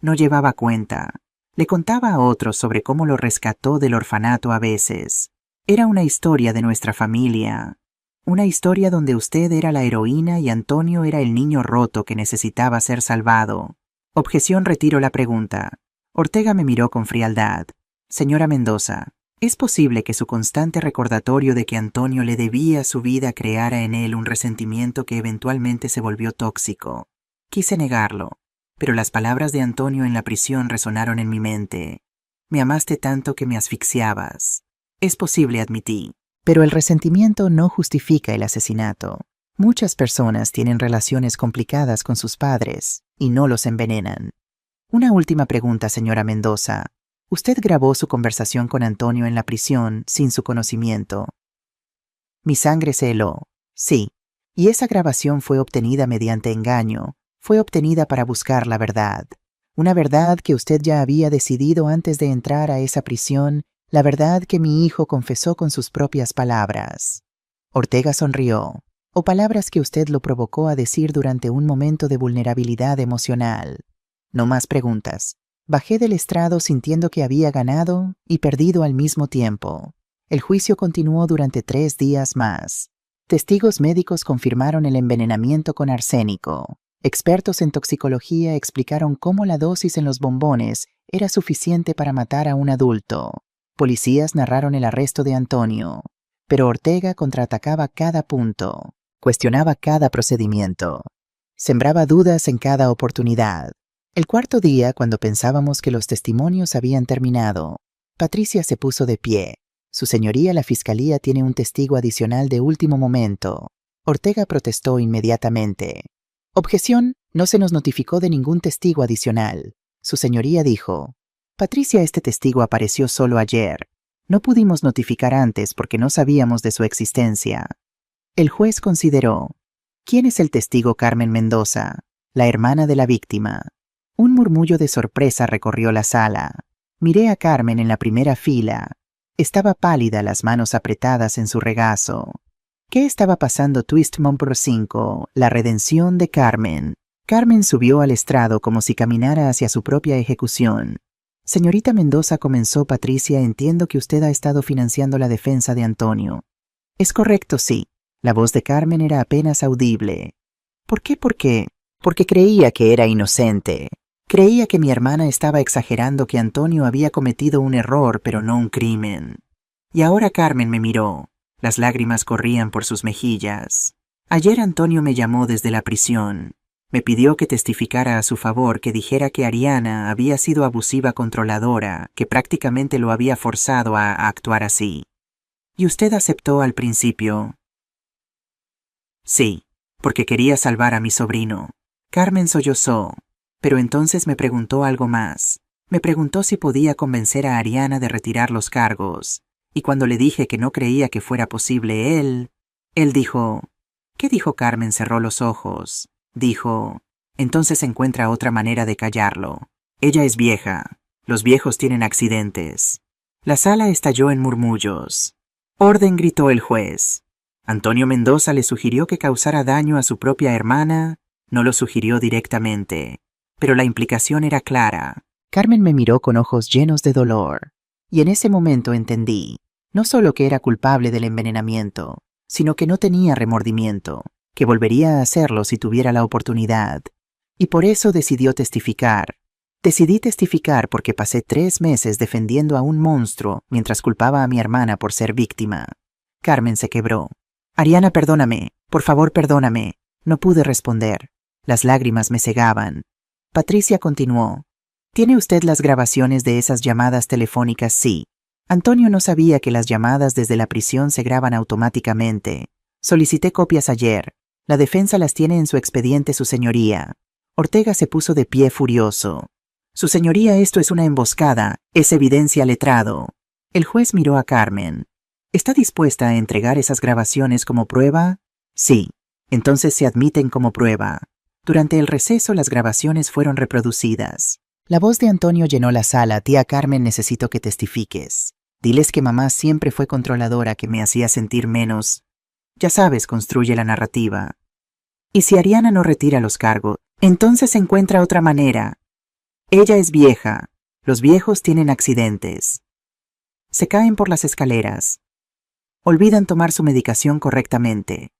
llevaba cuenta. Le contaba a otros sobre cómo lo rescató del orfanato a veces. Era una historia de nuestra familia. Una historia donde usted era la heroína y Antonio era el niño roto que necesitaba ser salvado. Objeción, retiro la pregunta. Ortega me miró con frialdad. Señora Mendoza, ¿es posible que su constante recordatorio de que Antonio le debía su vida creara en él un resentimiento que eventualmente se volvió tóxico? Quise negarlo, pero las palabras de Antonio en la prisión resonaron en mi mente. Me amaste tanto que me asfixiabas. Es posible, admití. Pero el resentimiento no justifica el asesinato. Muchas personas tienen relaciones complicadas con sus padres y no los envenenan. Una última pregunta, señora Mendoza. ¿Usted grabó su conversación con Antonio en la prisión sin su conocimiento? Mi sangre se heló. Sí. Y esa grabación fue obtenida mediante engaño. Fue obtenida para buscar la verdad. Una verdad que usted ya había decidido antes de entrar a esa prisión, la verdad que mi hijo confesó con sus propias palabras. Ortega sonrió. O palabras que usted lo provocó a decir durante un momento de vulnerabilidad emocional. No más preguntas. Bajé del estrado sintiendo que había ganado y perdido al mismo tiempo. El juicio continuó durante 3 días más. Testigos médicos confirmaron el envenenamiento con arsénico. Expertos en toxicología explicaron cómo la dosis en los bombones era suficiente para matar a un adulto. Policías narraron el arresto de Antonio. Pero Ortega contraatacaba cada punto. Cuestionaba cada procedimiento. Sembraba dudas en cada oportunidad. El 4.º día, cuando pensábamos que los testimonios habían terminado, Patricia se puso de pie. Su señoría, la fiscalía tiene un testigo adicional de último momento. Ortega protestó inmediatamente. Objeción, no se nos notificó de ningún testigo adicional. Su señoría dijo, Patricia, este testigo apareció solo ayer. No pudimos notificar antes porque no sabíamos de su existencia. El juez consideró, ¿quién es el testigo Carmen Mendoza? La hermana de la víctima. Un murmullo de sorpresa recorrió la sala. Miré a Carmen en la primera fila. Estaba pálida, las manos apretadas en su regazo. ¿Qué estaba pasando? Twist Number 5, la redención de Carmen. Carmen subió al estrado como si caminara hacia su propia ejecución. Señorita Mendoza, comenzó Patricia, entiendo que usted ha estado financiando la defensa de Antonio. Es correcto, sí. La voz de Carmen era apenas audible. ¿Por qué? ¿Por qué? Porque creía que era inocente. Creía que mi hermana estaba exagerando, que Antonio había cometido un error, pero no un crimen. Y ahora Carmen me miró. Las lágrimas corrían por sus mejillas. Ayer Antonio me llamó desde la prisión. Me pidió que testificara a su favor, que dijera que Ariana había sido abusiva, controladora, que prácticamente lo había forzado a actuar así. ¿Y usted aceptó al principio? Sí, porque quería salvar a mi sobrino. Carmen sollozó, pero entonces me preguntó algo más. Me preguntó si podía convencer a Ariana de retirar los cargos, y cuando le dije que no creía que fuera posible él dijo... ¿Qué dijo Carmen? Cerró los ojos. Dijo... Entonces encuentra otra manera de callarlo. Ella es vieja. Los viejos tienen accidentes. La sala estalló en murmullos. ¡Orden!, gritó el juez. Antonio Mendoza le sugirió que causara daño a su propia hermana. No lo sugirió directamente, pero la implicación era clara. Carmen me miró con ojos llenos de dolor, y en ese momento entendí, no solo que era culpable del envenenamiento, sino que no tenía remordimiento, que volvería a hacerlo si tuviera la oportunidad. Y por eso decidió testificar. Decidí testificar porque pasé 3 meses defendiendo a un monstruo mientras culpaba a mi hermana por ser víctima. Carmen se quebró. Ariana, perdóname, por favor, perdóname. No pude responder. Las lágrimas me cegaban. Patricia continuó. ¿Tiene usted las grabaciones de esas llamadas telefónicas? Sí. Antonio no sabía que las llamadas desde la prisión se graban automáticamente. Solicité copias ayer. La defensa las tiene en su expediente, su señoría. Ortega se puso de pie furioso. Su señoría, esto es una emboscada, es evidencia, letrado. El juez miró a Carmen. ¿Está dispuesta a entregar esas grabaciones como prueba? Sí. Entonces se admiten como prueba. Durante el receso las grabaciones fueron reproducidas. La voz de Antonio llenó la sala. Tía Carmen, necesito que testifiques. Diles que mamá siempre fue controladora, que me hacía sentir menos. Ya sabes, construye la narrativa. Y si Ariana no retira los cargos, entonces encuentra otra manera. Ella es vieja. Los viejos tienen accidentes. Se caen por las escaleras. Olvidan tomar su medicación correctamente.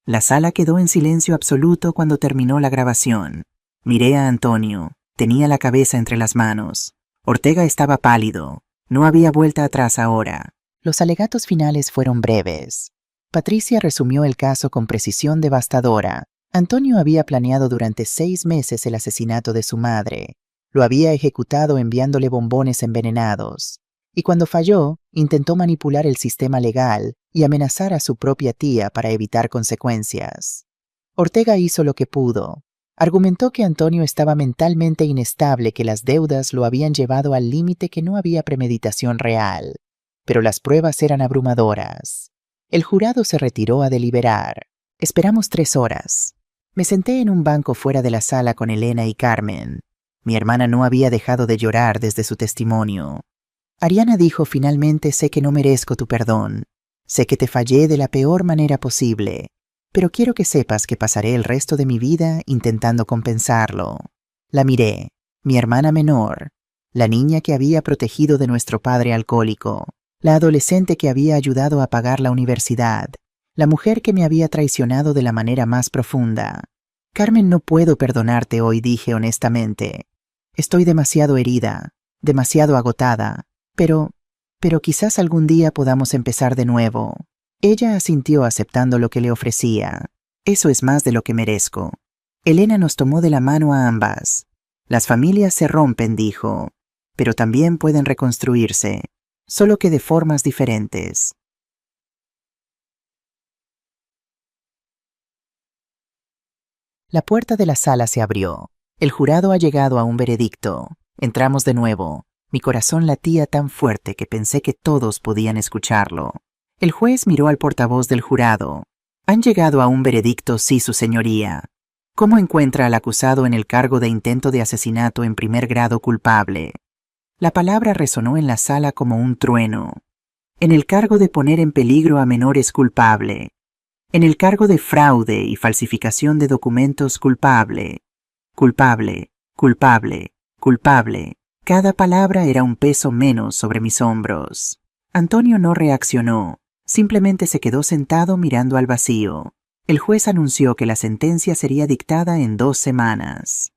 La sala quedó en silencio absoluto cuando terminó la grabación. Miré a Antonio. Tenía la cabeza entre las manos. Ortega estaba pálido. No había vuelta atrás ahora. Los alegatos finales fueron breves. Patricia resumió el caso con precisión devastadora. Antonio había planeado durante 6 meses el asesinato de su madre. Lo había ejecutado enviándole bombones envenenados. Y cuando falló, intentó manipular el sistema legal y amenazar a su propia tía para evitar consecuencias. Ortega hizo lo que pudo. Argumentó que Antonio estaba mentalmente inestable, que las deudas lo habían llevado al límite, que no había premeditación real. Pero las pruebas eran abrumadoras. El jurado se retiró a deliberar. Esperamos 3 horas. Me senté en un banco fuera de la sala con Elena y Carmen. Mi hermana no había dejado de llorar desde su testimonio. Ariana dijo finalmente: sé que no merezco tu perdón. Sé que te fallé de la peor manera posible. Pero quiero que sepas que pasaré el resto de mi vida intentando compensarlo. La miré, mi hermana menor, la niña que había protegido de nuestro padre alcohólico, la adolescente que había ayudado a pagar la universidad, la mujer que me había traicionado de la manera más profunda. Carmen, no puedo perdonarte hoy, dije honestamente. Estoy demasiado herida, demasiado agotada, pero quizás algún día podamos empezar de nuevo. Ella asintió aceptando lo que le ofrecía. Eso es más de lo que merezco. Elena nos tomó de la mano a ambas. Las familias se rompen, dijo, pero también pueden reconstruirse, solo que de formas diferentes. La puerta de la sala se abrió. El jurado ha llegado a un veredicto. Entramos de nuevo. Mi corazón latía tan fuerte que pensé que todos podían escucharlo. El juez miró al portavoz del jurado. Han llegado a un veredicto, sí, su señoría. ¿Cómo encuentra al acusado en el cargo de intento de asesinato en primer grado culpable? La palabra resonó en la sala como un trueno. En el cargo de poner en peligro a menores, culpable. En el cargo de fraude y falsificación de documentos, culpable. Culpable, culpable, culpable. Cada palabra era un peso menos sobre mis hombros. Antonio no reaccionó. Simplemente se quedó sentado mirando al vacío. El juez anunció que la sentencia sería dictada en 2 semanas.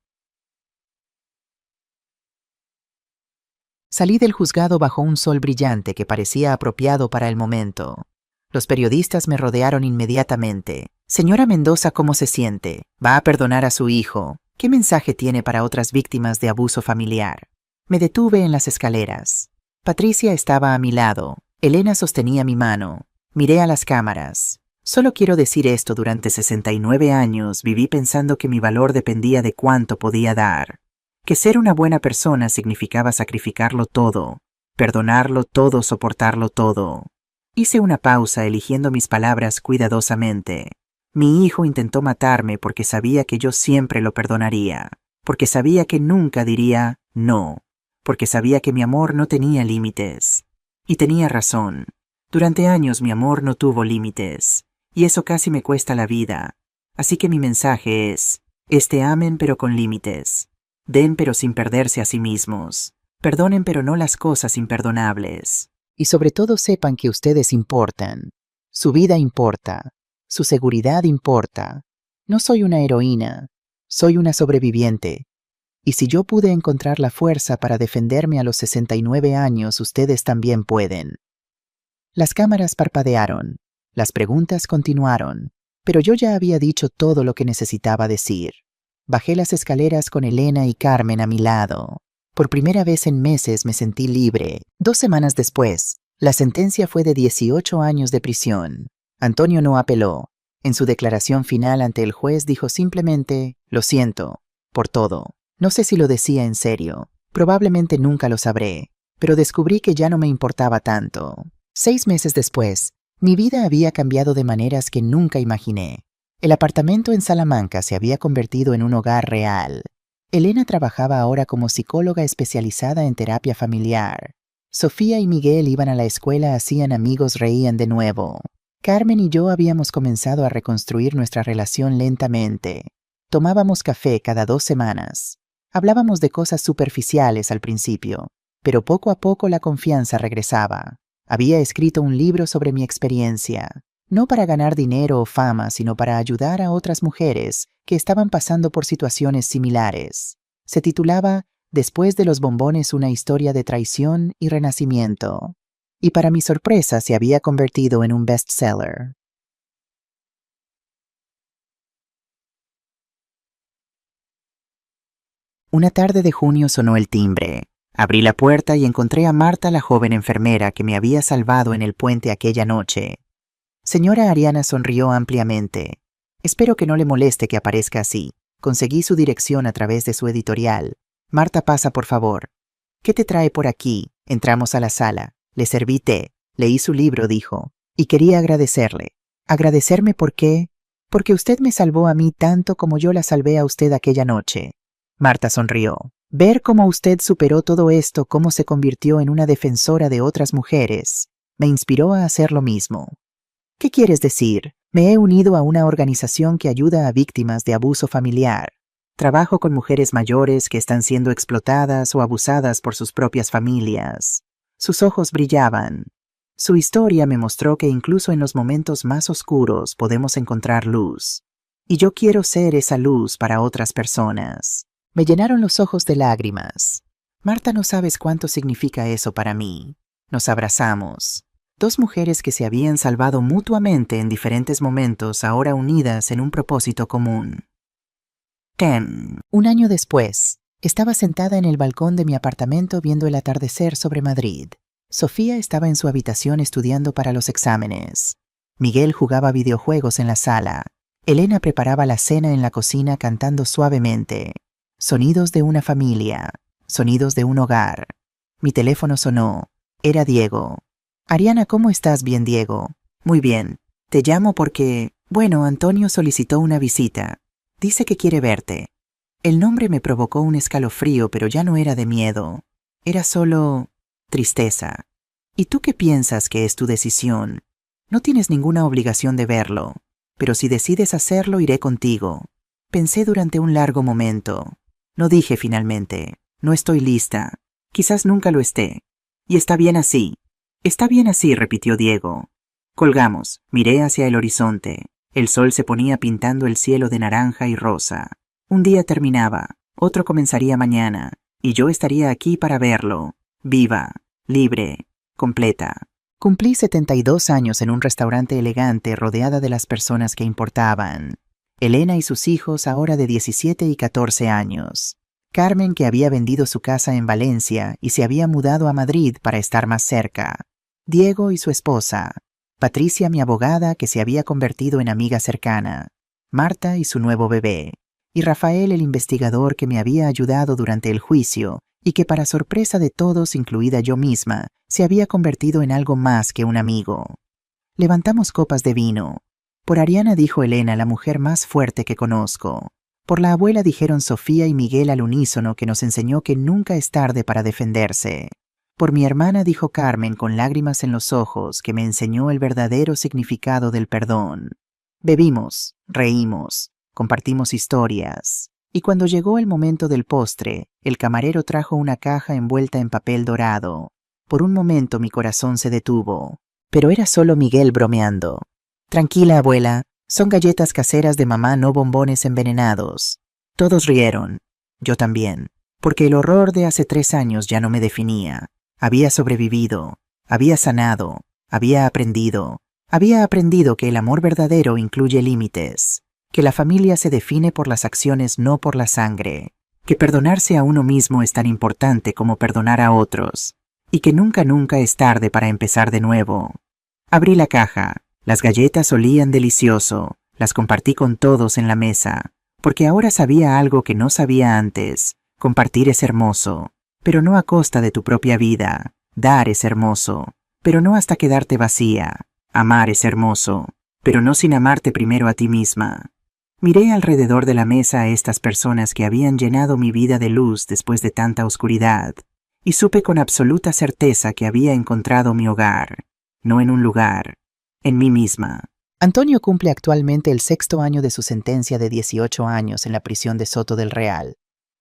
Salí del juzgado bajo un sol brillante que parecía apropiado para el momento. Los periodistas me rodearon inmediatamente. Señora Mendoza, ¿cómo se siente? ¿Va a perdonar a su hijo? ¿Qué mensaje tiene para otras víctimas de abuso familiar? Me detuve en las escaleras. Patricia estaba a mi lado. Elena sostenía mi mano. Miré a las cámaras. Solo quiero decir esto: durante 69 años viví pensando que mi valor dependía de cuánto podía dar. Que ser una buena persona significaba sacrificarlo todo, perdonarlo todo, soportarlo todo. Hice una pausa, eligiendo mis palabras cuidadosamente. Mi hijo intentó matarme porque sabía que yo siempre lo perdonaría, porque sabía que nunca diría no, porque sabía que mi amor no tenía límites. Y tenía razón. Durante años mi amor no tuvo límites, y eso casi me cuesta la vida. Así que mi mensaje es: amen pero con límites. Den pero sin perderse a sí mismos. Perdonen pero no las cosas imperdonables. Y sobre todo sepan que ustedes importan. Su vida importa. Su seguridad importa. No soy una heroína. Soy una sobreviviente. Y si yo pude encontrar la fuerza para defenderme a los 69 años, ustedes también pueden. Las cámaras parpadearon. Las preguntas continuaron. Pero yo ya había dicho todo lo que necesitaba decir. Bajé las escaleras con Elena y Carmen a mi lado. Por primera vez en meses me sentí libre. 2 semanas después, la sentencia fue de 18 años de prisión. Antonio no apeló. En su declaración final ante el juez dijo simplemente: lo siento, por todo. No sé si lo decía en serio. Probablemente nunca lo sabré. Pero descubrí que ya no me importaba tanto. 6 meses después, mi vida había cambiado de maneras que nunca imaginé. El apartamento en Salamanca se había convertido en un hogar real. Elena trabajaba ahora como psicóloga especializada en terapia familiar. Sofía y Miguel iban a la escuela, hacían amigos, reían de nuevo. Carmen y yo habíamos comenzado a reconstruir nuestra relación lentamente. Tomábamos café cada 2 semanas. Hablábamos de cosas superficiales al principio, pero poco a poco la confianza regresaba. Había escrito un libro sobre mi experiencia, no para ganar dinero o fama, sino para ayudar a otras mujeres que estaban pasando por situaciones similares. Se titulaba Después de los bombones, una historia de traición y renacimiento. Y para mi sorpresa se había convertido en un bestseller. Una tarde de junio sonó el timbre. Abrí la puerta y encontré a Marta, la joven enfermera que me había salvado en el puente aquella noche. Señora Ariana sonrió ampliamente. Espero que no le moleste que aparezca así. Conseguí su dirección a través de su editorial. Marta, pasa por favor. ¿Qué te trae por aquí? Entramos a la sala. Le serví té. Leí su libro, dijo. Y quería agradecerle. ¿Agradecerme por qué? Porque usted me salvó a mí tanto como yo la salvé a usted aquella noche. Marta sonrió. Ver cómo usted superó todo esto, cómo se convirtió en una defensora de otras mujeres, me inspiró a hacer lo mismo. ¿Qué quieres decir? Me he unido a una organización que ayuda a víctimas de abuso familiar. Trabajo con mujeres mayores que están siendo explotadas o abusadas por sus propias familias. Sus ojos brillaban. Su historia me mostró que incluso en los momentos más oscuros podemos encontrar luz. Y yo quiero ser esa luz para otras personas. Me llenaron los ojos de lágrimas. Marta, no sabes cuánto significa eso para mí. Nos abrazamos. 2 mujeres que se habían salvado mutuamente en diferentes momentos, ahora unidas en un propósito común. 10. Un año después, estaba sentada en el balcón de mi apartamento viendo el atardecer sobre Madrid. Sofía estaba en su habitación estudiando para los exámenes. Miguel jugaba videojuegos en la sala. Elena preparaba la cena en la cocina cantando suavemente. Sonidos de una familia, sonidos de un hogar. Mi teléfono sonó. Era Diego. Ariana, ¿cómo estás? Bien, Diego. Muy bien. Te llamo porque, Antonio solicitó una visita. Dice que quiere verte. El nombre me provocó un escalofrío, pero ya no era de miedo. Era solo tristeza. ¿Y tú qué piensas que es tu decisión? No tienes ninguna obligación de verlo, pero si decides hacerlo, iré contigo. Pensé durante un largo momento. No dije finalmente, no estoy lista. Quizás nunca lo esté. Y está bien así. Está bien así, repitió Diego. Colgamos. Miré hacia el horizonte. El sol se ponía pintando el cielo de naranja y rosa. Un día terminaba, otro comenzaría mañana, y yo estaría aquí para verlo. Viva, libre, completa. Cumplí 72 años en un restaurante elegante rodeada de las personas que importaban. Elena y sus hijos, ahora de 17 y 14 años. Carmen, que había vendido su casa en Valencia y se había mudado a Madrid para estar más cerca. Diego y su esposa, Patricia, mi abogada, que se había convertido en amiga cercana, Marta y su nuevo bebé, y Rafael, el investigador que me había ayudado durante el juicio y que, para sorpresa de todos, incluida yo misma, se había convertido en algo más que un amigo. Levantamos copas de vino. Por Ariana dijo Elena, la mujer más fuerte que conozco. Por la abuela dijeron Sofía y Miguel al unísono, que nos enseñó que nunca es tarde para defenderse. Por mi hermana dijo Carmen con lágrimas en los ojos, que me enseñó el verdadero significado del perdón. Bebimos, reímos, compartimos historias. Y cuando llegó el momento del postre, el camarero trajo una caja envuelta en papel dorado. Por un momento mi corazón se detuvo, pero era solo Miguel bromeando. Tranquila, abuela, son galletas caseras de mamá, no bombones envenenados. Todos rieron, yo también, porque el horror de hace 3 años ya no me definía. Había sobrevivido, había sanado, había aprendido que el amor verdadero incluye límites, que la familia se define por las acciones, no por la sangre, que perdonarse a uno mismo es tan importante como perdonar a otros, y que nunca es tarde para empezar de nuevo. Abrí la caja, las galletas olían delicioso, las compartí con todos en la mesa, porque ahora sabía algo que no sabía antes: compartir es hermoso, pero no a costa de tu propia vida. Dar es hermoso, pero no hasta quedarte vacía. Amar es hermoso, pero no sin amarte primero a ti misma. Miré alrededor de la mesa a estas personas que habían llenado mi vida de luz después de tanta oscuridad, y supe con absoluta certeza que había encontrado mi hogar, no en un lugar, en mí misma. Antonio cumple actualmente el 6º año de su sentencia de 18 años en la prisión de Soto del Real.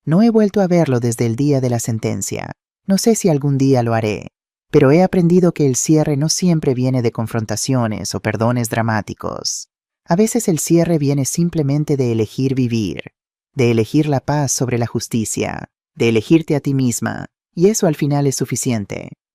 No he vuelto a verlo desde el día de la sentencia. No sé si algún día lo haré, pero he aprendido que el cierre no siempre viene de confrontaciones o perdones dramáticos. A veces el cierre viene simplemente de elegir vivir, de elegir la paz sobre la justicia, de elegirte a ti misma, y eso al final es suficiente.